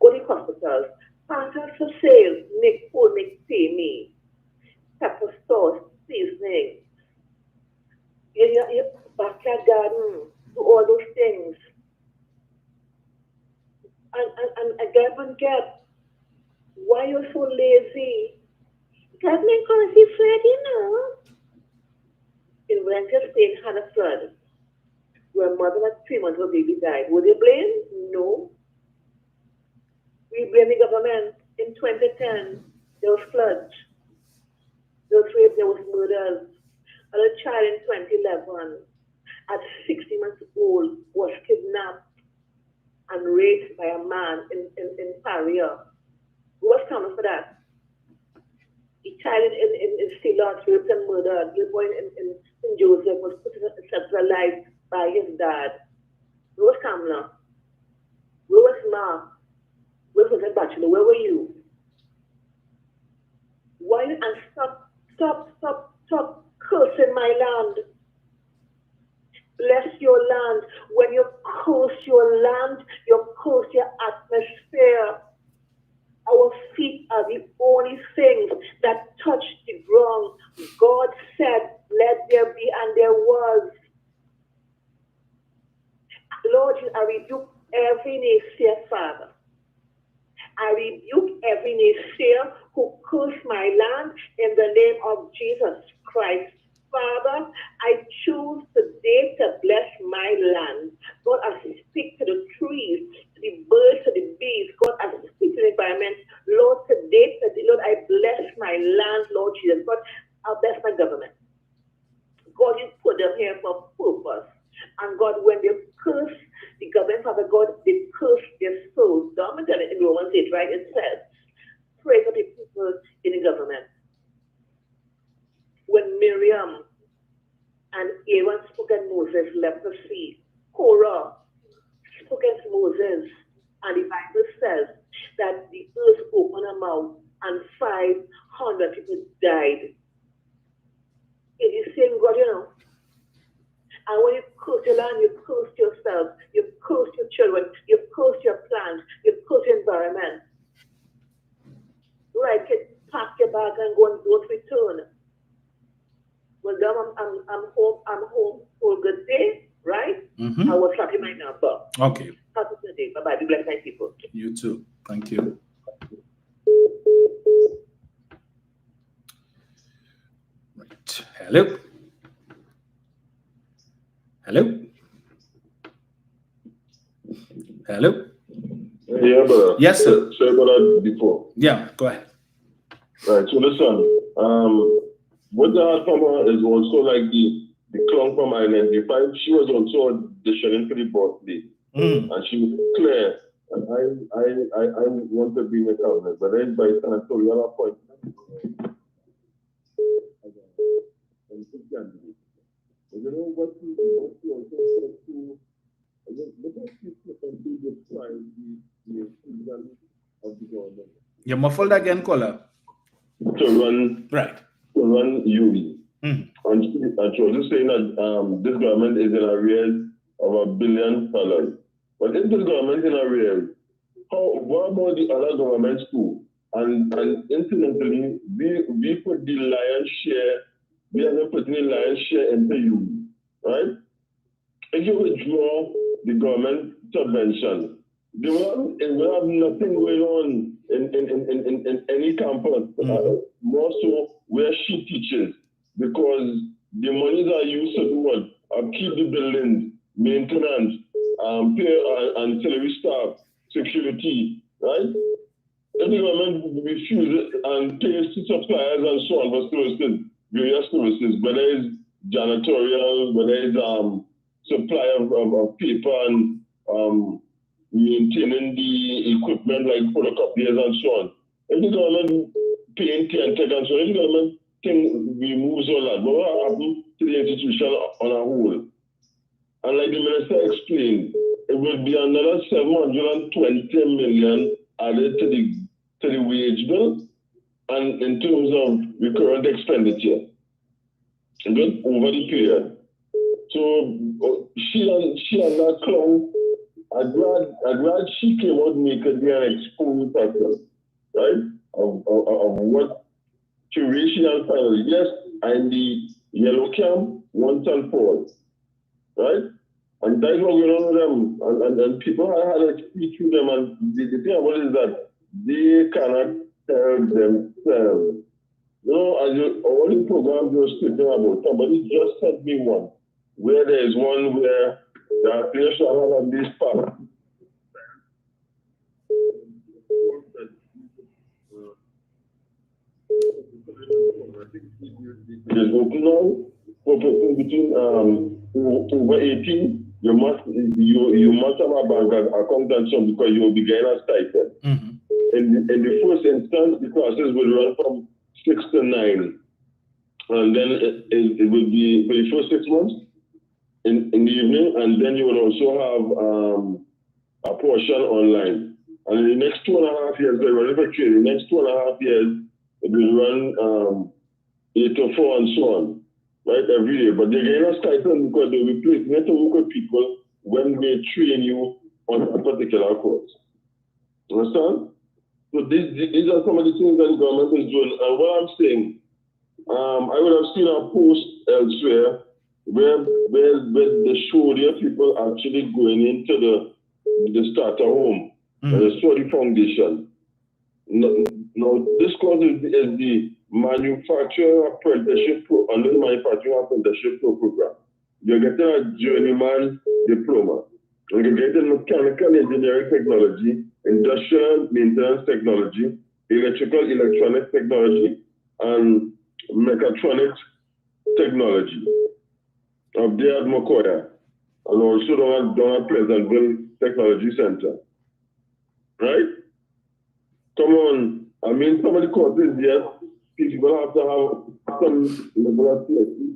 Go to hospitals, pastels for sale, make food, make pay me. Pepper sauce, seasoning. In your backyard garden, do all those things. And get. Why are you so lazy? Government because he flood, you know. In Valencia State had a flood where a mother at 3 months her baby died. Would they blame? No. We blame the government. In 2010, there was floods. There was rape, there was murders. A little child in 2011 at 60 months old was kidnapped and raped by a man in Paria. Who was coming for that? A child in Ceylon, raped and murdered. The boy in Joseph was put alive by his dad. Where was Kamala? Where was Ma? Where was the bachelor? Where were you? Why? And stop cursing my land. Bless your land. When you curse your land, you curse your atmosphere. Our feet are the only things that touch the ground. God said, let there be, and there was. Lord, I rebuke every naysayer, Father. I rebuke every naysayer who cursed my land in the name of Jesus Christ. Father, I choose today to bless my land. God, I speak to the trees, to the birds, to the bees. God, I speak to the environment. Lord, today, Lord, I bless my land, Lord Jesus. God, I bless my government. God, you put them here for purpose. And God, when they curse the government, Father God, they curse their souls. Don't tell it in Romans 8, right? It says, pray for the people in the government. When Miriam and Aaron spoke at Moses, leprosy, Korah spoke at Moses, and the Bible says that the earth opened her mouth and 500 people died. It is saying, God, you know, and when you curse your land, you curse yourself, you curse your children, you curse your plants, you curse your environment. Right, pack your bag and go and don't return. Well, then I'm home for a good day, right? Mm-hmm. I will slap you my number. Okay. Have a good day. Bye-bye. Be blessed, my people. You too. Thank you. Right. Hello. Hello. Hello. Yeah, brother. Yes, sir. Sorry about that before. Yeah, go ahead. Right, so listen, what the hard farmer is also like the clown from identified, she was also auditioning for the birthday. And she was clear, and I want to be in the cabinet, but then by the time I told you at point, you know what you also said to, look at people and do this crime, the of the government. You're muffled again, caller. To run UE. And she was just saying that this government is in arrears of $1 billion. But if this government in arrears, what about the other governments too? And incidentally, we put the lion's share, we haven't put the lion's share into UE, right? If you withdraw the government subvention, it will have nothing going on in any campus, more so where she teaches, because the monies are used to do what? Upkeep the buildings, maintenance, pay ancillary staff, security, right? If the government refuses and pays to suppliers and so on for services, various services, whether it's janitorial, whether it's supply of paper and maintaining the equipment like photocopiers and so on. If the government paying and tech and so on, if the government removes all that, but what happens to the institution on a whole? And like the minister explained, it will be another 720 million added to the wage bill and in terms of recurrent expenditure. Good, over the period. So she and that clown, I'm glad she came out naked there and exposed herself, right? Of what curational finally. Yes, and the yellow camp once and for all, right? And that's what going on with them. And people had to speak to them, and the thing about it is that they cannot help themselves. You know, as all the programs you're speaking about, somebody just sent me one, where there is one where the application on this part. There's open now for people between over 18. You must have a bank account and so because you will be getting a stipend. In the first instance, the classes will run from 6 to 9, and then it will be for the first 6 months in the evening, and then you will also have a portion online. And in the next 2.5 years, they're running for training. The next 2.5 years, it will run 8 to 4 and so on, right, every day. But they're getting a stipend because they'll be placed to work with people when they train you on a particular course. Understand? So these are some of the things that the government is doing. And what I'm saying, I would have seen a post elsewhere where they show their people actually going into the starter home and they saw the foundation. Now this course is the manufacturing apprenticeship under the manufacturing apprenticeship program. You're getting a journeyman diploma. And you're getting mechanical engineering technology, industrial maintenance technology, electronic technology, and mechatronics technology up there at Mokoya, and also down at Pleasantville Technology Center. Right? Come on. I mean, some of the courses, yes, people have to have some level of PhD,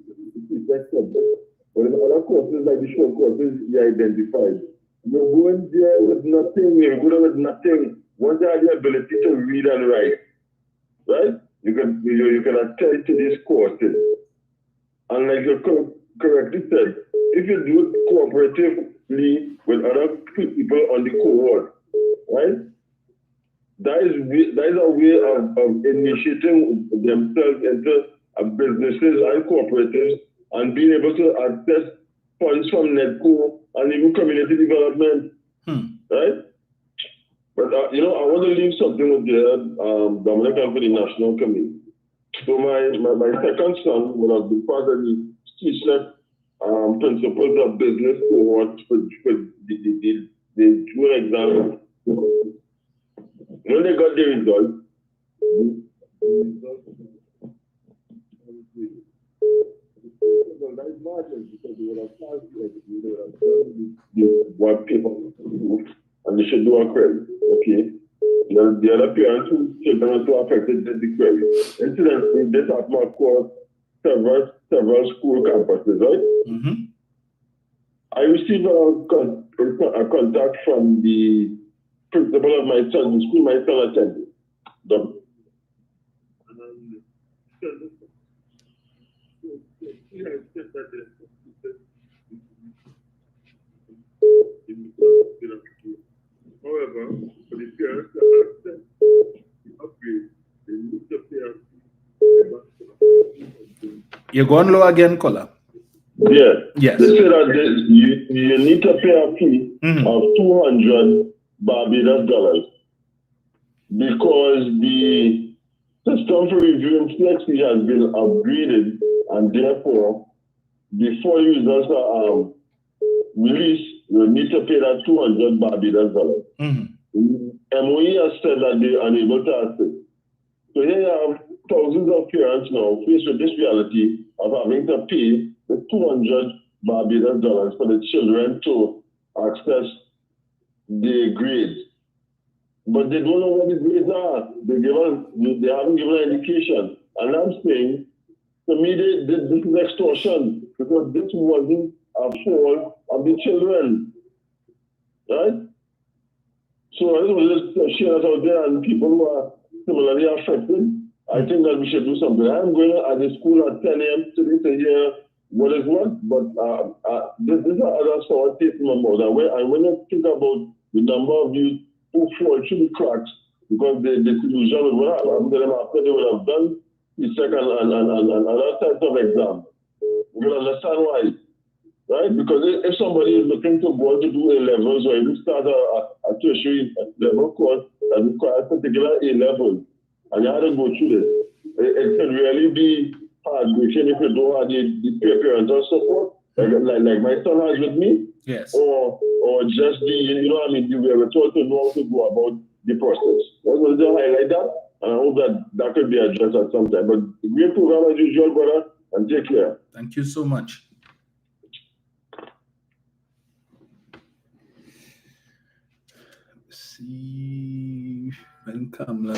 but in other courses, like the short courses, you identified. You're going there with nothing, you're going with nothing. Once you have the ability to read and write, right? You can attend to these courses. And like you correctly said, if you do it cooperatively with other people on the cohort, right? That is a way of initiating themselves into businesses and cooperatives and being able to access funds from NEDCO and even community development, right? But, I want to leave something with the Dominic and for the National Committee. So my second son will have been part of the teacher principles of business cohort for the June exam. When they got the results, because they would have what people do, and they should do a query. Okay. The other parents who children also affected the query. Incidentally, this happened across several school campuses, right? I received a contact from the principal of my son, the school my son attended. However, for the parents to access the upgrade, they need to pay. You're going low again, Kola. Yeah. Yes. They say that you need to pay a fee of 200 Barbados dollars because the system for reviewing flexi has been upgraded, and therefore, before users are released, you need to pay that 200 Barbados dollars. MOE has said that they are unable to access. So here you have thousands of parents now faced with this reality of having to pay the 200 Barbados dollars for the children to access the grades. But they don't know what the grades are. They haven't given an indication. And I'm saying, to me, this is extortion because this wasn't a fault of the children. Right? So I just want to share that out there, and people who are similarly affected, I think that we should do something. I'm going at the school at 10 a.m. today to hear what is what, but this is another sour taste in my mouth. And when you think about the number of youth who fall through the cracks because the collusion with what happened to them after they would have done the second and other types of exams, you will understand why. Right? Because if somebody is looking to go on to do A-levels or even start a tertiary level course that requires particular A-levels, and you have to go through this, it can really be heartbreaking if you don't have the parental support, like my son has with me. Yes. Or just we were taught to know how to go about the process. I want to highlight that, and I hope that could be addressed at some time. But great program as usual, brother, and take care. Thank you so much. See when Kamla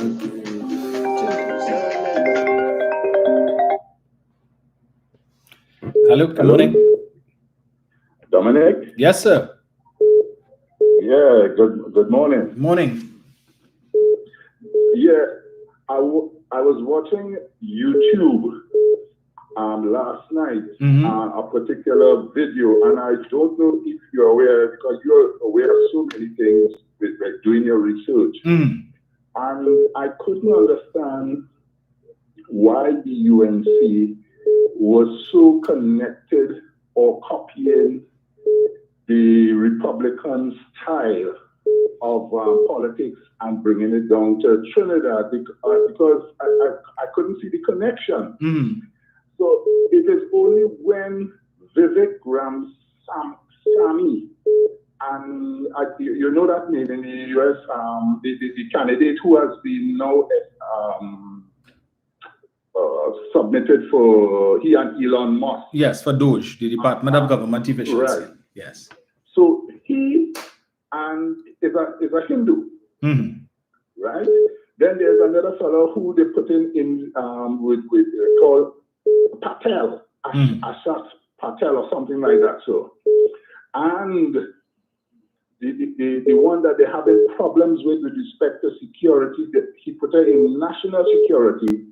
Hello, good morning. Dominic? Yes, sir. Yeah, good morning. Morning. Yeah, I was watching YouTube last night a particular video, and I don't know if you're aware, because you're aware of so many things with doing your research. And I couldn't understand why the UNC was so connected or copying the Republican style of politics and bringing it down to Trinidad because I couldn't see the connection. So it is only when Vivek Ramaswamy, and you know that name in the US, the candidate who has been now submitted for he and Elon Musk. Yes, for DOGE, the Department of Government Efficiency. Right. Yes. So he and is a Hindu, right? Then there's another fellow who they put in with called Patel, Ashat Patel or something like that. So, and the one that they're having problems with respect to security, that he put her in national security,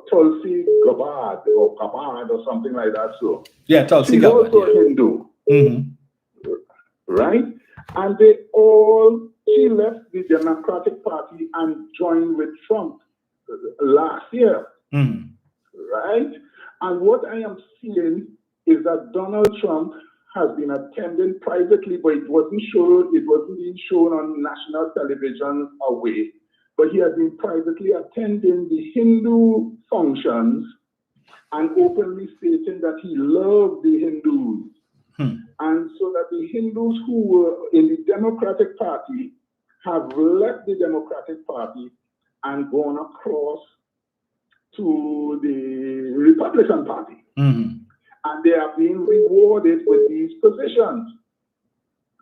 Tulsi Gabbard or something like that. So yeah, Tulsi she's Gabbard, also a Hindu, right? And she left the Democratic Party and joined with Trump last year, right? And what I am seeing is that Donald Trump has been attending privately, but it wasn't being shown on national television away. But he has been privately attending the Hindu functions and openly stating that he loved the Hindus. And so that the Hindus who were in the Democratic Party have left the Democratic Party and gone across to the Republican Party. And they are being rewarded with these positions,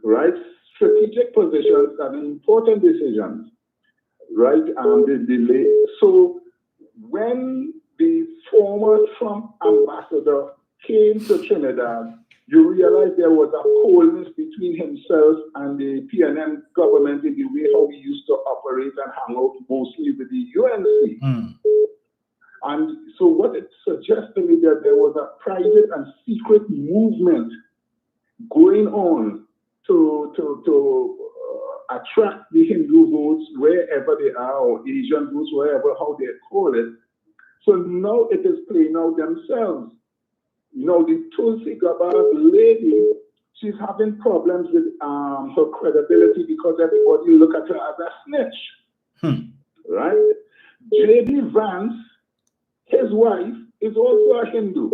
right? Strategic positions and important decisions, right? So when the former Trump ambassador came to Trinidad, you realize there was a coldness between himself and the PNM government in the way how we used to operate and hang out mostly with the UNC. And so what it suggests to me that there was a private and secret movement going on to attract the Hindu votes wherever they are, or Asian votes, wherever, how they call it. So now it is playing out themselves. You know, the Tulsi Gabbard lady, she's having problems with her credibility because everybody look at her as a snitch, right? J.D. Vance, his wife, is also a Hindu.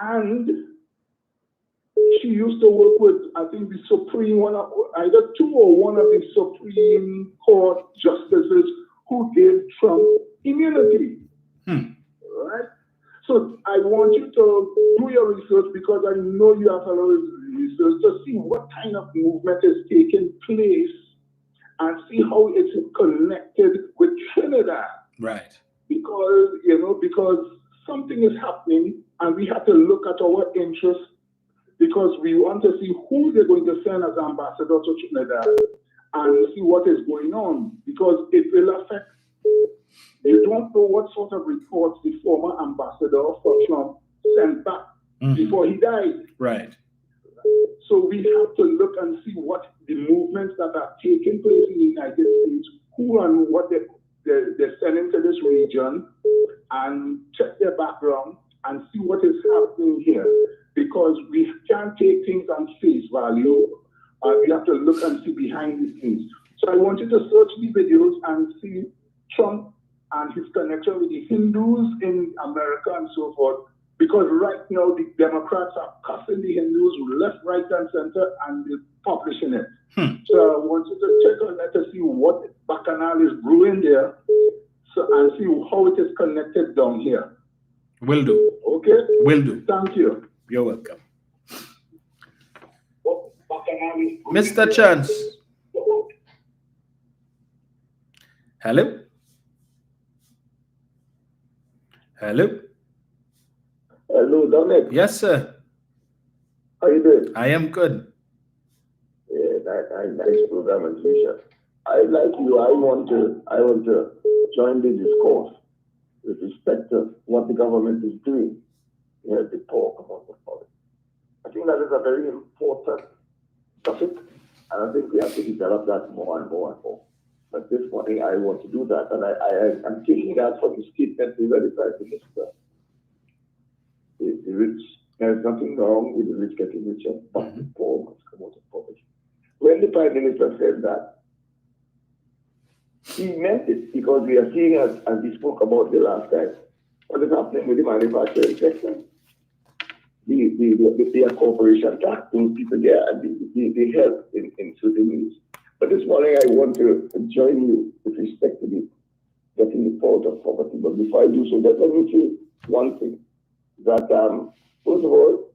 And she used to work with, I think, the Supreme, either two or one of the Supreme Court justices who gave Trump immunity, right? So I want you to do your research because I know you have a lot of research to see what kind of movement is taking place and see how it's connected with Trinidad. Right. Because something is happening and we have to look at our interests because we want to see who they're going to send as ambassador to Trinidad and see what is going on because it will affect. You don't know what sort of reports the former ambassador for Trump sent back before he died. Right. So we have to look and see what the movements that are taking place in the United States, who and what they're sending to this region, and check their background and see what is happening here. Because we can't take things on face value. We have to look and see behind the scenes. So I want you to search the videos and see Trump and his connection with the Hindus in America and so forth. Because right now the Democrats are cussing the Hindus left, right, and center, and they're publishing it. So I want you to check on that to see what bacchanal is brewing there, and see how it is connected down here. Will do. Okay? Will do. Thank you. You're welcome. Mr. Chance. Hello? Hello? Hello, Dominic. Yes, sir. How you doing? I am good. Yeah, nice program as usual. I like you. I want to join the discourse with respect to what the government is doing. We have to talk about the politics. I think that is a very important topic, and I think we have to develop that more and more and more. But this morning I want to do that, and I'm taking that from the statement made by the Prime Minister. The rich, there's nothing wrong with the rich getting richer, but the poor must come out of poverty. When the Prime Minister said that, he meant it, because we are seeing, as we spoke about the last time, what is happening with the manufacturing sector. The corporation tax, those people there, and they help in certain ways. But this morning I want to join you with respect to the getting the out of poverty. But before I do so, let me say one thing. That first of all,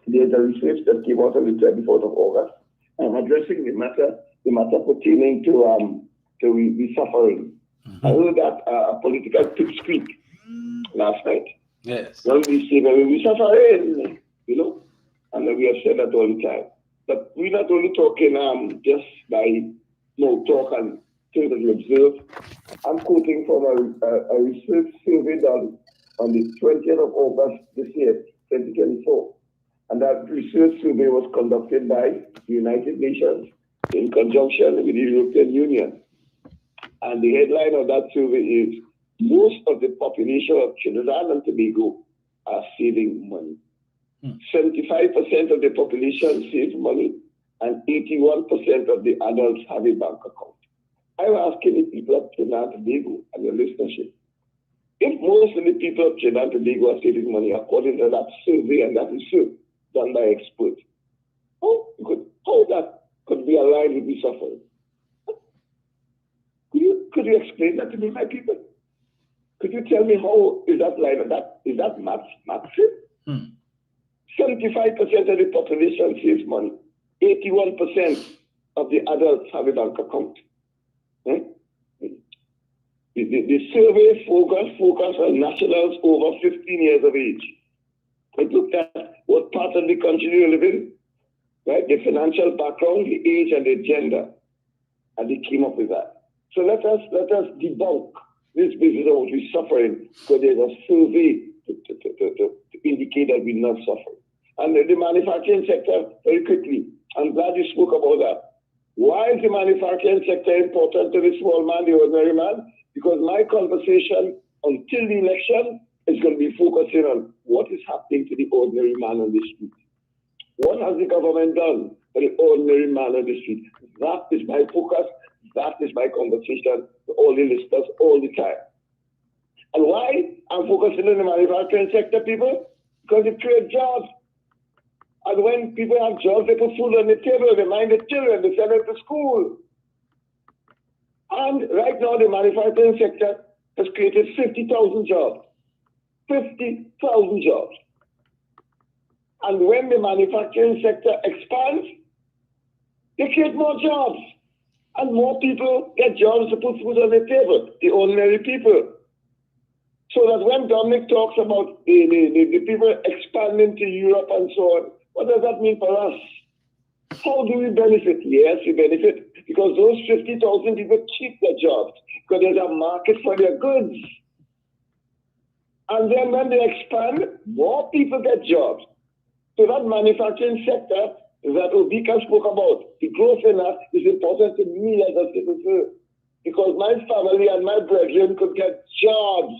there's a research that came out on the 24th of August, addressing the matter pertaining to the suffering. I heard that a political pipsqueak last night. Yes. Well, we say that we suffering, and we have said that all the time. But we're not only talking just by talk and things that we observe. I'm quoting from a research survey done on the 20th of August this year, 2024. And that research survey was conducted by the United Nations in conjunction with the European Union. And the headline of that survey is, most of the population of Trinidad and Tobago are saving money. 75% of the population saves money, and 81% of the adults have a bank account. I'm asking the people of Trinidad and Tobago and your listenership, if most of the people of Trinidad and Tobago are saving money according to that survey and that research done by experts, how that could be aligned with the suffering? Could you explain that to me, my people? Could you tell me how is that line of that? Is that math? 75% of the population saves money. 81% of the adults have a bank account. The survey focused on nationals over 15 years of age. It looked at what part of the country you live in, right? The financial background, the age, and the gender. And they came up with that. So let us debunk this business of what we're suffering, because there's a survey to indicate that we're not suffering. And the manufacturing sector, very quickly, I'm glad you spoke about that. Why is the manufacturing sector important to the small man, the ordinary man? Because my conversation until the election is going to be focusing on what is happening to the ordinary man on the street. What has the government done for the ordinary man on the street? That is my focus. That is my conversation to all the listeners all the time. And why I'm focusing on the manufacturing sector, people? Because it creates jobs. And when people have jobs, they put food on the table, they mind the children, they send them to school. And right now, the manufacturing sector has created 50,000 jobs. 50,000 jobs. And when the manufacturing sector expands, they create more jobs. And more people get jobs to put food on the table, the ordinary people. So that when Dominic talks about the people expanding to Europe and so on, what does that mean for us? How do we benefit? Yes, we benefit because those 50,000 people keep their jobs because there's a market for their goods. And then when they expand, more people get jobs. So that manufacturing sector that Obika spoke about, the growth in that is important to me as a citizen because my family and my brethren could get jobs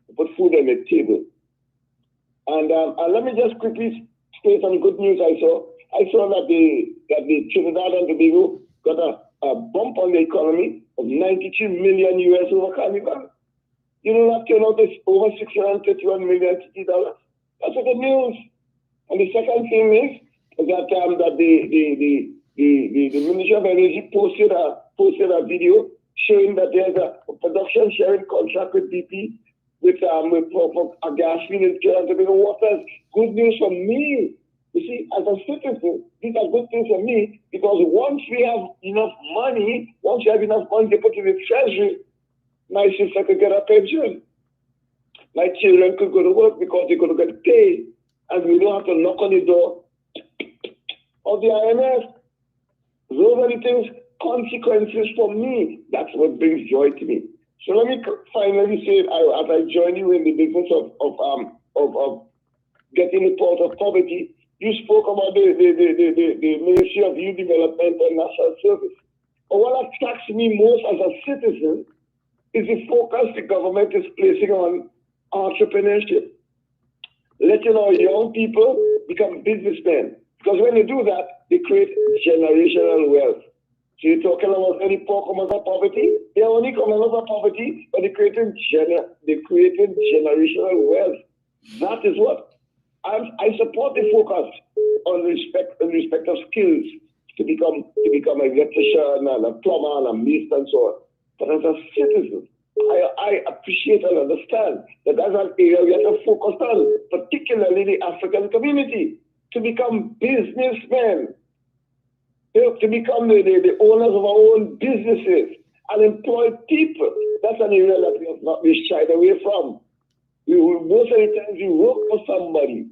to put food on the table. And let me just quickly state some good news I saw. I saw that the Trinidad and Tobago got a bump on the economy of $93 million US over Carnival. You know that turned out to over $631 million. That's a good news. And the second thing is that the Ministry of Energy posted a video showing that there's a production sharing contract with BP for a gas field in Trinidad and Tobago waters. Good news for me. You see, as a citizen, these are good things for me because once we have enough money to put in the treasury, my sister could get a pension. My children could go to work because they could get paid, and we don't have to knock on the door of the IMF. Those are the things, consequences for me. That's what brings joy to me. So let me finally say, as I join you in the business of getting it out of poverty, you spoke about the Ministry of Youth Development and National Service. what attracts me most as a citizen is the focus the government is placing on entrepreneurship, letting our young people become businessmen. Because when they do that, they create generational wealth. So you're talking about any poor come out of poverty? They only come out of poverty, but they're creating generational wealth. That is what I support the focus on respect of skills to become an electrician and a plumber and a mason and so on. But as a citizen, I appreciate and understand that that's an area we have to focus on, particularly the African community, to become businessmen, to become the owners of our own businesses and employ people. That's an area that we have not been shied away from. Most of the times we work for somebody,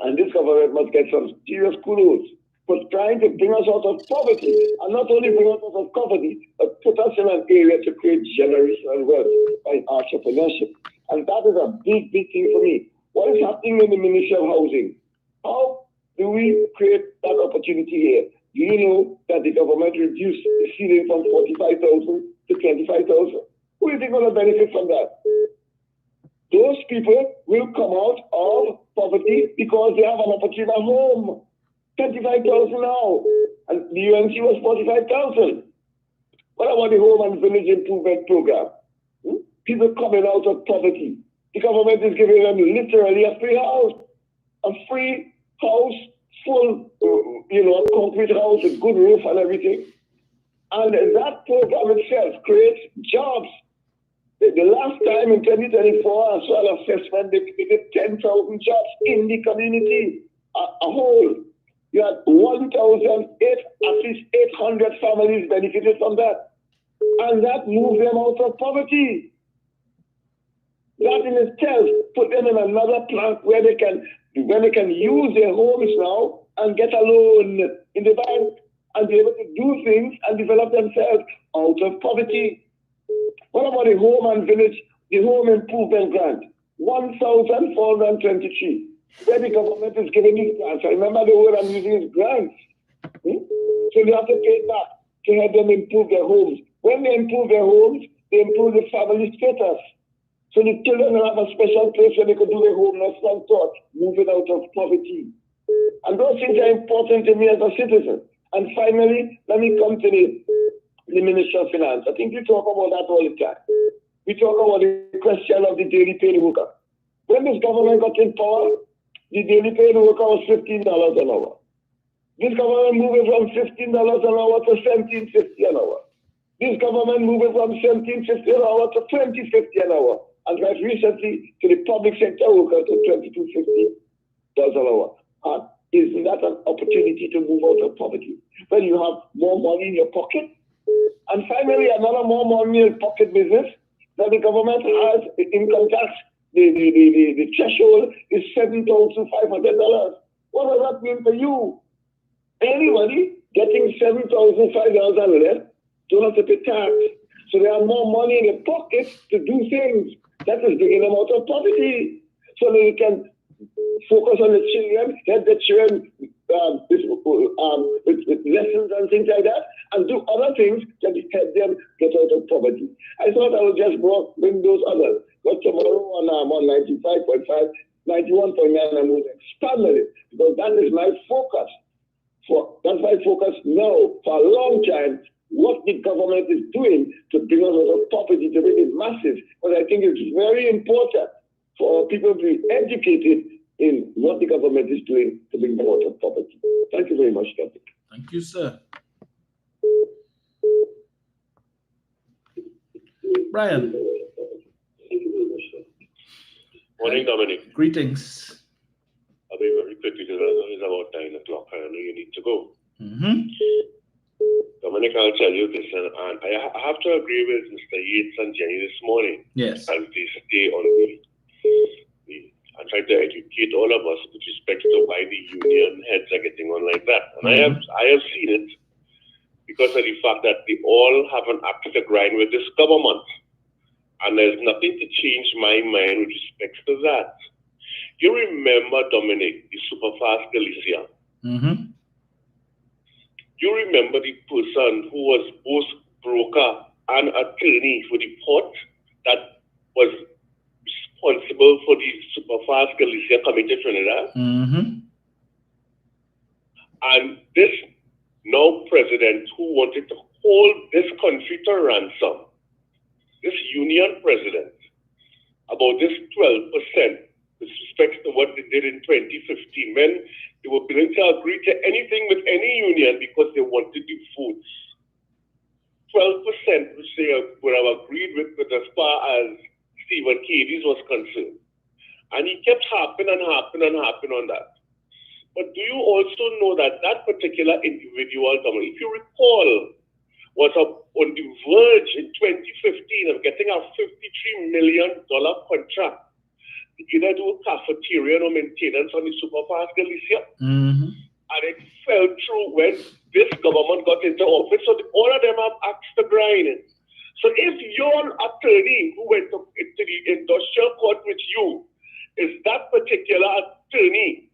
and this government must get some serious kudos for trying to bring us out of poverty, and not only bring us out of poverty, but put us in an area to create generational wealth by entrepreneurship. And that is a big, big thing for me. What is happening in the Ministry of Housing? How do we create that opportunity here? Do you know that the government reduced the ceiling from 45,000 to 25,000? Who is going to benefit from that? Those people will come out of poverty because they have an opportunity at home. 25,000 now, and the UNC was 45,000. What about the Home and Village Improvement Program? People coming out of poverty. The government is giving them literally a free house, full, a concrete house with good roof and everything. And that program itself creates jobs. The last time in 2024, I saw an assessment, they created 10,000 jobs in the community, a whole. You had 800 families benefited from that. And that moved them out of poverty. That in itself put them in another plan where they can use their homes now and get a loan in the bank and be able to do things and develop themselves out of poverty. What about the Home and Village, the Home Improvement Grant? 1,423. Where the government is giving these grants. I remember the word I'm using is grants. So they have to pay back to help them improve their homes. When they improve their homes, they improve the family status. So the children will have a special place where they could do their homeless and thought, moving out of poverty. And those things are important to me as a citizen. And finally, let me come to the Ministry of Finance. I think we talk about that all the time. We talk about the question of the daily paid worker. When this government got in power, the daily paid worker was $15 an hour. This government moving from $15 an hour to $17.50 an hour. This government moving from $17.50 an hour to $20.50 an hour. And right recently to the public sector worker to $22.50 an hour. Isn't that an opportunity to move out of poverty? When you have more money in your pocket? And finally, another more money in pocket business that the government has income tax. The threshold is $7,500. What does that mean for you? Anybody getting $7,500 and less don't have to pay tax. So they have more money in their pockets to do things. That is bringing them out of poverty. So they can focus on the children, help the children with lessons and things like that, and do other things that help them get out of poverty. I thought I would just bring those others. But tomorrow I'm on 95.5, 91.9, and we'll expand on it because that is my focus. That's my focus now for a long time. What the government is doing to bring us out of poverty, to bring it massive. But I think it's very important for people to be educated in what the government is doing to bring them out of poverty. Thank you very much, Captain. Thank you, sir. Brian. Morning, Dominic. Greetings. I'll be very quick because I know it's about 9 o'clock. I know you need to go. Dominic, I'll tell you this, and I have to agree with Mr. Yates and Jenny this morning. Yes. As they stay on I try to educate all of us with respect to why the union heads are getting on like that. And I have seen it because of the fact that they all have an axe to grind with this government. And there's nothing to change my mind with respect to that. You remember, Dominic, the Superfast Galicia? you remember the person who was both broker and attorney for the port that was responsible for the Superfast Galicia coming to Trinidad? And this now president who wanted to hold this country to ransom, this union president, about this 12% with respect to what they did in 2015, when they were willing to agree to anything with any union because they wanted the votes. 12%, which they would have agreed with as far as Stephen Cadiz was concerned. And he kept harping and harping and harping on that. But do you also know that that particular individual, if you recall, was on the verge in 2015 of getting a $53 million contract to either do cafeteria or maintenance on the Superfast Galicia. And it fell through when this government got into office. So all of them have axed the grind. So if your attorney who went into the industrial court with you is that particular attorney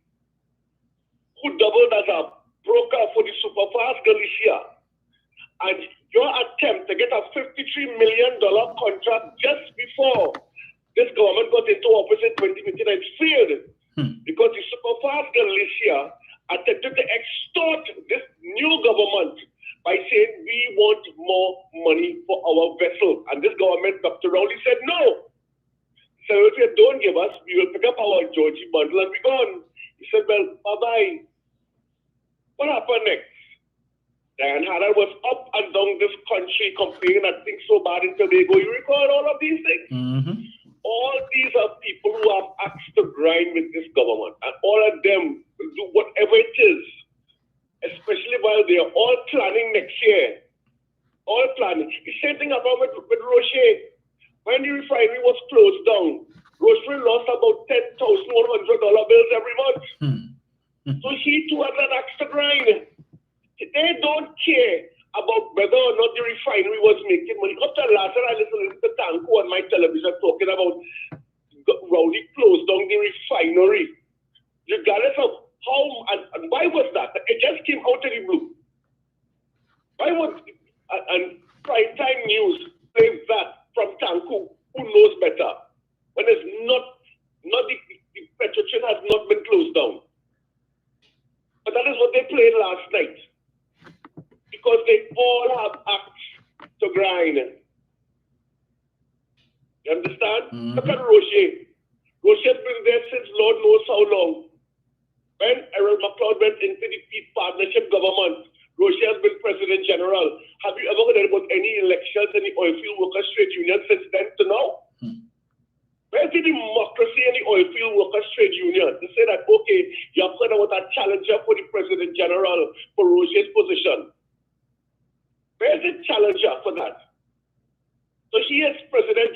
who doubled as a broker for the Superfast Galicia, and your attempt to get a $53 million contract just before this government got into office in 2015 failed because the Superfast Galicia attempted to extort this new government by saying we want more money for our vessel. And this government, Dr. Rowley, said no. So if you don't give us, we will pick up our Georgie bundle and be gone. He said, well, bye-bye. What happened next? Diane Haddad was up and down this country complaining that things so bad in Tobago. You recall all of these things? All these are people who have axed to grind with this government. And all of them will do whatever it is, especially while they are all planning next year. All planning. The same thing about with Rocher. When the refinery was closed down, Rocher lost about $10,100 bills every month. So he too has an axe to grind. They don't care about whether or not the refinery was making money. Up to last night, I listened to Tanko on my television talking about Rowley closed down the refinery. Regardless of how and why was that? It just came out of the blue. Why would and primetime news claim that from Tanko, who knows better, when it's not the Petrochin has not been closed down. But that is what they played last night. Because they all have acts to grind. You understand? Look at Rocher. Rocher's been there since Lord knows how long. When Errol McLeod went into the Peace Partnership government, Rocher has been President General. Have you ever heard about any elections in the Oilfield Workers Trade Union since then to now? Where's the democracy in the Oilfield Workers Trade Union to say that, okay, you have heard about a challenger for the President General for Rocher's position? Where's the challenger for that? So he is President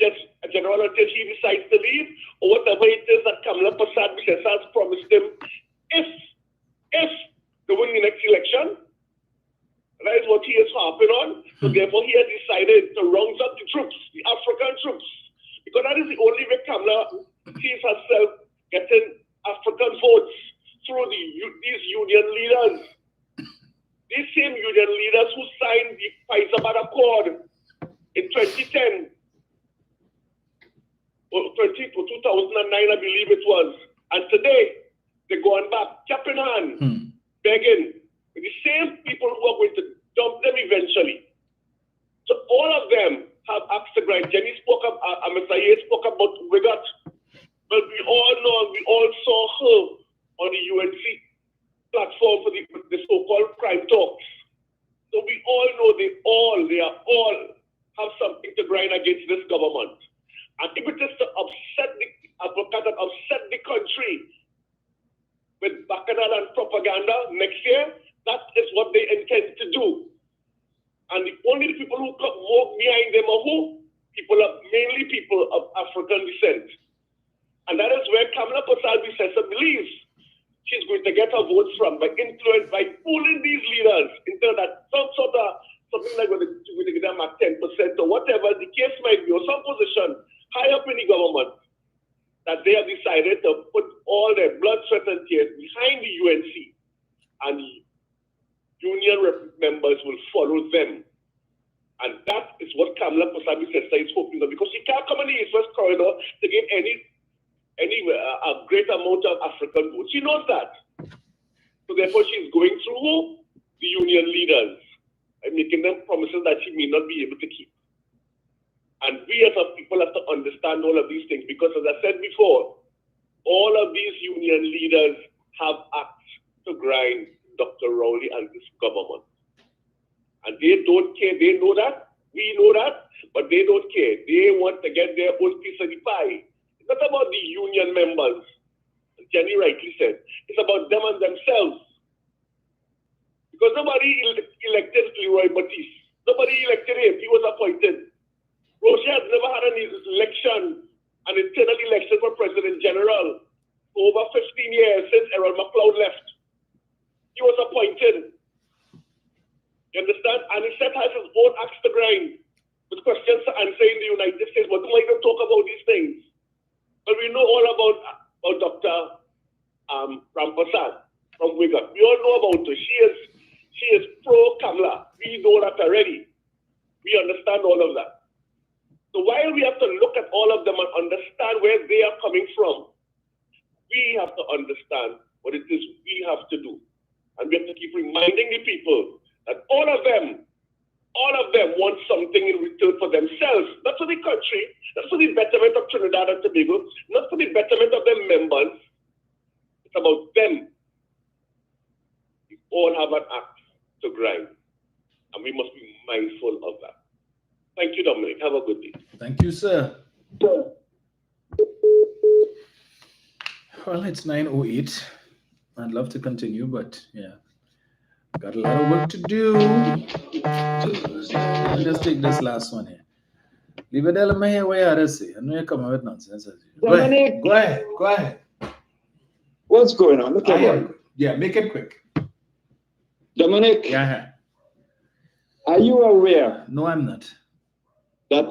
General until he decides to leave, or whatever it is that Kamala Prasad has promised him if they win the next election. That is what he is harping on. So therefore he has decided to round up the troops, the African troops. Because that is the only way Kamala sees herself getting African votes through these union leaders. These same union leaders who signed the Faizabad Accord in 2010, or 2009, I believe it was. And today, they're going back, cap in hand, begging. The same people who are going to dump them eventually. So all of them have asked to grind. Jenny spoke up, Mr. Ye spoke about Wigot. But we all know, we all saw her on the UNC platform for the so-called crime talks. So we all know they all have something to grind against this government. And if it is to upset the country with bacchanal and propaganda next year, that is what they intend to do. And the only people who walk behind them are who? Mainly people of African descent. And that is where Kamala Prasad believes she's going to get her votes from, by pulling these leaders into that something like when they get them at 10% or whatever the case might be, or some position high up in the government, that they have decided to put all their blood, sweat, and tears behind the UNC. And union members will follow them. And that is what Kamala Kosabi Sesta is hoping for, because she can't come in the East-West corridor to get a great amount of African votes. She knows that. So therefore, she's going through the union leaders and making them promises that she may not be able to keep. And we as a people have to understand all of these things, because as I said before, all of these union leaders have axe to grind Dr. Rowley and this government. And they don't care. They know that. We know that. But they don't care. They want to get their own piece of the pie. It's not about the union members, as Jenny rightly said. It's about them and themselves. Because nobody elected Leroy Batiste. Nobody elected him. He was appointed. Roche has never had an election, an internal election for President General for over 15 years since Errol McLeod left. He was appointed. You understand? And he set has his own axe to grind with questions to answer in the United States. But don't even talk about these things. But we know all about Dr. Rampersad from Wigan. We all know about her. She is pro-Kamala. We know that already. We understand all of that. So while we have to look at all of them and understand where they are coming from, we have to understand what it is we have to do. And we have to keep reminding the people that all of them want something in return for themselves, not for the country, not for the betterment of Trinidad and Tobago, not for the betterment of their members. It's about them. We all have an axe to grind, and we must be mindful of that. Thank you, Dominic. Have a good day. Thank you, sir. Well, it's 9:08. I'd love to continue, but yeah, got a lot of work to do. Let me just take this last one here. Leave it element here where I say. I know you're coming with nonsense. Go ahead. Go ahead. Go ahead. What's going on? Look at Yeah, make it quick. Dominic. Yeah. Are you aware? No, I'm not. That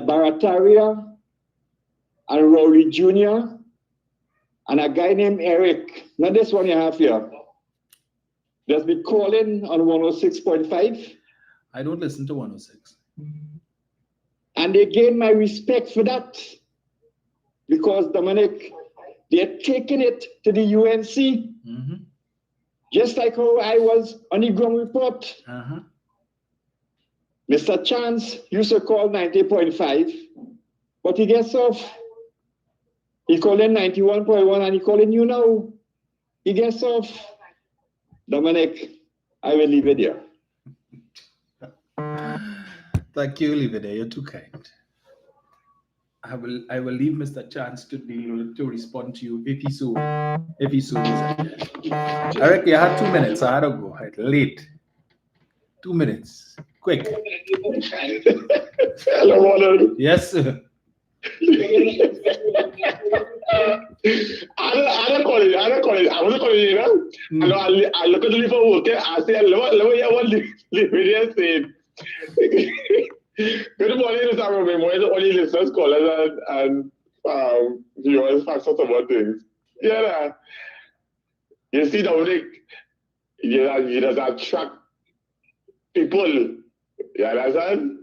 Barataria and Rowley Jr. and a guy named Eric, not this one you have here, just be calling on 106.5. I don't listen to 106. And they gain my respect for that. Because, Dominic, they're taking it to the UNC. Mm-hmm. Just like how I was on the ground report. Uh-huh. Mr. Chance used to call 90.5, but he gets off. He called in 91.1 and he calling you now. He gets off. Dominic, I will leave it there. Thank you, leave it there. You're too kind. I will leave Mr. Chance to respond to you if he so desires. I reckon you had 2 minutes. I had to go. Late. 2 minutes. Quick. Hello, Ronald. Yes, sir. I don't call it. I wasn't calling you, know. I look at the for work. I say, let me hear what the video said. Good morning, Mr. Robin. Where's all the listeners, callers, and viewers, facts about things. Yeah. You see, Dominic, you just attract people. You understand?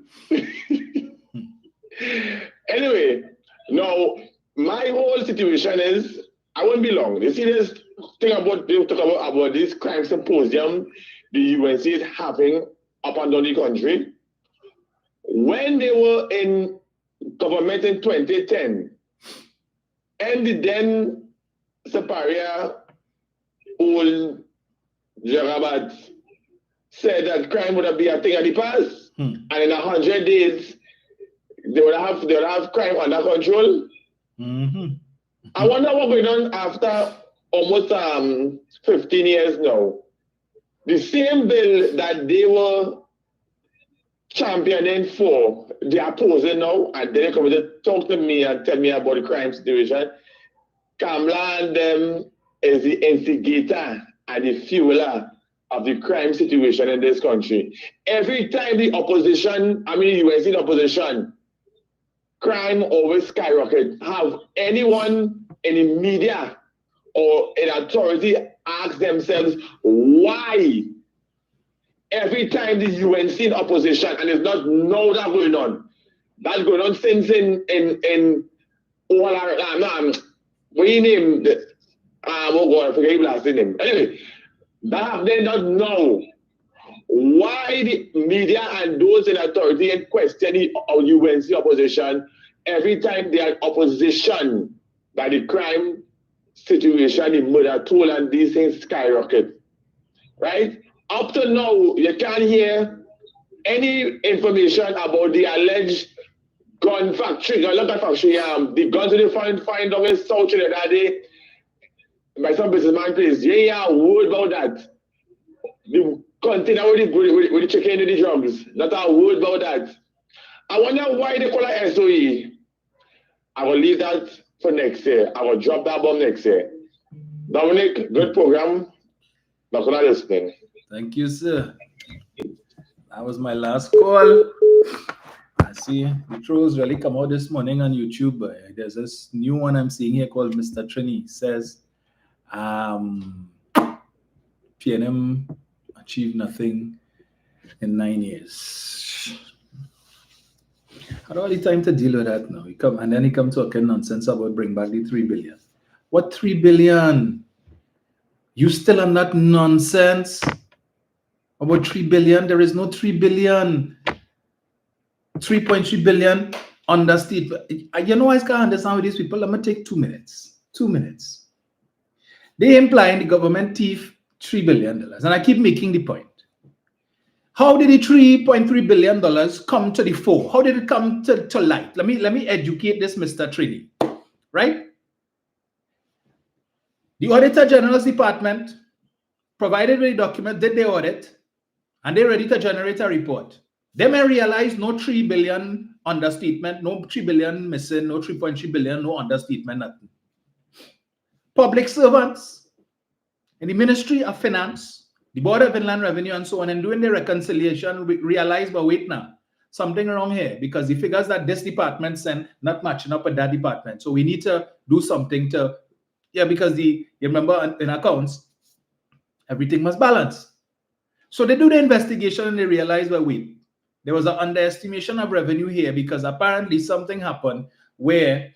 Anyway, now my whole situation is I won't be long. You see this thing about they talk about this crime symposium the UNC is having up and down the country. When they were in government in 2010, and the then Saparia old Jarabat said that crime would be a thing of the past, and in 100 days they would have crime under control. Mm-hmm. I wonder what's going on after almost 15 years now. The same bill that they were championing for, they are opposing now, and then they come to talk to me and tell me about the crime situation. Kamala and them is the instigator and the fueler of the crime situation in this country. Every time the opposition, UNC opposition, crime always skyrocket. Have anyone in the media or in authority ask themselves why every time the UNC in opposition, and it's not now that going on. That's going on since in all our we named oh God, I forget his last name. Anyway, that they don't know why the media and those in authority and question the UNC opposition every time they are opposition by the crime situation, the murder toll and these things skyrocket. Right? Up to now, you can't hear any information about the alleged gun factory, the guns they find down in South Trinidad by some businessman place. Yeah, a word about that. The container with the chicken and the drugs. Not a word about that. I wonder why they call it SOE. I will leave that for next year. I will drop that bomb next year. Dominic, good program. That's what I'm listening. Thank you, sir. That was my last call. I see the trolls really come out this morning on YouTube. There's this new one I'm seeing here called Mr. Trini. Says, PNM achieved nothing in 9 years. I don't have the time to deal with that now. Then he come talking nonsense about bring back the 3 billion. What 3 billion? You still on that nonsense about 3 billion? There is no 3 billion. 3.3 billion understate. You know, I can't understand with these people. Let me take 2 minutes. 2 minutes. They implying the government thief $3 billion. And I keep making the point. How did the $3.3 billion come to the fore? How did it come to light? Let me educate this Mr. Trini. Right? The Auditor General's Department provided with the document, did the audit, and they're ready to generate a report. They may realize no 3 billion understatement, no 3 billion missing, no 3.3 billion, no understatement, nothing. Public servants in the Ministry of Finance, the Board of Inland Revenue, and so on, and doing the reconciliation, we realize, but wait now, something wrong here, because the figures that this department sent not matching up with that department. So we need to do something to, because you remember in accounts, everything must balance. So they do the investigation and they realize, well, wait, there was an underestimation of revenue here because apparently something happened where,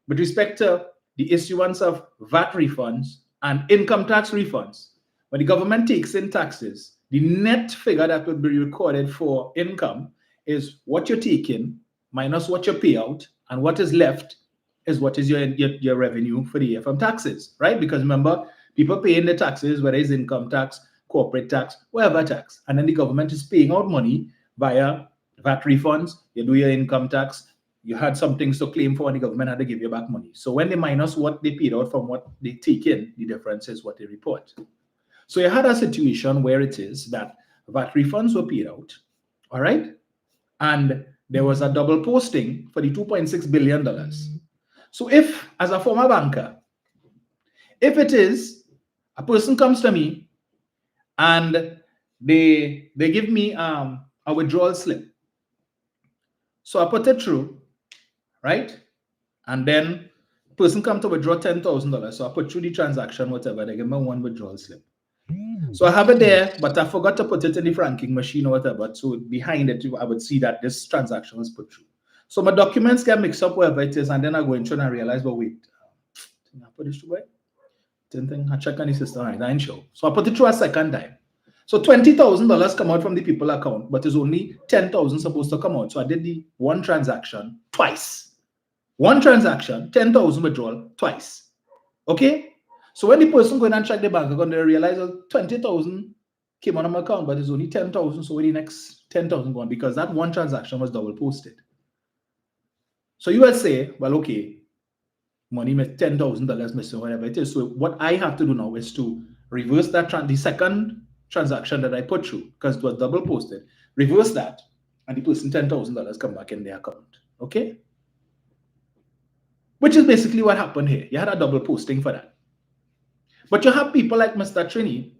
with respect to the issuance of VAT refunds and income tax refunds, when the government takes in taxes, the net figure that would be recorded for income is what you're taking minus what you pay out, and what is left is what is your revenue for the year from taxes, right? Because remember, people paying the taxes, whether it's income tax, corporate tax, whatever tax, and then the government is paying out money via VAT refunds. You do your income tax, you had some things to claim for, and the government had to give you back money. So when they minus what they paid out from what they take in, the difference is what they report. So you had a situation where it is that VAT refunds were paid out, all right? And there was a double posting for the $2.6 billion. So if, as a former banker, if it is, a person comes to me and they give me a withdrawal slip. So I put it through, right? And then person come to withdraw $10,000. So I put through the transaction, whatever, they give me one withdrawal slip. So I have it there, but I forgot to put it in the franking machine or whatever. So behind it, I would see that this transaction was put through. So my documents get mixed up wherever it is, and then I go into and I realize, but wait, I put it through, right? I check on the system, right? I ain't sure. So I put it through a second time. So $20,000 come out from the people account, but it's only 10,000 supposed to come out. So I did the one transaction twice. One transaction, 10,000 withdrawal twice. Okay? So when the person go in and check the bank account, they realize 20,000 came on my account, but it's only 10,000. So the next 10,000 gone because that one transaction was double posted. So you will say, well, okay, money $10,000 missing, whatever it is. So what I have to do now is to reverse that the second transaction that I put through, because it was double posted, reverse that, and the person $10,000 come back in their account. Okay? Which is basically what happened here. You had a double posting for that. But you have people like Mr. Trini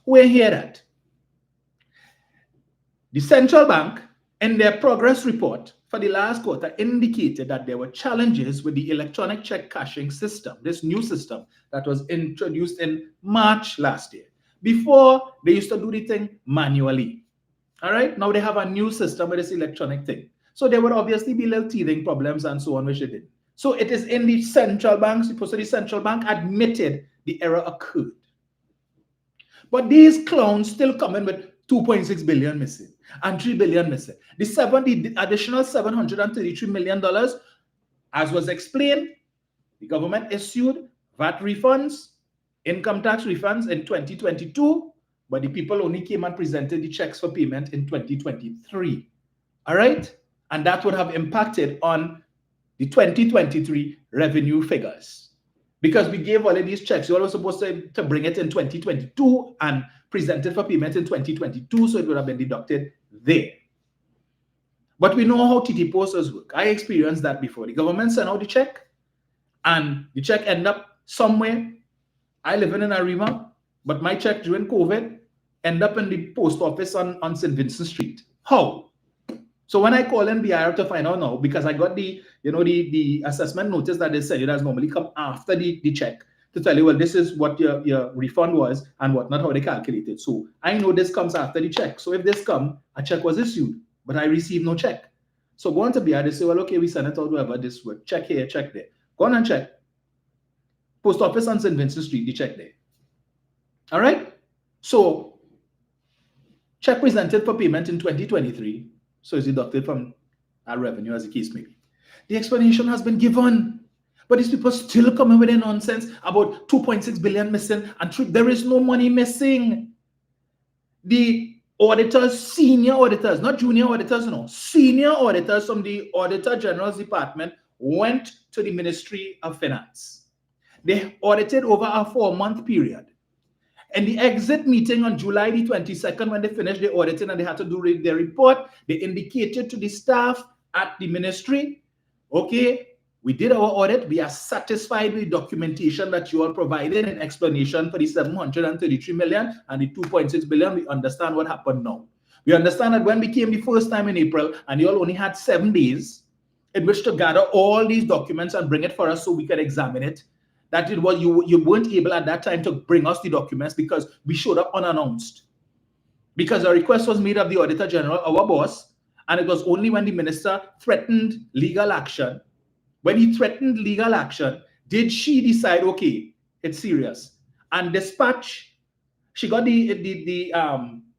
who are here that the central bank in their progress report for the last quarter indicated that there were challenges with the electronic check cashing system, this new system that was introduced in March last year. Before, they used to do the thing manually. All right, now they have a new system with this electronic thing. So there would obviously be little teething problems and so on, which they did. So it is in the central bank, supposed to the central bank admitted the error occurred. But these clowns still come in with 2.6 billion missing and 3 billion missing. The additional $733 million, as was explained, the government issued VAT refunds, income tax refunds in 2022, but the people only came and presented the checks for payment in 2023. All right? And that would have impacted on the 2023 revenue figures. Because we gave all of these checks, you all were supposed to bring it in 2022 and present it for payment in 2022, so it would have been deducted there. But we know how TT posters work. I experienced that before. The government sent out the check, and the check ended up somewhere. I live in Arima, but my check during COVID ended up in the post office on St. Vincent Street. How? So when I call in BIR to find out now, because I got the assessment notice that they said it has normally come after the check to tell you, well, this is what your refund was and whatnot, how they calculated. So I know this comes after the check. So if this come, a check was issued, but I received no check. So go on to BIR, they say, well, okay, we send it out, whatever, this work. Check here, check there. Go on and check. Post office on St. Vincent Street, the check there. All right? So check presented for payment in 2023. So it's deducted from our revenue, as the case may be. The explanation has been given, but these people still coming with a nonsense about 2.6 billion missing, and there is no money missing. The auditors, senior auditors, not junior auditors, no, senior auditors from the Auditor General's Department went to the Ministry of Finance. They audited over a 4-month period. In the exit meeting on July the 22nd, when they finished the auditing and they had to do their report, they indicated to the staff at the ministry, okay, we did our audit. We are satisfied with the documentation that you all provided in explanation for the 733 million and the 2.6 billion. We understand what happened now. We understand that when we came the first time in April and you all only had 7 days in which to gather all these documents and bring it for us so we could examine it, that it was you weren't able at that time to bring us the documents because we showed up unannounced. Because a request was made of the Auditor General, our boss, and it was only when the minister threatened legal action. When he threatened legal action, did she decide, okay, it's serious, and dispatch? She got the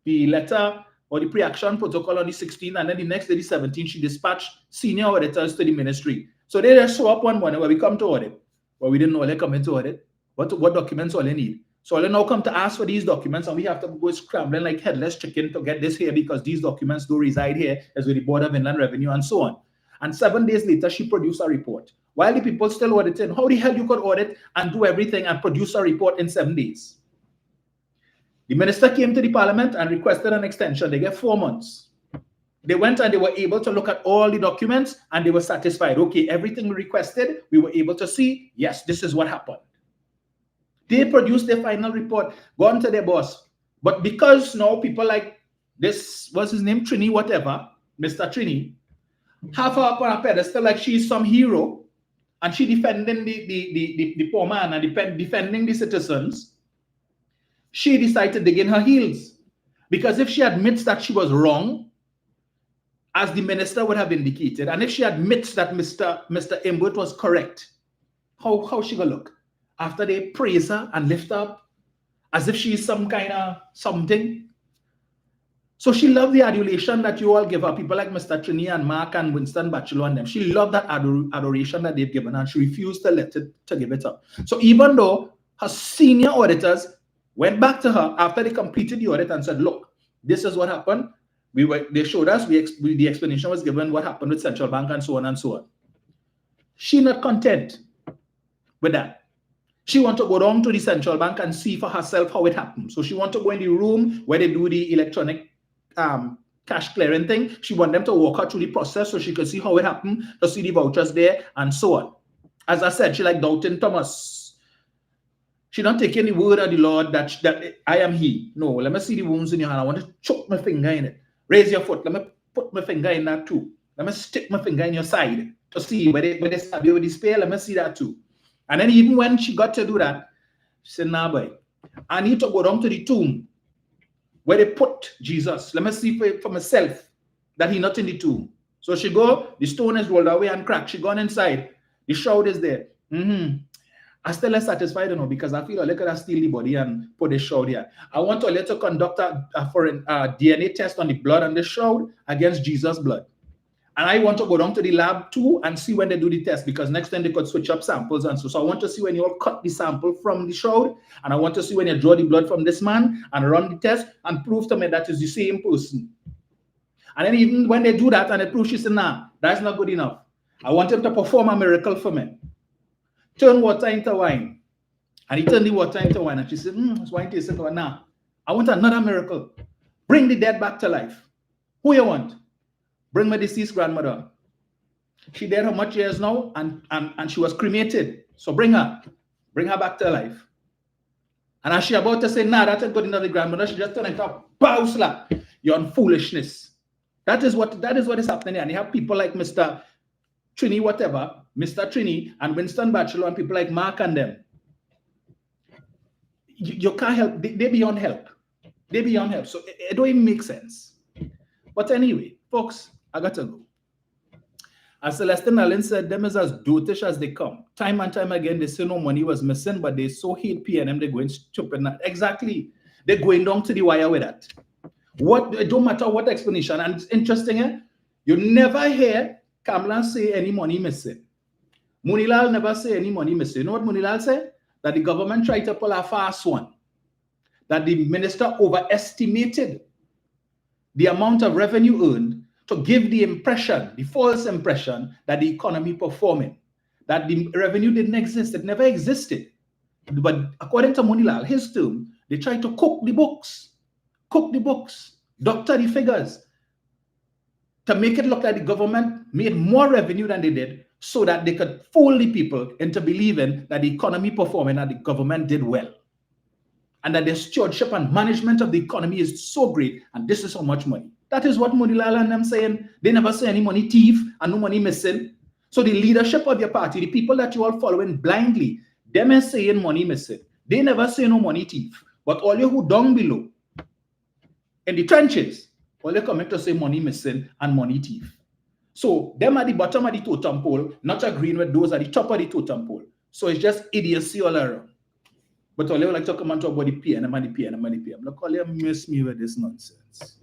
letter or the pre-action protocol on the 16th, and then the next day, the 17th, she dispatched senior auditors to the ministry. So they just show up one morning where we come to audit. Well, we didn't know they come into audit. What documents all they need? So they now come to ask for these documents, and we have to go scrambling like headless chicken to get this here because these documents do reside here, as with the Board of Inland Revenue and so on. And 7 days later, she produced a report. While the people still auditing, how the hell you could audit and do everything and produce a report in 7 days? The minister came to the parliament and requested an extension. They get 4 months. They went and they were able to look at all the documents and they were satisfied. Okay, everything we requested, we were able to see, yes, this is what happened. They produced their final report, gone to their boss. But because now people like this, what's his name, Trini, whatever, Mr. Trini, have her up on a pedestal like she's some hero, and she defending the poor man and defending the citizens, she decided to dig in her heels. Because if she admits that she was wrong, as the minister would have indicated, and if she admits that Mr. Imbert was correct, how she gonna look? After they praise her and lift her up, as if she's some kind of something. So she loved the adulation that you all give her, people like Mr. Trini and Mark and Winston Bachelor and them. She loved that adoration that they've given her, and she refused to give it up. So even though her senior auditors went back to her after they completed the audit and said, look, this is what happened. They showed us, the explanation was given, what happened with central bank and so on and so on. She not content with that. She want to go down to the central bank and see for herself how it happened. So she want to go in the room where they do the electronic cash clearing thing. She want them to walk her through the process so she could see how it happened, to see the vouchers there and so on. As I said, she like doubting Thomas. She don't take any word of the Lord that I am he. No, let me see the wounds in your hand. I want to choke my finger in it. Raise your foot. Let me put my finger in that too. Let me stick my finger in your side to see where they stab you with the spear. Let me see that too. And then even when she got to do that, she said, nah, boy, I need to go down to the tomb where they put Jesus. Let me see for myself that he not in the tomb. So she go, the stone is rolled away and cracked. She gone inside. The shroud is there. I still not satisfied, because I feel like I steal the body and put the shroud here. I want to later conduct a DNA test on the blood and the shroud against Jesus' blood. And I want to go down to the lab too and see when they do the test, because next time they could switch up samples and so I want to see when you all cut the sample from the shroud, and I want to see when you draw the blood from this man and run the test and prove to me that is the same person. And then even when they do that and they prove, she said, nah, that's not good enough. I want him to perform a miracle for me. Turn water into wine. And he turned the water into wine. And she said, it's wine tasting good. Nah, I want another miracle. Bring the dead back to life. Who you want? Bring my deceased grandmother. She dead how much years now? And she was cremated. So bring her. Bring her back to life. And as she about to say, nah, that's not good enough, the grandmother, she just turned into a pow slap. You're on foolishness. That is what is happening here. And you have people like Mr. Trini, whatever, Mr. Trini and Winston Bachelor and people like Mark and them. You can't help. They beyond help. They beyond help. So it don't even make sense. But anyway, folks, I got to go. As Celestine Allen said, them is as dotish as they come. Time and time again, they say no money was missing, but they so hate PNM, they're going stupid. Exactly. They're going down to the wire with that. It don't matter what explanation. And it's interesting, you never hear Kamla say any money missing. Munilal never say any money missing. You know what Munilal said? That the government tried to pull a fast one. That the minister overestimated the amount of revenue earned to give the impression, the false impression, that the economy performing. That the revenue didn't exist. It never existed. But according to Munilal, his term, they tried to cook the books, doctor the figures, to make it look like the government made more revenue than they did so that they could fool the people into believing that the economy performing and the government did well. And that the stewardship and management of the economy is so great and this is so much money. That is what Munilal and them saying. They never say any money thief and no money missing. So the leadership of your party, the people that you all following blindly, them is saying money missing. They never say no money thief. But all you who down below, in the trenches, all they coming to say money missing and money thief. So them at the bottom of the totem pole, not agreeing with those at the top of the totem pole. So it's just idiocy all around. But all you like to come and talk about the PNM and the PNM and the PNM. Look, all you miss me with this nonsense.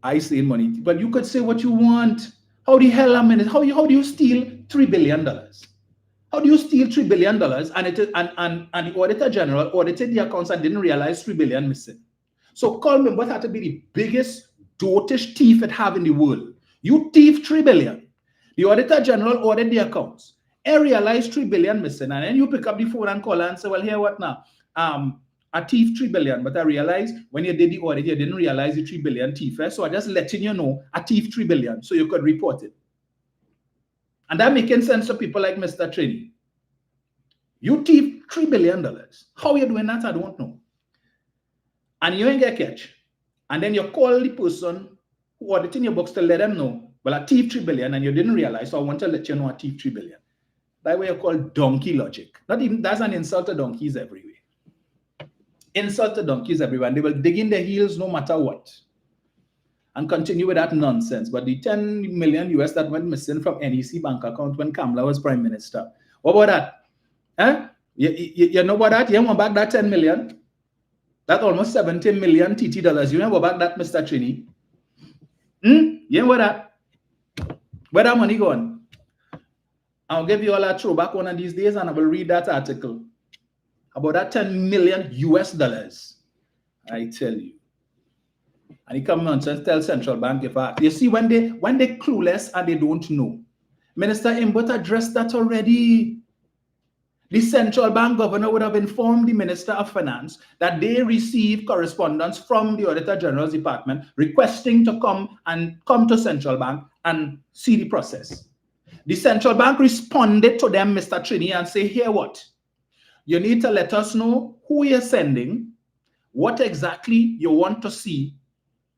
I say money, but you could say what you want. How the hell how do you steal $3 billion? How do you steal $3 billion and the Auditor General audited the accounts and didn't realize $3 billion missing? So call me what had to be the biggest dotish thief it have in the world. You thief $3 billion. The Auditor General audited the accounts. I realized $3 billion missing, and then you pick up the phone and call and say, well, here what now? I thief $3 billion, but I realized when you did the audit, you didn't realize the $3 billion thief. So I just letting you know I thief $3 billion so you could report it. And that making sense to people like Mr. Trini. You thief $3 billion. How you doing that? I don't know. And you ain't get catch. And then you call the person who auditing your books to let them know, well, I thief $3 billion and you didn't realize, so I want to let you know I thief $3 billion. That way you call donkey logic. Not even, that's an insult to donkeys everywhere. Insult to donkeys everywhere. And they will dig in their heels no matter what. And continue with that nonsense. But the 10 million US that went missing from NEC bank account when Kamala was prime minister. What about that? Huh? You know about that? You want back that 10 million? That's almost 70 million TT dollars. You know about that, Mr. Trini? You know that? Where that money gone? I'll give you all a throwback one of these days and I will read that article about that 10 million US dollars. I tell you. And he come on and tell central bank if I, you see when they clueless and they don't know. Minister Imbut addressed that already. The central bank governor would have informed the Minister of Finance that they received correspondence from the Auditor General's department requesting to come to central bank and see the process. The central bank responded to them, Mr. Trini, and say, here what? You need to let us know who you're sending, what exactly you want to see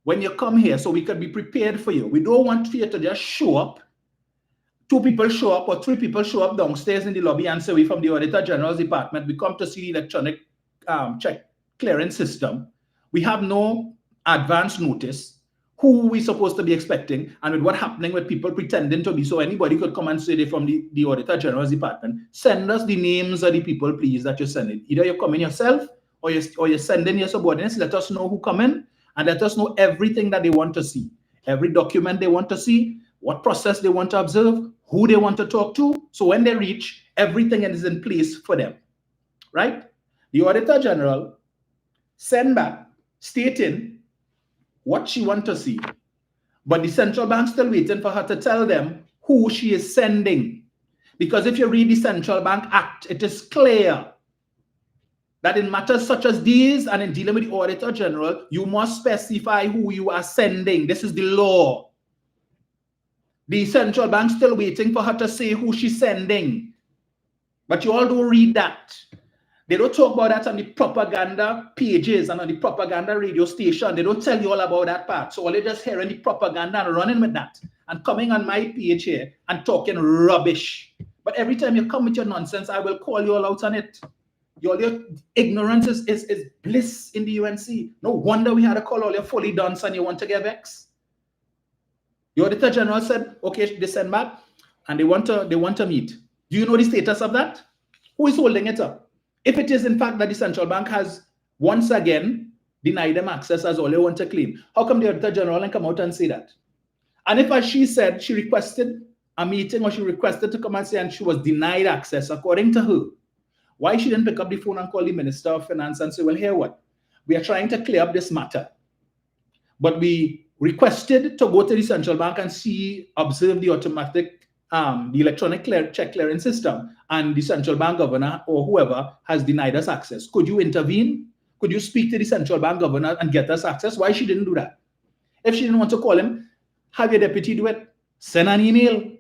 when you come here so we can be prepared for you. We don't want for you to just show up. 2 people show up or 3 people show up downstairs in the lobby and say we from the Auditor General's department, we come to see the electronic check clearance system. We have no advance notice. Who we supposed to be expecting, and with what happening with people pretending to be, so anybody could come and say they're from the Auditor General's department. Send us the names of the people, please, that you're sending. Either you're coming yourself or you're sending your subordinates. Let us know who come in and let us know everything that they want to see, every document they want to see, what process they want to observe, who they want to talk to. So when they reach, everything is in place for them, right? The Auditor General send back stating what she wants to see. But the central bank still waiting for her to tell them who she is sending. Because if you read the Central Bank Act, it is clear that in matters such as these and in dealing with the Auditor General, you must specify who you are sending. This is the law. The central bank still waiting for her to say who she's sending. But you all don't read that. They don't talk about that on the propaganda pages and on the propaganda radio station. They don't tell you all about that part. So all you're just hearing the propaganda and running with that and coming on my page here and talking rubbish. But every time you come with your nonsense, I will call you all out on it. Your ignorance is bliss in the UNC. No wonder we had to call all your fully done and you want to get vexed. The Auditor General said, okay, they send back and they want to meet. Do you know the status of that? Who is holding it up? If it is in fact that the central bank has once again denied them access as all they want to claim, how come the Auditor General can come out and say that? And if, as she said, she requested a meeting or she requested to come and say and she was denied access according to her, why she didn't pick up the phone and call the Minister of Finance and say, well, here what? We are trying to clear up this matter. But we requested to go to the central bank and observe the automatic the electronic check clearing system, and the central bank governor or whoever has denied us access. Could you intervene? Could you speak to the central bank governor and get us access? Why she didn't do that? If she didn't want to call him, have your deputy do it. Send an email.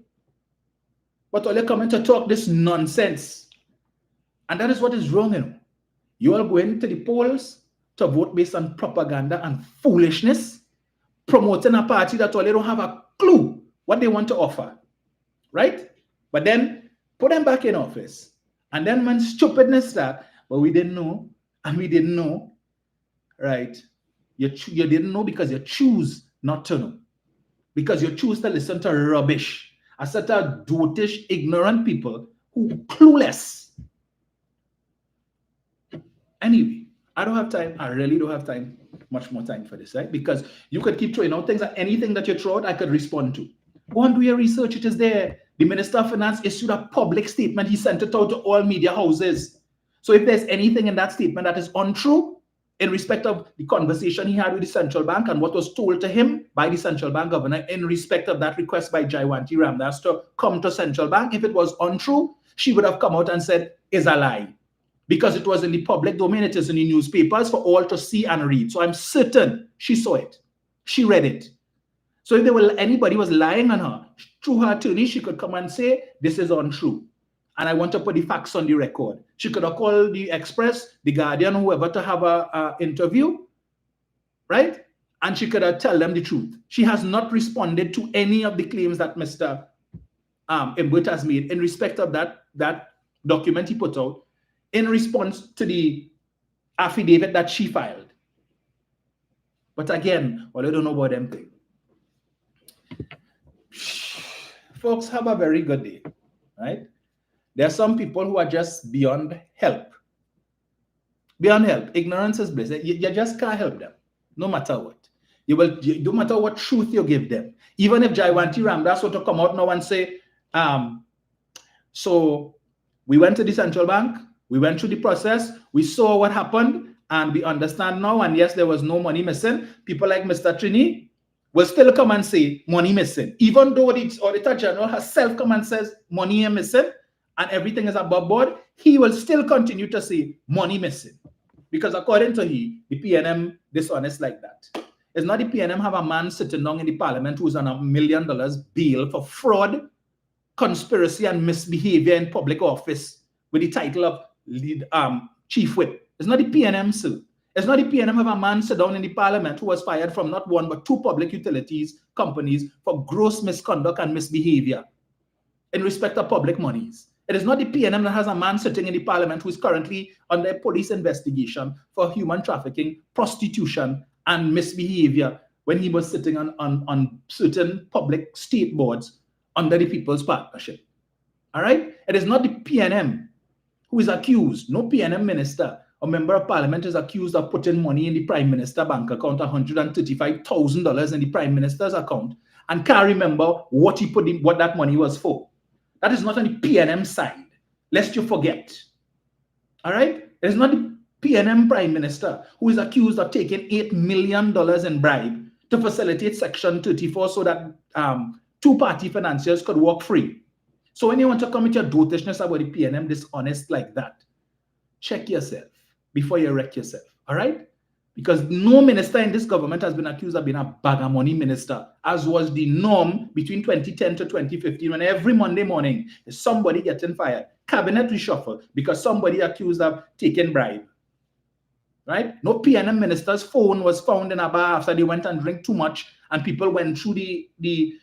But all you're coming to talk this nonsense. And that is what is wrong, you know. You all going to the polls to vote based on propaganda and foolishness, promoting a party that all they don't have a clue what they want to offer. Right? But then put them back in office. And then when stupidness starts, but we didn't know, and we didn't know, right? You didn't know because you choose not to know. Because you choose to listen to rubbish. A set of dotish, ignorant people who are clueless. Anyway, I don't have time. I really don't have time, much more time for this, right? Because you could keep throwing out things, and anything that you throw out, I could respond to. Go and do your research. It is there. The Minister of Finance issued a public statement. He sent it out to all media houses. So if there's anything in that statement that is untrue in respect of the conversation he had with the central bank and what was told to him by the central bank governor in respect of that request by Jayawanti Ramdas to come to central bank, if it was untrue, she would have come out and said, is a lie. Because it was in the public domain, it is in the newspapers for all to see and read. So I'm certain she saw it. She read it. So if anybody was lying on her, through her attorney, she could come and say, this is untrue. And I want to put the facts on the record. She could have called the Express, the Guardian, whoever to have an interview, right? And she could have tell them the truth. She has not responded to any of the claims that Mr. Mbut has made in respect of that document he put out in response to the affidavit that she filed. But again, well, I don't know about them things. Folks, have a very good day, right? There are some people who are just beyond help. Beyond help. Ignorance is bliss. You just can't help them, no matter what. No matter what truth you give them. Even if Jayawanti Ramdas were to come out now and say, so we went to the central bank, we went through the process, we saw what happened, and we understand now, and yes, there was no money missing. People like Mr. Trini will still come and say money missing, even though the Auditor General herself come and says money is missing and everything is above board. He will still continue to say money missing, because according to he, the PNM dishonest like that. It's not the PNM have a man sitting down in the parliament who's on $1 million bail for fraud, conspiracy, and misbehavior in public office with the title of lead chief whip. It's not the PNM, sir. It's not the PNM have a man sit down in the parliament who was fired from not one but two public utilities companies for gross misconduct and misbehavior in respect of public monies. It is not the PNM that has a man sitting in the parliament who is currently under police investigation for human trafficking, prostitution, and misbehavior when he was sitting on certain public state boards under the People's Partnership. All right? It is not the PNM who is accused. No PNM minister or member of parliament is accused of putting money in the prime minister bank account, $135,000 in the prime minister's account, and can't remember what he put in, what that money was for. That is not on the PNM side, lest you forget. All right? It is not the PNM prime minister who is accused of taking $8 million in bribe to facilitate Section 34 so that two-party financiers could work free. So when you want to come with your dotishness about the PNM dishonest like that, check yourself before you wreck yourself, all right? Because no minister in this government has been accused of being a bag of money minister, as was the norm between 2010 to 2015, when every Monday morning is somebody getting fired, cabinet reshuffle, because somebody accused of taking bribe, right? No PNM minister's phone was found in a bar after they went and drank too much, and people went through the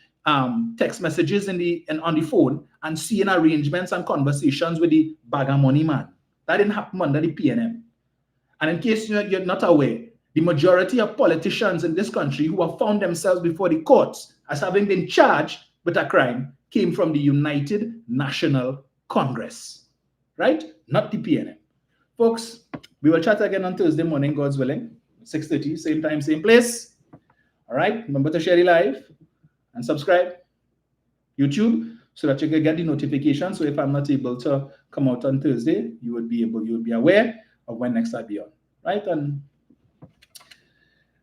text messages on the phone and seeing arrangements and conversations with the bag of money man. That didn't happen under the PNM. And in case you're not aware, the majority of politicians in this country who have found themselves before the courts as having been charged with a crime came from the United National Congress, right? Not the PNM. Folks, we will chat again on Thursday morning, God's willing, 6:30, same time, same place. All right, remember to share the live and subscribe YouTube so that you can get the notification. So if I'm not able to come out on Thursday, you would be aware of when next I'll be on, right? And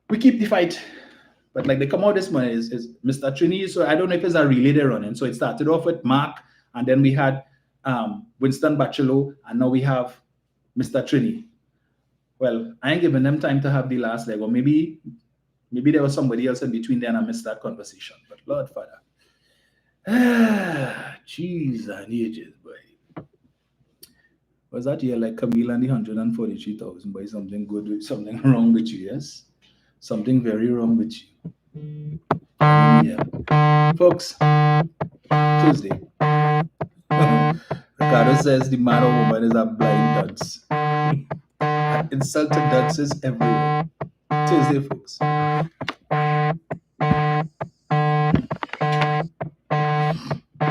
we keep the fight. But like they come out this morning is Mr. Trini. So I don't know if it's a relay they're running. So it started off with Mark, and then we had Winston Bachelot, and now we have Mr. Trini. Well, I ain't giving them time to have the last leg, or maybe there was somebody else in between there and I missed that conversation. But Lord Father, jeez and ages, boy. Was that year like Camille and the 143,000, boy? Something good, something wrong with you, yes? Something very wrong with you. Yeah. Folks, Tuesday. Ricardo says the man or woman is a blind dunce. Insulted dunces everywhere. Tuesday, folks.